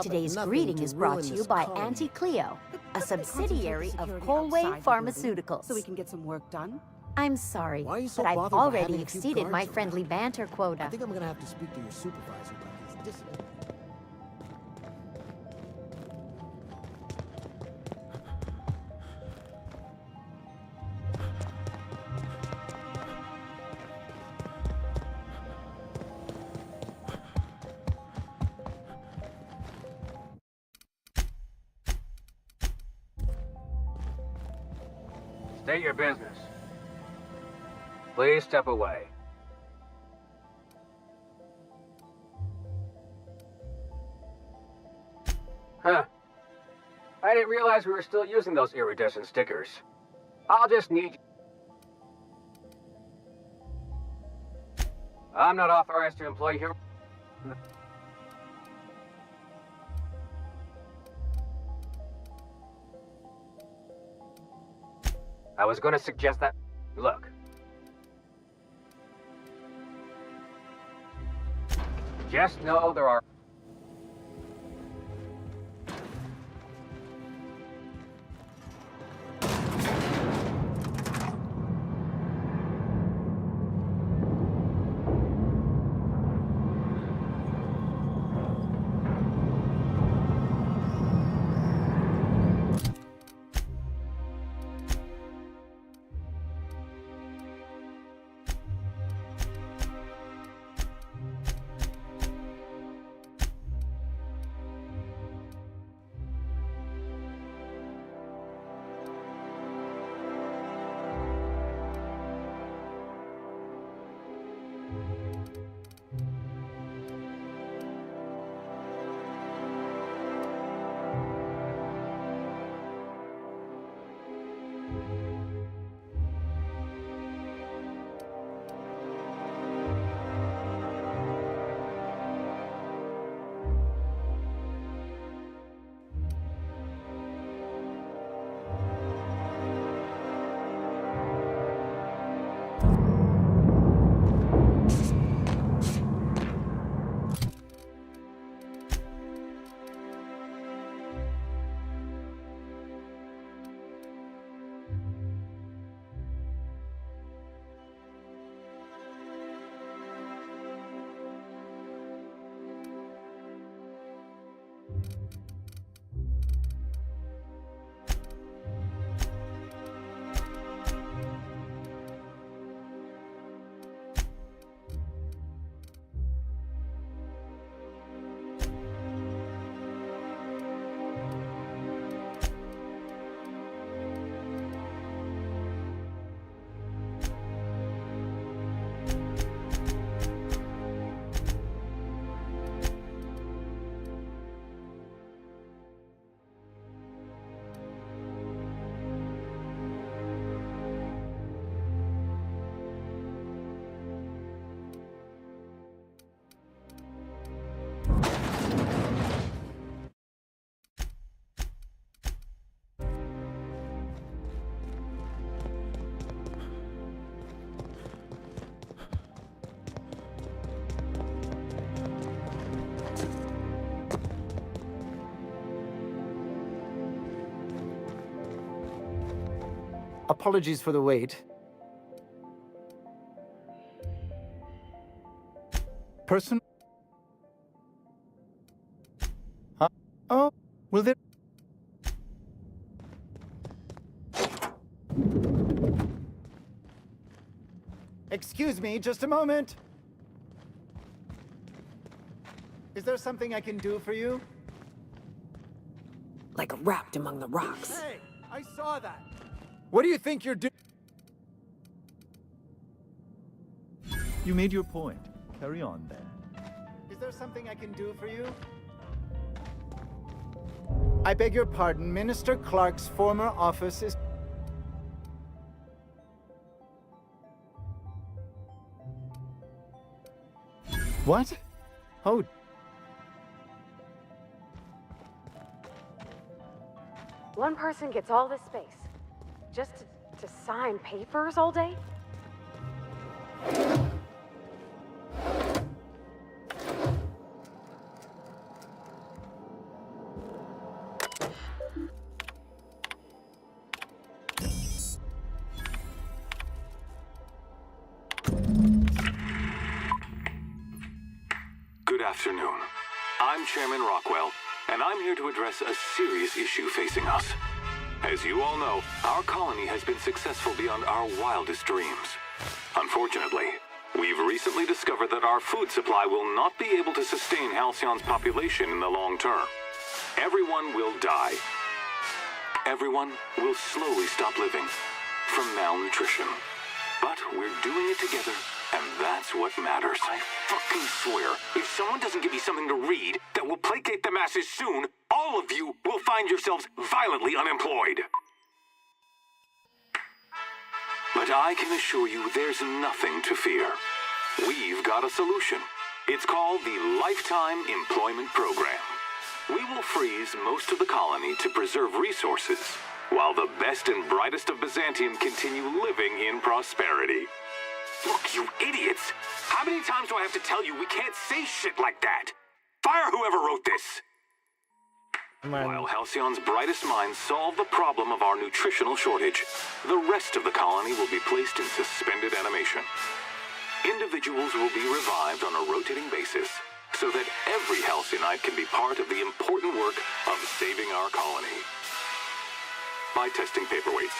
Today's greeting is brought to you by Auntie Cleo, a subsidiary of Colway Pharmaceuticals. So we can get some work done. I'm sorry, Why are you so but I've bothered by already having a few exceeded my guards friendly banter quota. I think I'm gonna have to speak to your supervisor about this discipline. State your business. Please step away. Huh. I didn't realize we were still using those iridescent stickers. I'll just need... I'm not authorized to employ here. I was going to suggest that... Look. Just know there are... Apologies for the wait. Person? Huh? Oh, will there... Excuse me, just a moment. Is there something I can do for you? Like wrapped among the rocks. Hey, I saw that. What do you think you're doing? You made your point. Carry on then. Is there something I can do for you? I beg your pardon, Minister Clark's former office is... What? Oh. One person gets all this space. Just to sign papers all day? Good afternoon. I'm Chairman Rockwell, and I'm here to address a serious issue facing us. As you all know, our colony has been successful beyond our wildest dreams. Unfortunately, we've recently discovered that our food supply will not be able to sustain Halcyon's population in the long term. Everyone will die. Everyone will slowly stop living from malnutrition. But we're doing it together, and that's what matters. I fucking swear, if someone doesn't give me something to read that will placate the masses soon, all of you will find yourselves violently unemployed. But I can assure you there's nothing to fear. We've got a solution. It's called the Lifetime Employment Program. We will freeze most of the colony to preserve resources, while the best and brightest of Byzantium continue living in prosperity. Look, you idiots! How many times do I have to tell you we can't say shit like that? Fire whoever wrote this! While Halcyon's brightest minds solve the problem of our nutritional shortage, the rest of the colony will be placed in suspended animation. Individuals will be revived on a rotating basis, so that every Halcyonite can be part of the important work of saving our colony. By testing paperweights.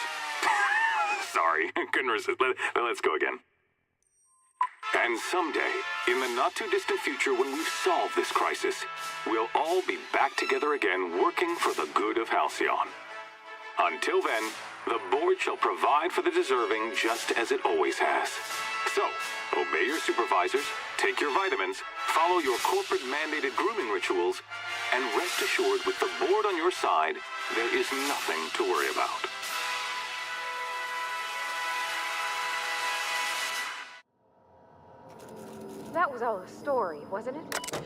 Sorry, couldn't resist. Let's go again. And someday, in the not-too-distant future when we've solved this crisis, we'll all be back together again working for the good of Halcyon. Until then, the board shall provide for the deserving just as it always has. So, obey your supervisors, take your vitamins, follow your corporate-mandated grooming rituals, and rest assured with the board on your side, there is nothing to worry about. That was all a story, wasn't it?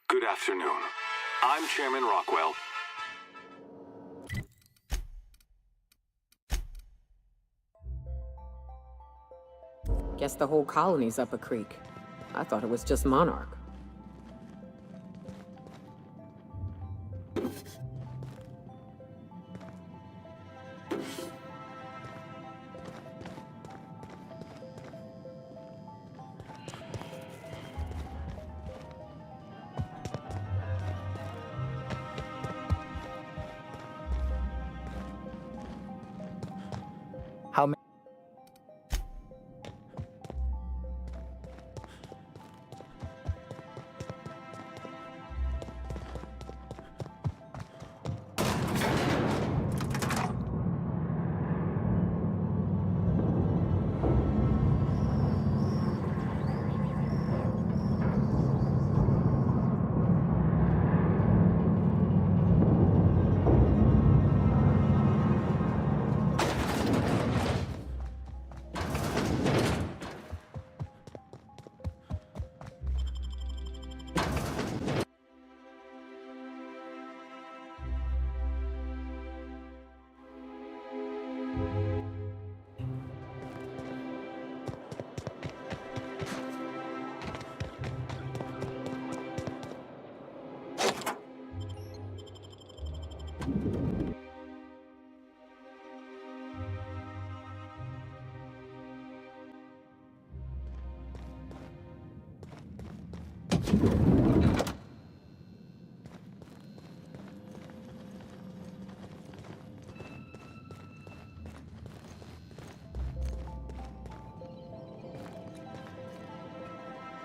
Good afternoon. I'm Chairman Rockwell. Guess the whole colony's up a creek. I thought it was just Monarch. How many?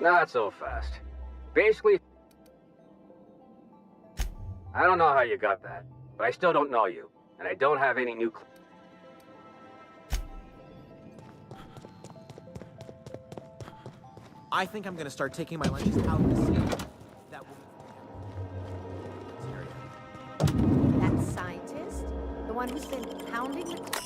Not so fast. Basically, I don't know how you got that, but I still don't know you, and I don't have any new I think I'm gonna start taking my lunches out in the city. That will... That scientist? The one who's been pounding the...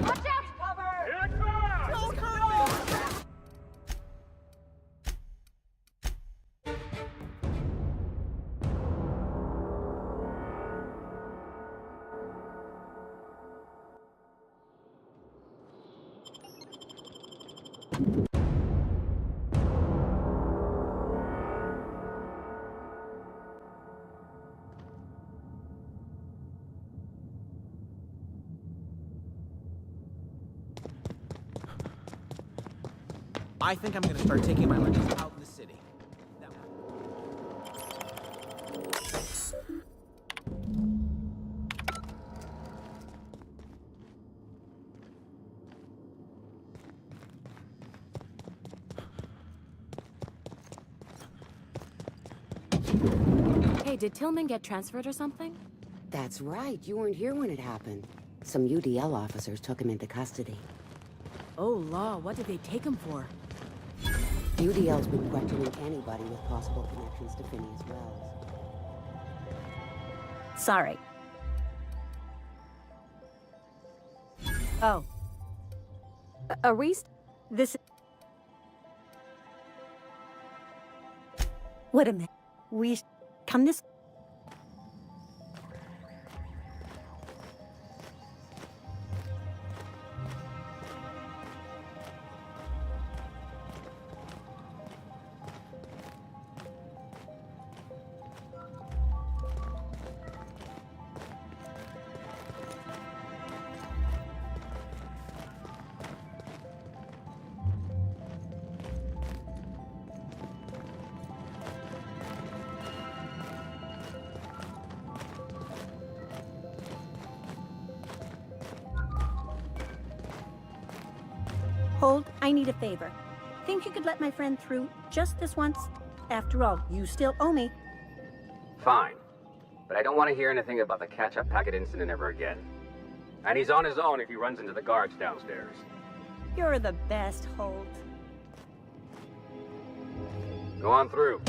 Watch out, cover! Here it comes! No, I think I'm gonna start taking my lunches out in the city. Hey, did Tillman get transferred or something? That's right. You weren't here when it happened. Some UDL officers took him into custody. Oh, law, what did they take him for? UDL's been questioning anybody with possible connections to Phineas Wells. Sorry. Oh. Are we... This... Wait a minute. We... Come this... Hold, I need a favor. Think you could let my friend through just this once? After all, you still owe me. Fine. But I don't want to hear anything about the catch-up packet incident ever again. And he's on his own if he runs into the guards downstairs. You're the best, Holt. Go on through.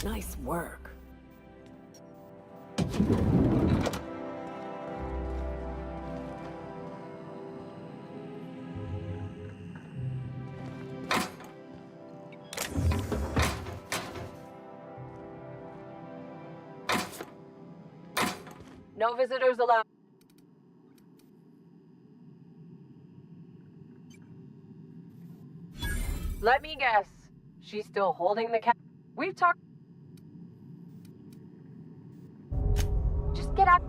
Nice work. No visitors allowed. Let me guess. She's still holding the cat. We've talked. Just get out.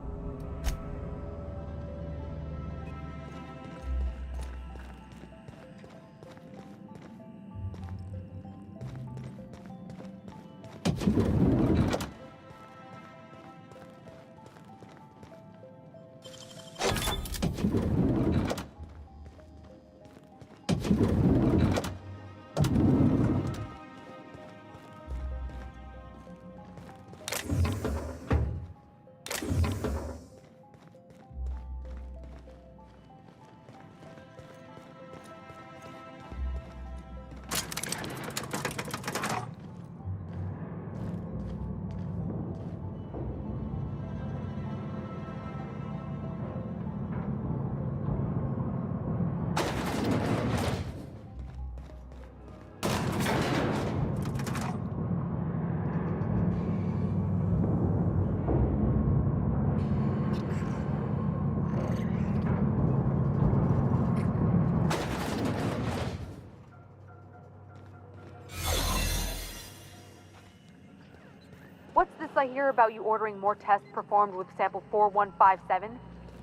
I hear about you ordering more tests performed with sample 4157,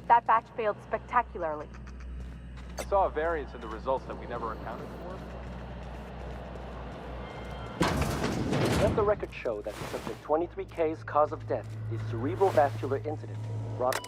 that batch failed spectacularly. I saw a variance in the results that we never accounted for. Let the record show that subject 23K's cause of death is cerebral vascular incident brought.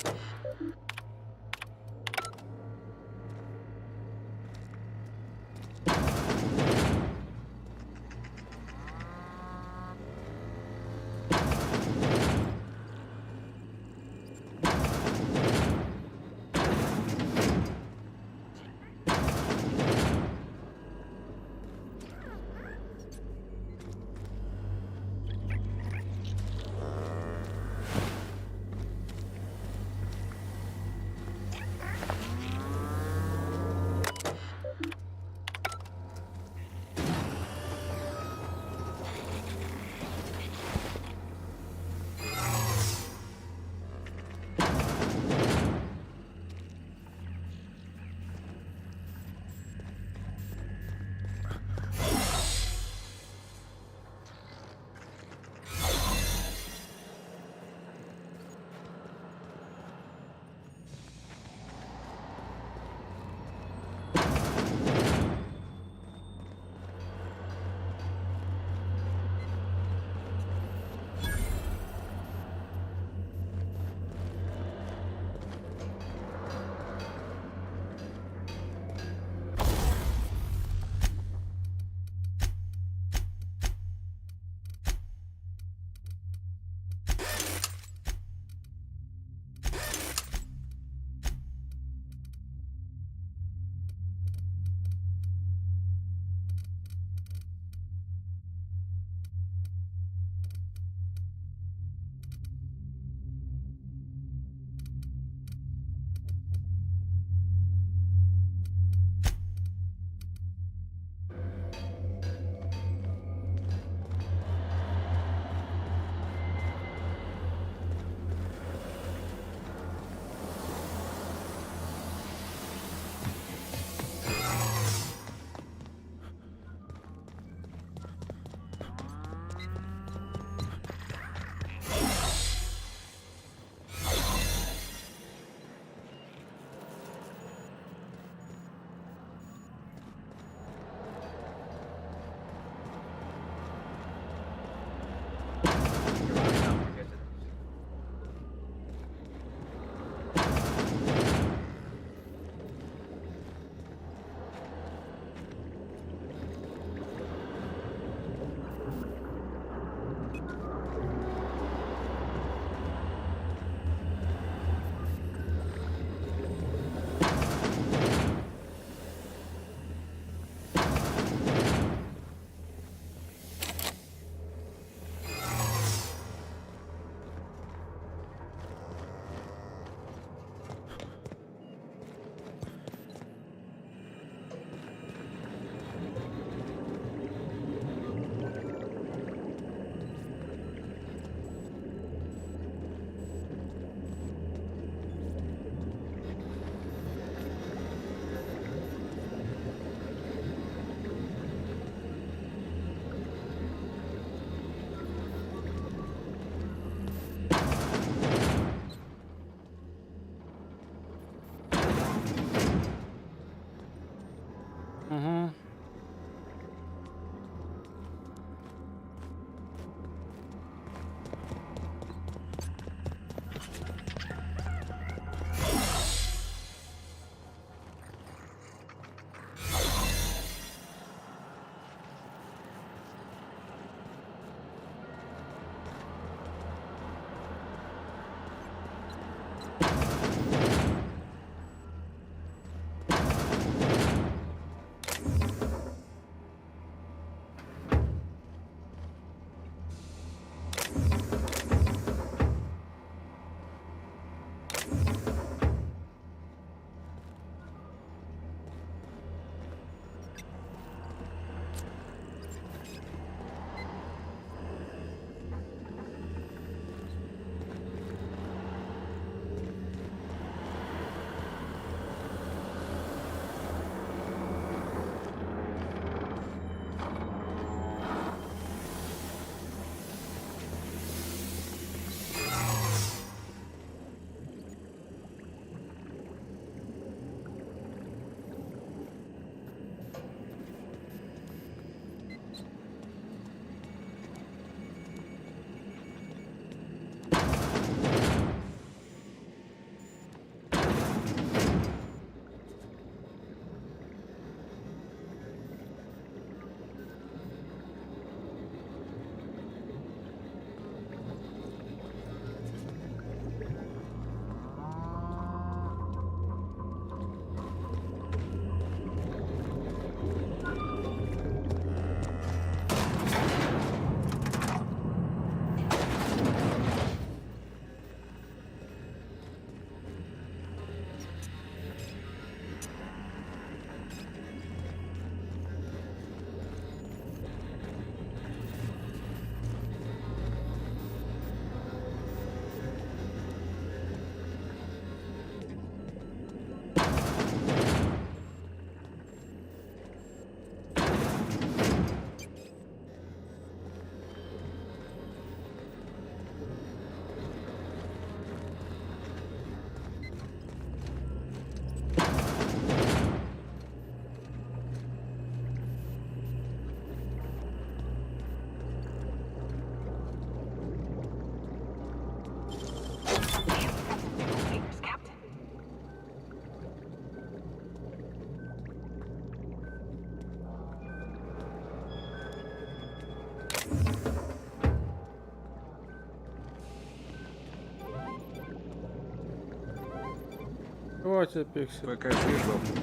Давайте пиксель. Покажи жопу.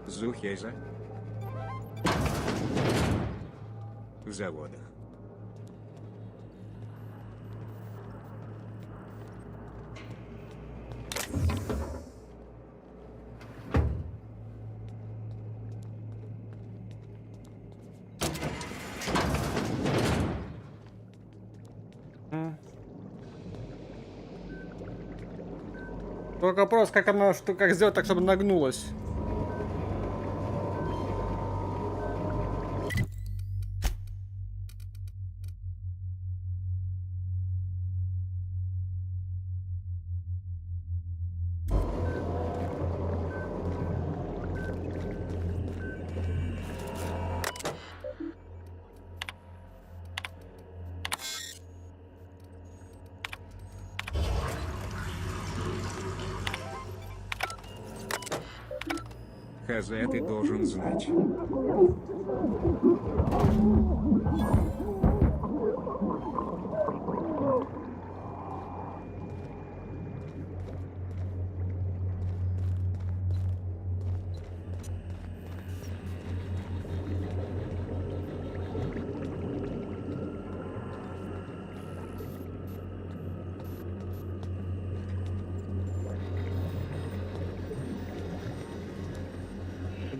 Зухейза. В заводах. Только вопрос, как она, что, как сделать так, чтобы нагнулась. Хазе, ты должен знать.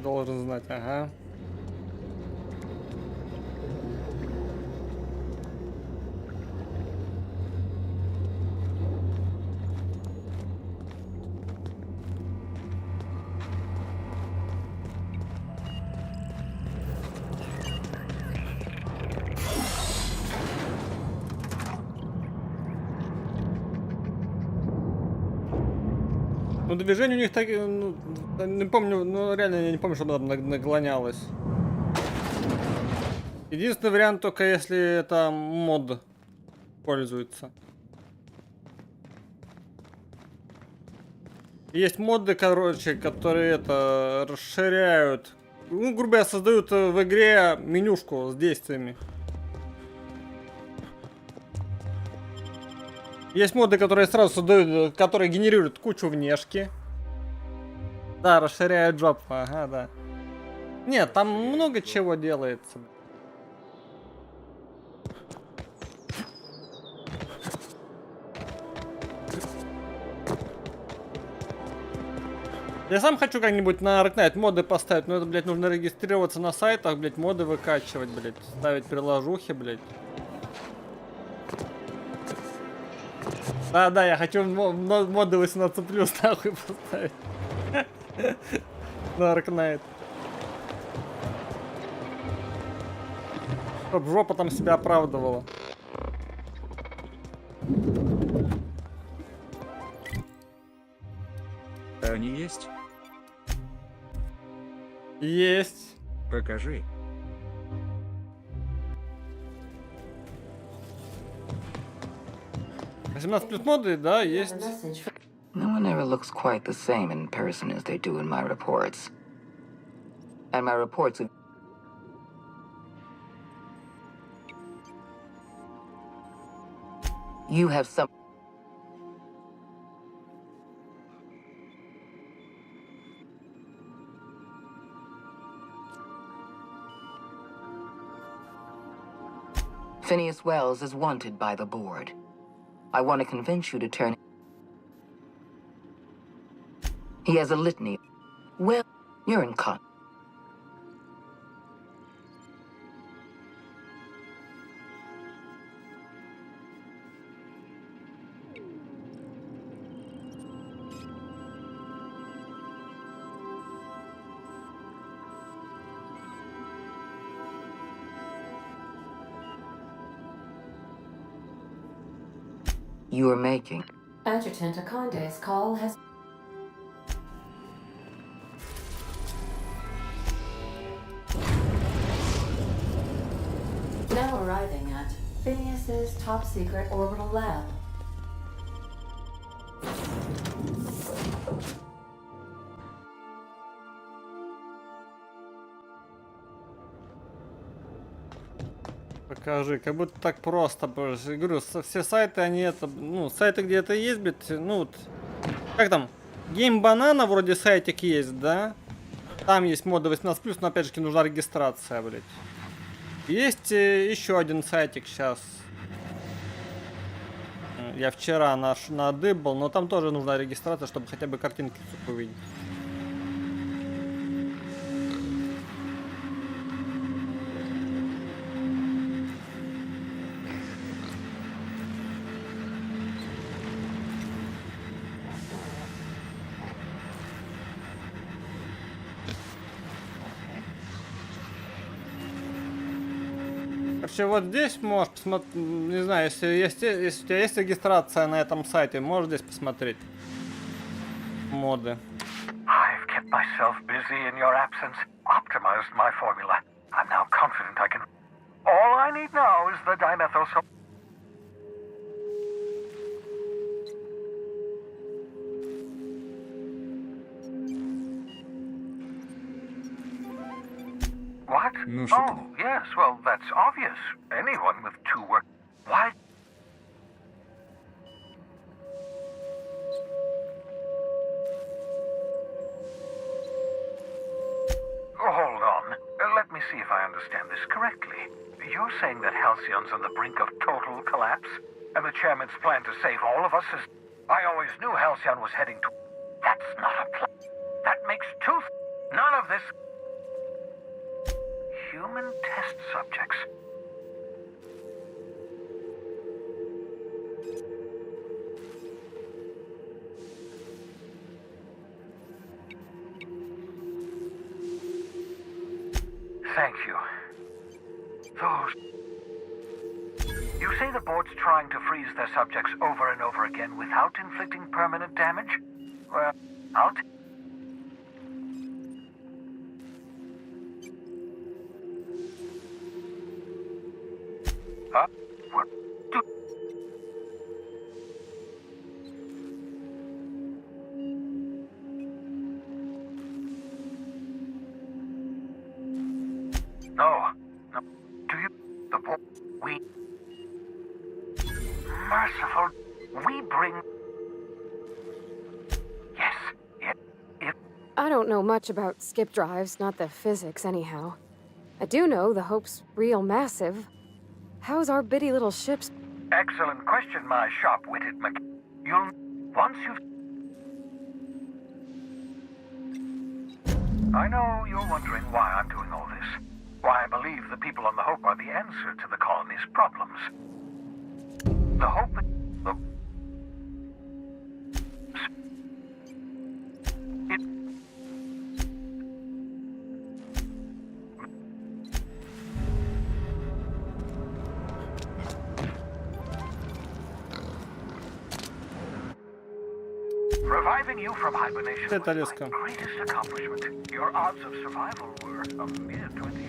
Должен знать, ага. Ну, движение у них так, ну, не помню, ну, реально я не помню, чтобы она наклонялась. Единственный вариант только если это мод пользуется. Есть моды, короче, которые это расширяют, ну, грубо говоря, создают в игре менюшку с действиями. Есть моды, которые сразу создают, которые генерируют кучу внешки. Да, расширяют джоб, ага, да. Нет, там много чего делается. Я сам хочу как-нибудь на Arknight моды поставить, но это, блядь, нужно регистрироваться на сайтах, блядь, моды выкачивать, блядь, ставить приложухи, блядь. Да, я хочу моды 18+, нахуй поставить. На Arknight. Чтоб жопа там себя оправдывала. Они есть? Есть. Покажи. Плюс моды, да, есть. No one ever looks quite the same in person as they do in my reports. And my reports of... You have some... Phineas Wells is wanted by the board. I want to convince you to turn... He has a litany. Well, you're in con... You are making. Adjutant Akonde's call has... Now arriving at Phineas's top-secret orbital lab. Покажи, как будто так просто, боже. Я говорю, все сайты, они это, ну, сайты, где это есть, блядь, ну, вот, как там, Гейм Банана вроде сайтик есть, да? Там есть моды 18+, но опять же нужна регистрация, блядь. Есть еще один сайтик сейчас. Я вчера надыбал, но там тоже нужна регистрация, чтобы хотя бы картинки увидеть. Короче, вот здесь можешь посмотреть, не знаю, если у тебя есть регистрация на этом сайте, можешь здесь посмотреть моды. I've kept myself busy in your absence, optimized my formula. I'm now confident I can... All I need now is the dimethyl sul... What? Ну, что Oh, yes, well, that's obvious. Anyone with two work... Why? Hold on. Let me see if I understand this correctly. You're saying that Halcyon's on the brink of total collapse? And the chairman's plan to save all of us is... I always knew Halcyon was heading to... That's not a plan. That makes two... None of this... Human test subjects. Thank you. Those... You say the board's trying to freeze their subjects over and over again without inflicting permanent damage? Well, I'll... What? No. No. Do you... The board... We... Merciful... We bring... Yes. Yes. I don't know much about skip drives, not the physics anyhow. I do know the Hope's real massive. How's our bitty little ship's... Excellent question, my sharp-witted You'll... Once you've... I know you're wondering why I'm doing all this. Why I believe the people on the Hope are the answer to the colony's problems. The Hope... The... It... Reviving you from hibernation was my greatest accomplishment. Your odds of survival were a mere 28%.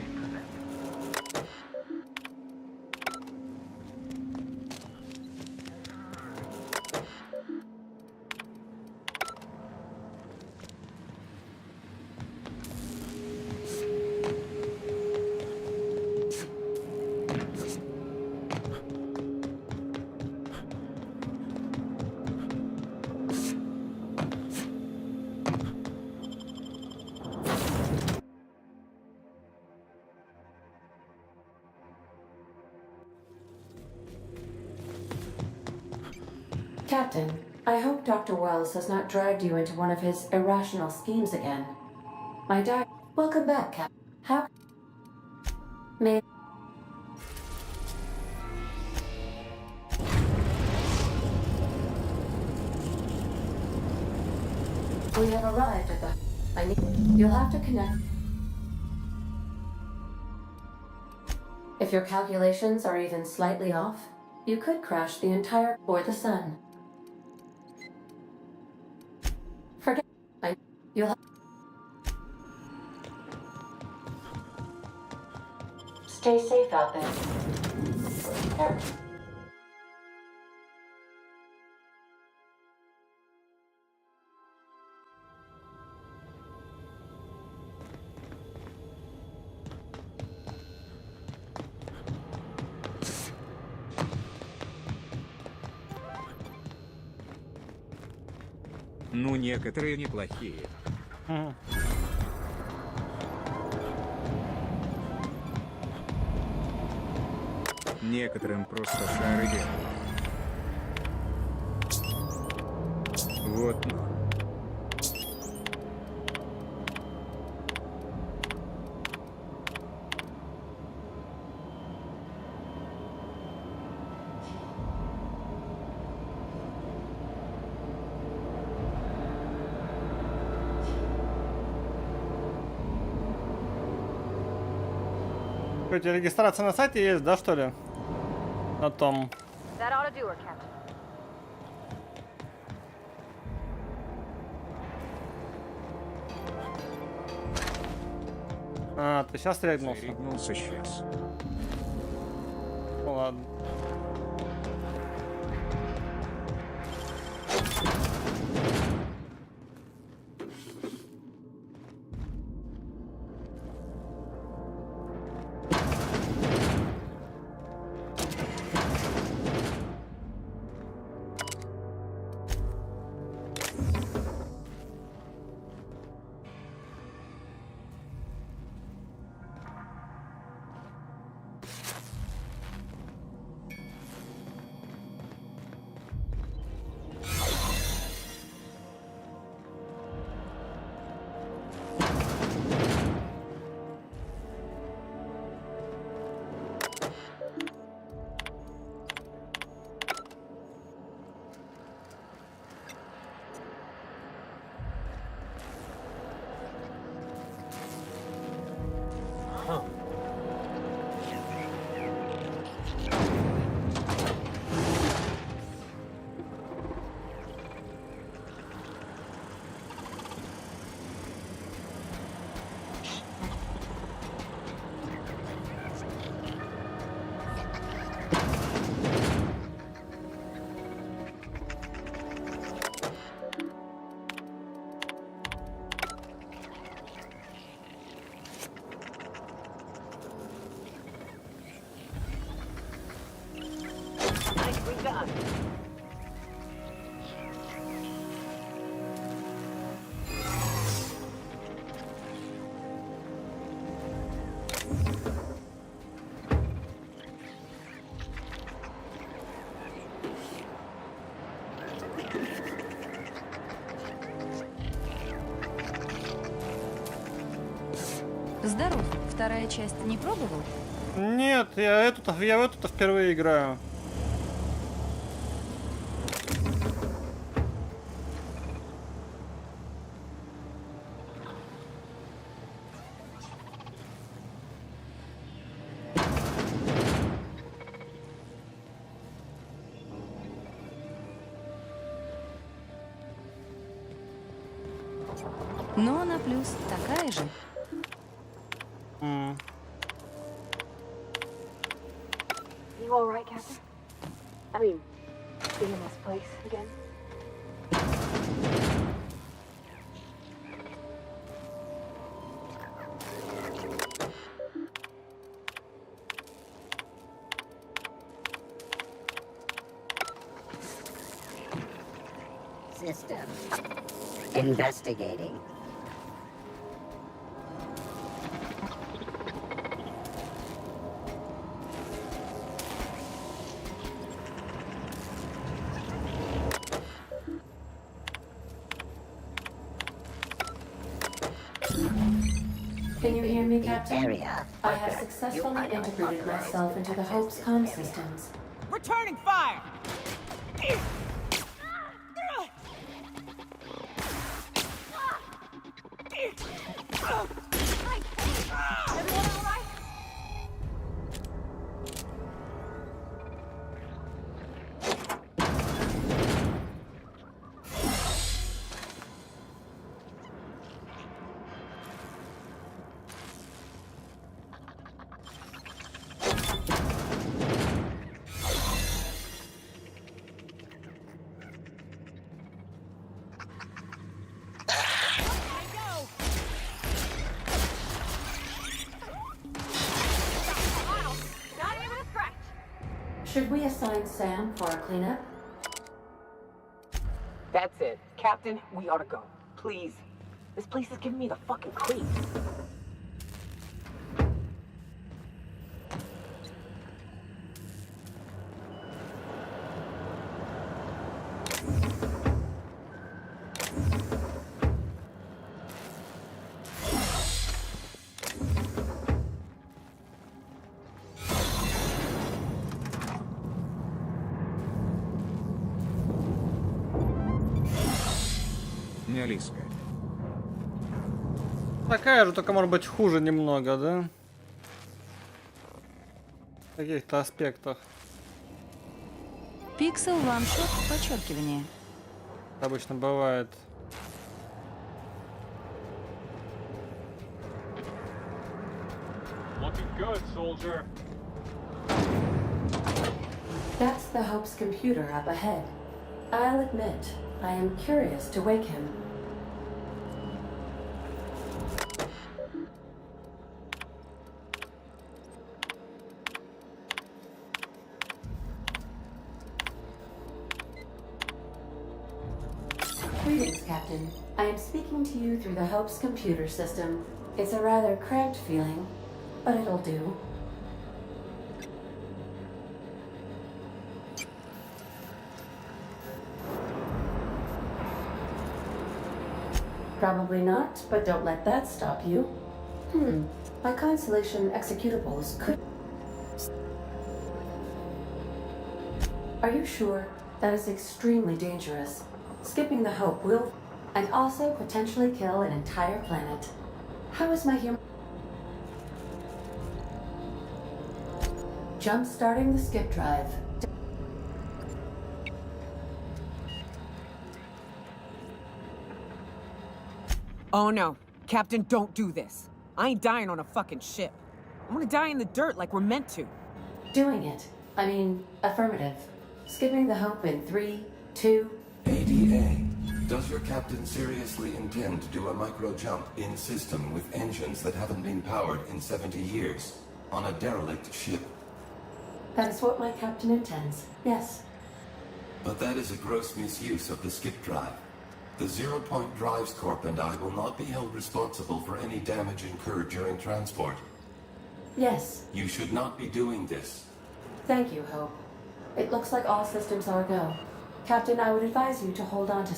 Captain, I hope Dr. Wells has not dragged you into one of his irrational schemes again. My dad... Welcome back, Captain. How... May... We have arrived at the... I need... You'll have to connect... If your calculations are even slightly off, you could crash the entire... or the sun. Forget... You'll have... Stay safe out there. Ну, некоторые неплохие. Некоторым просто шары делают. Вот. Хоть регистрация на сайте есть, да, что ли? На том. That ought to do her, Captain. А, ты сейчас регнулся? Регнулся сейчас. Ну ладно. Здоров. Вторая часть не пробовал? Нет, я в эту-то впервые играю. Но на плюс такая же. You all right, Captain? I mean, being in this place again? System. Investigating. Can you hear me, Captain? I have successfully integrated myself into the Hope's comm systems. Returning fire! Everyone all right? Should we assign Sam for a cleanup? That's it. Captain, we ought to go. Please. This place is giving me the fucking creeps. Не Алиска. Такая же, только может быть хуже немного, да? В каких-то аспектах. Пиксел ваншот, подчеркивание. Обычно бывает. Looking good, soldier. That's the Hope's computer up ahead. I'll admit, I am curious to wake him. Greetings, Captain. I am speaking to you through the Hope's computer system. It's a rather cramped feeling, but it'll do. Probably not, but don't let that stop you. My Constellation executables could... Are you sure? That is extremely dangerous. Skipping the Hope will... and also potentially kill an entire planet. How is my human... Jump-starting the skip drive. Oh no. Captain, don't do this. I ain't dying on a fucking ship. I'm gonna die in the dirt like we're meant to. Doing it. I mean, affirmative. Skipping the Hope in 3, 2... ADA. Does your captain seriously intend to do a micro-jump in system with engines that haven't been powered in 70 years? On a derelict ship? That is what my captain intends, yes. But that is a gross misuse of the skip drive. The Zero Point Drives Corp and I will not be held responsible for any damage incurred during transport. Yes. You should not be doing this. Thank you, Hope. It looks like all systems are go. Captain, I would advise you to hold on to...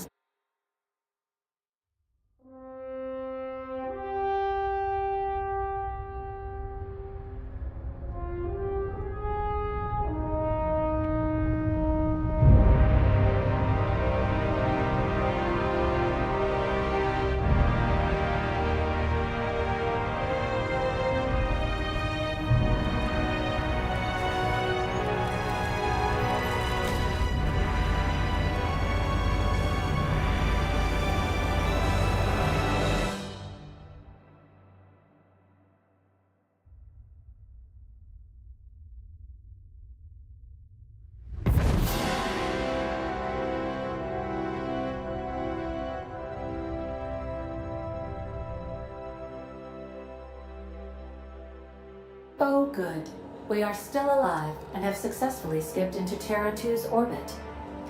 Oh, good. We are still alive and have successfully skipped into Terra 2's orbit.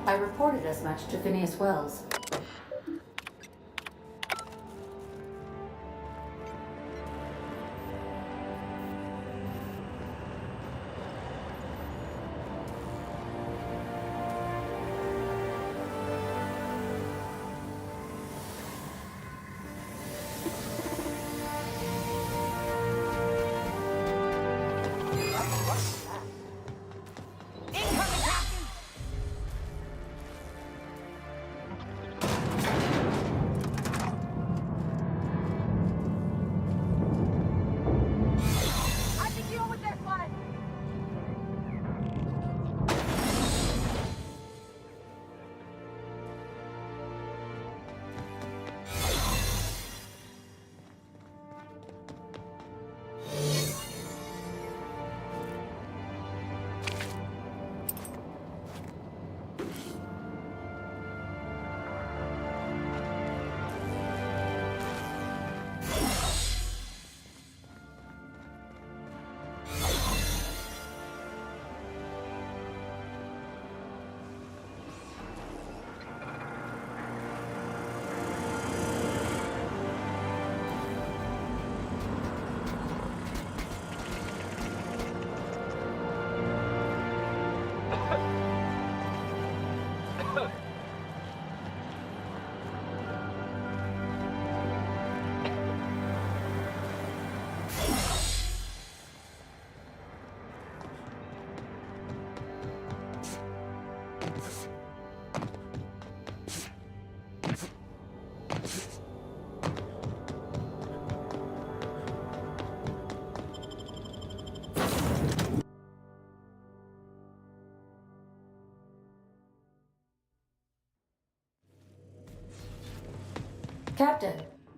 I reported as much to Phineas Wells.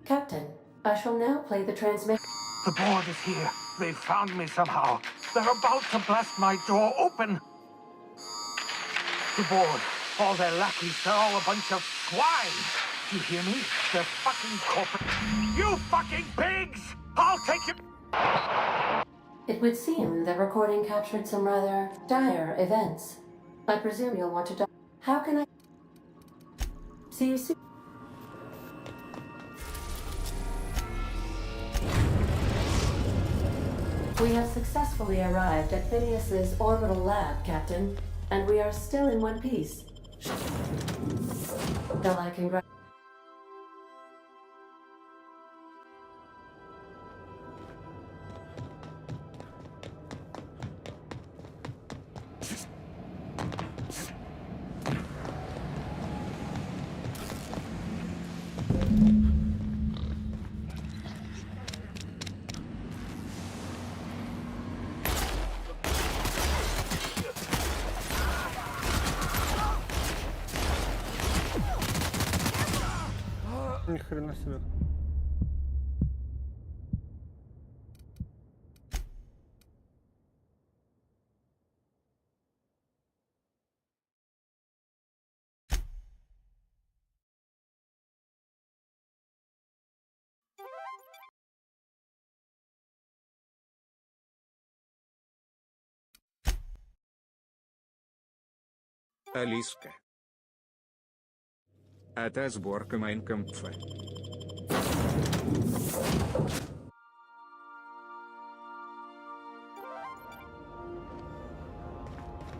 Captain, I shall now play the transmission. The board is here. They've found me somehow. They're about to blast my door open. The board, all their lackeys, they're all a bunch of swine. Do you hear me? They're fucking corporate. You fucking pigs! I'll take you. It would seem the recording captured some rather dire events. I presume you'll want to. How can I? See you soon. We have successfully arrived at Phineas's orbital lab, Captain, and we are still in one piece. Shall I congratulate? Ни хрена себе. Алиска. Это сборка Майнкампфа.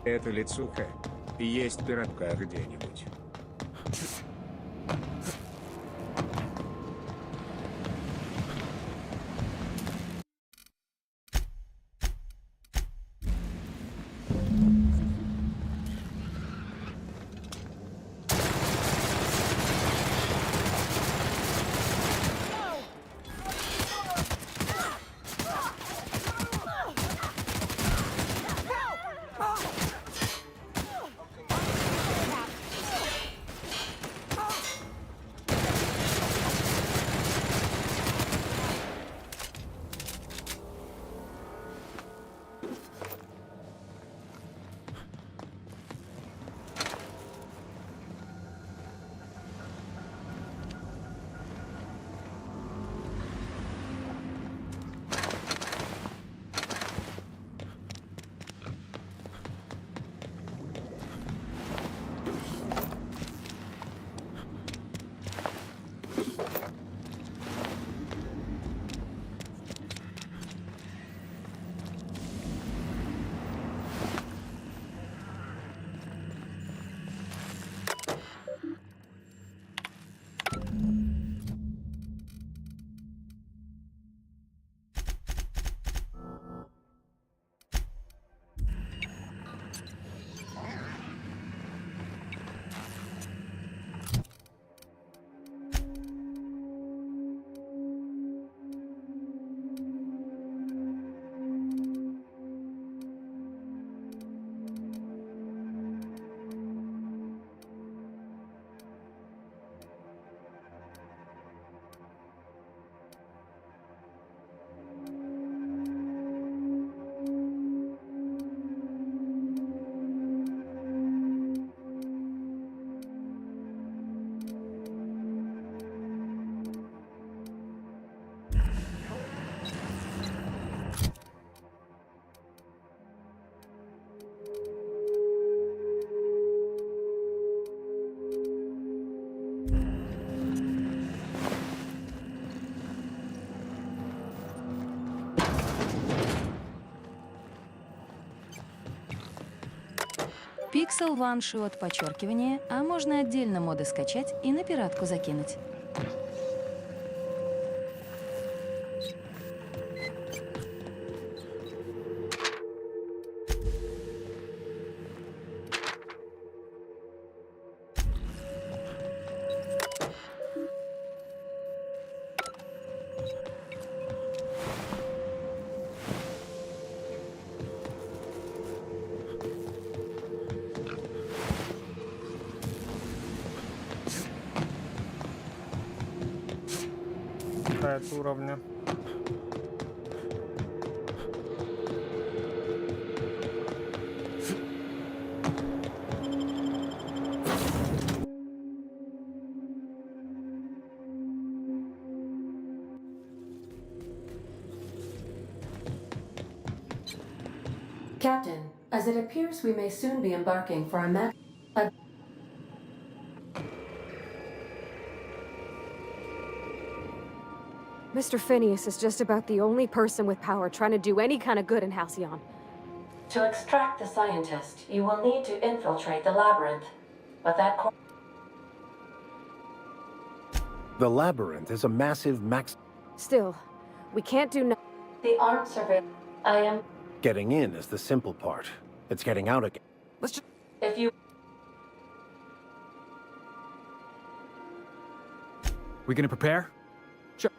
Это лицуха. Есть пиратка где-нибудь. Пиксел ваншот подчеркивание, а можно отдельно моды скачать и на пиратку закинуть. Уровня. Captain, as it appears we may soon be embarking for a Mr. Phineas is just about the only person with power trying to do any kind of good in Halcyon. To extract the scientist, you will need to infiltrate the labyrinth. But that The labyrinth is a massive max. Still, we can't do no- The armed surveillance. I am. Getting in is the simple part. It's getting out again. Let's just. If you. We gonna prepare? Sure.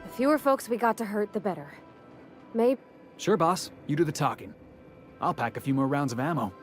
The fewer folks we got to hurt, the better. Maybe. Sure, boss. You do the talking. I'll pack a few more rounds of ammo.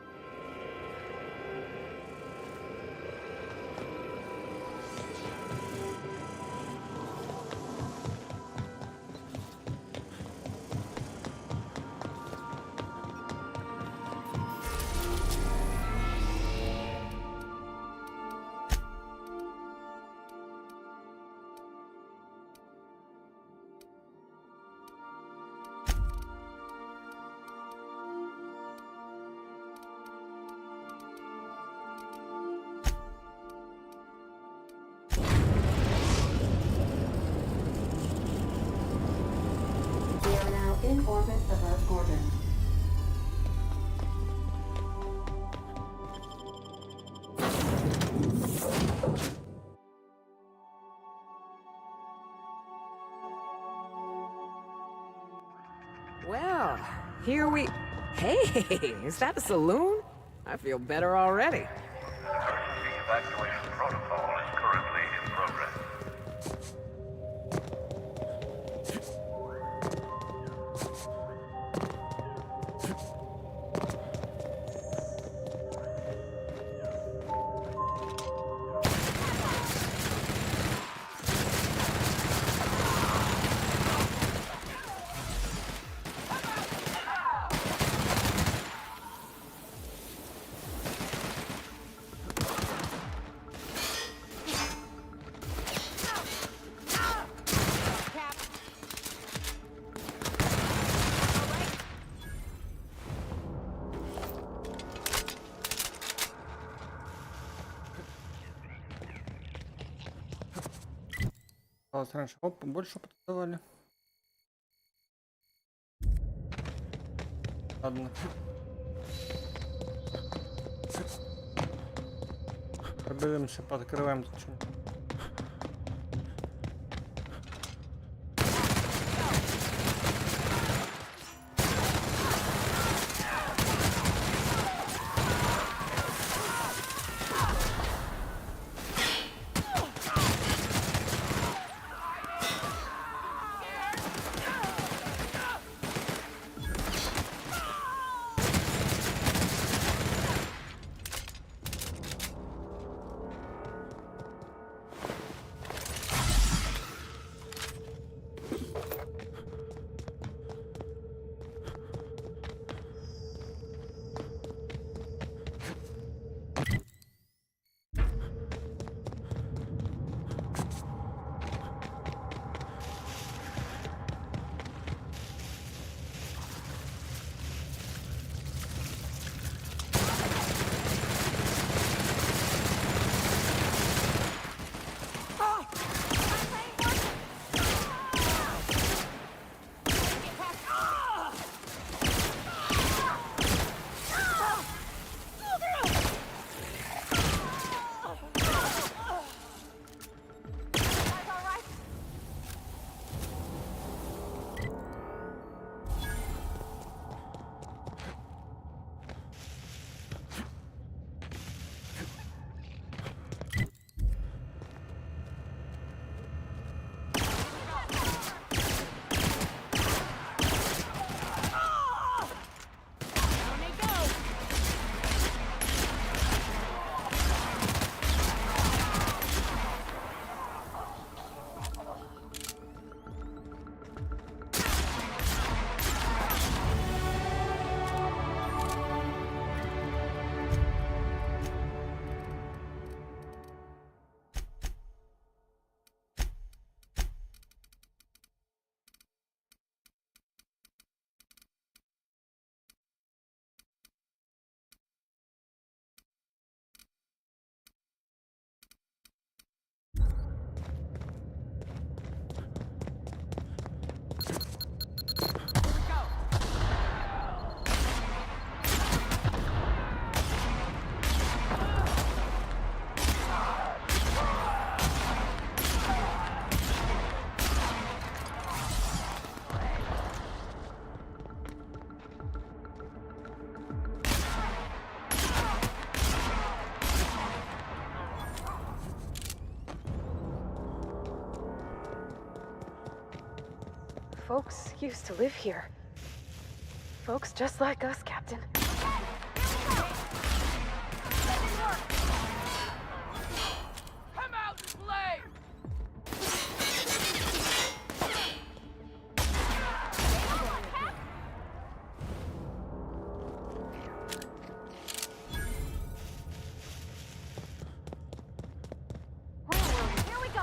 We are now in orbit above Gordon. Well, here we... Hey, is that a saloon? I feel better already. Emergency evacuation protocol is currently in progress. Раньше больше опыта давали. Ладно. Проберемся, подкрываем тут что-нибудь. Folks used to live here. Folks just like us, Captain. Come out and play! Here we go!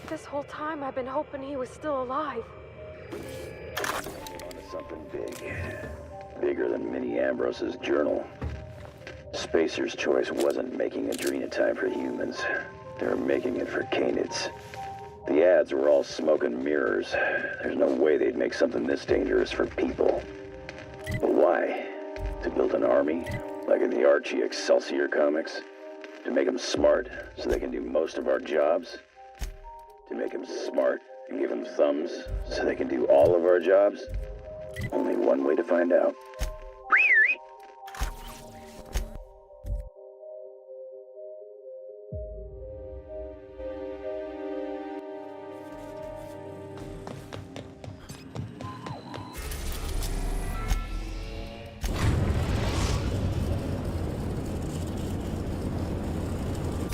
This whole time I've been hoping he was still alive. On to something big. Bigger than Minnie Ambrose's journal. Spacer's Choice wasn't making adrenotime for humans. They were making it for canids. The ads were all smoke and mirrors. There's no way they'd make something this dangerous for people. But why? To build an army? Like in the Archie Excelsior comics? To make them smart so they can do most of our jobs? To make them smart and give them thumbs so they can do all of our jobs? Only one way to find out.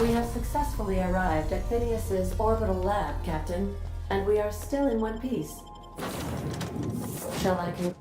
We have successfully arrived at Phineas's orbital lab, Captain, and we are still in one piece. Shall I con-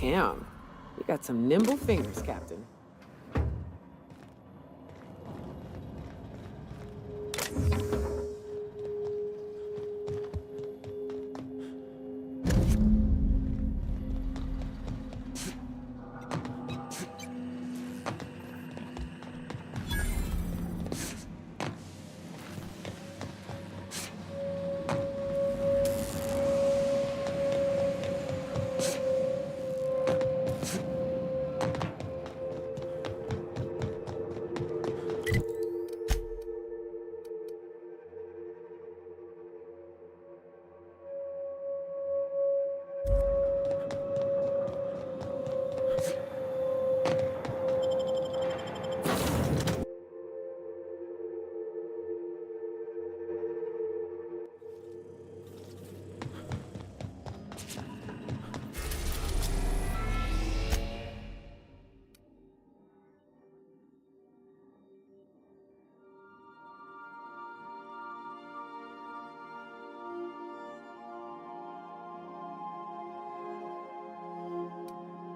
Damn, you got some nimble fingers, Captain.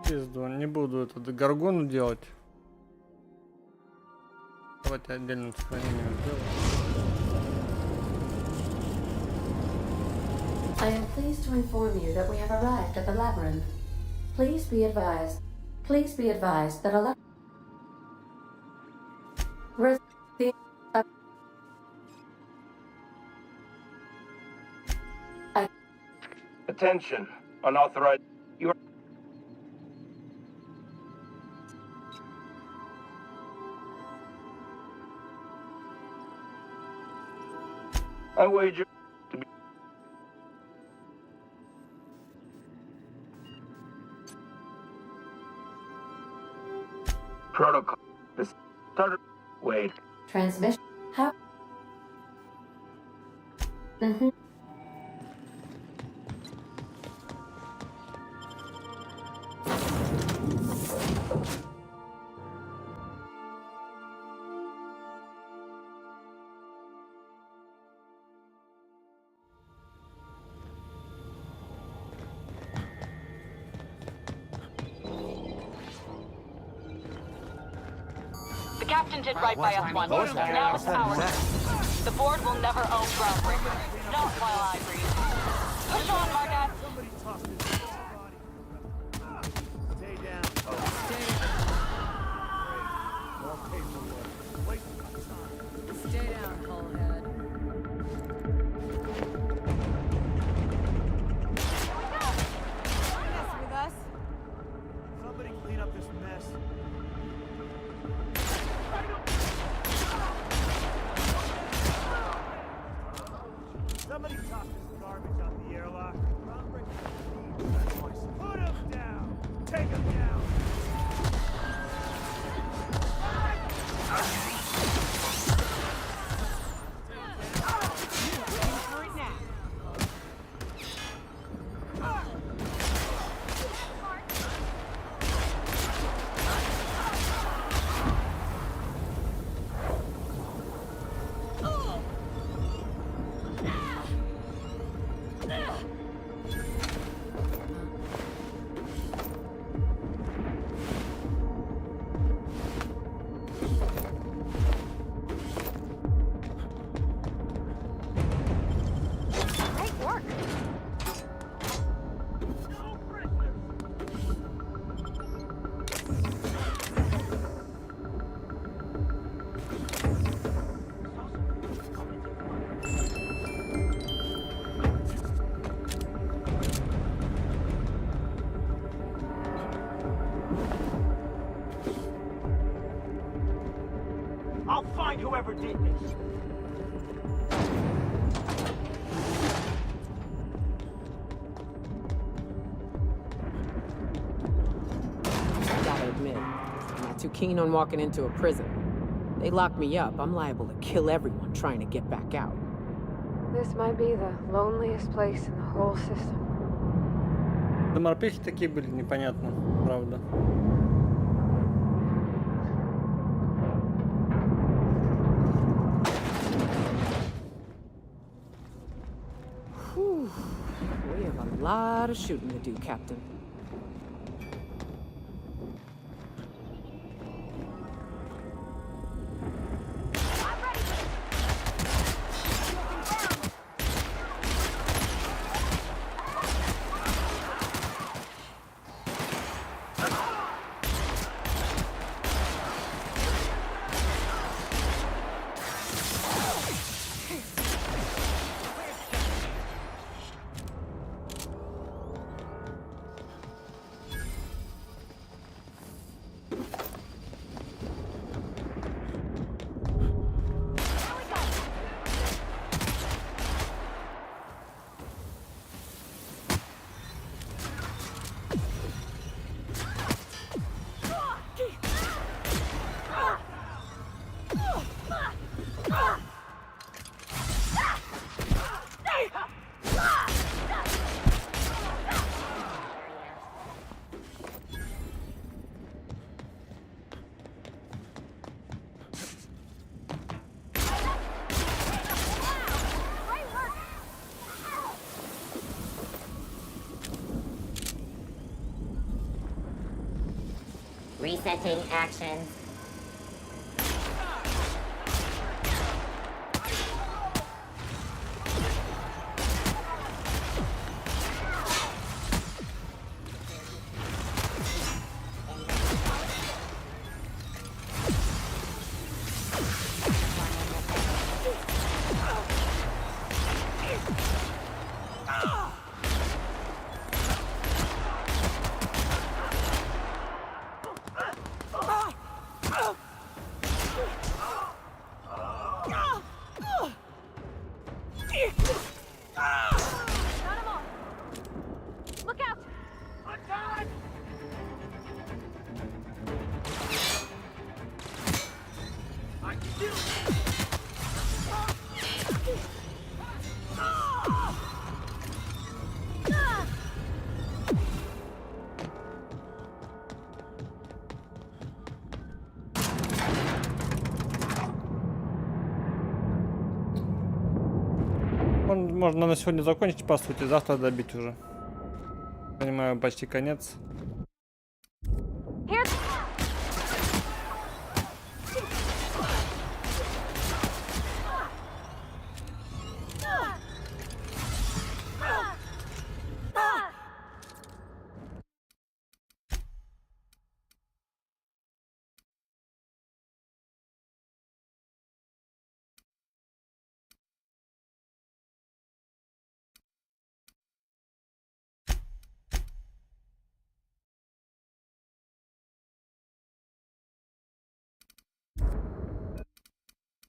Пизду, не буду этот горгону делать. Давайте отдельным сохранением сделаем. I am pleased to inform you that we have arrived at the labyrinth. Please be advised that a Attention, unauthorized. You are. I wager to be. Protocol. This started. Wait. transmission. How? The captain did right by us once. Now it's our turn. The board will never own Groundbreaker. Not while I breathe. Push on, Margat. Stay down. Stay down, Hullhead. Mess with us. Somebody clean up this mess. Somebody toss this garbage out the airlock. Put him down! Take him down! Great work. I'll find whoever did this. Gotta admit, I'm not too keen on walking into a prison. They lock me up, I'm liable to kill everyone trying to get back out. This might be the loneliest place in the whole system. Да морпехи такие были, непонятно, правда. Whew. We have a lot of shooting to do, Captain. Resetting actions. Можно на сегодня закончить, по сути, завтра добить уже. Понимаю, почти конец.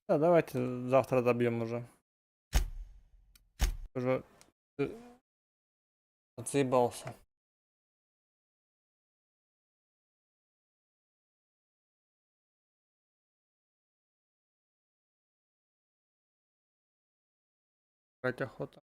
Да, давайте завтра добьем уже. Уже отзаебался. Брать охота.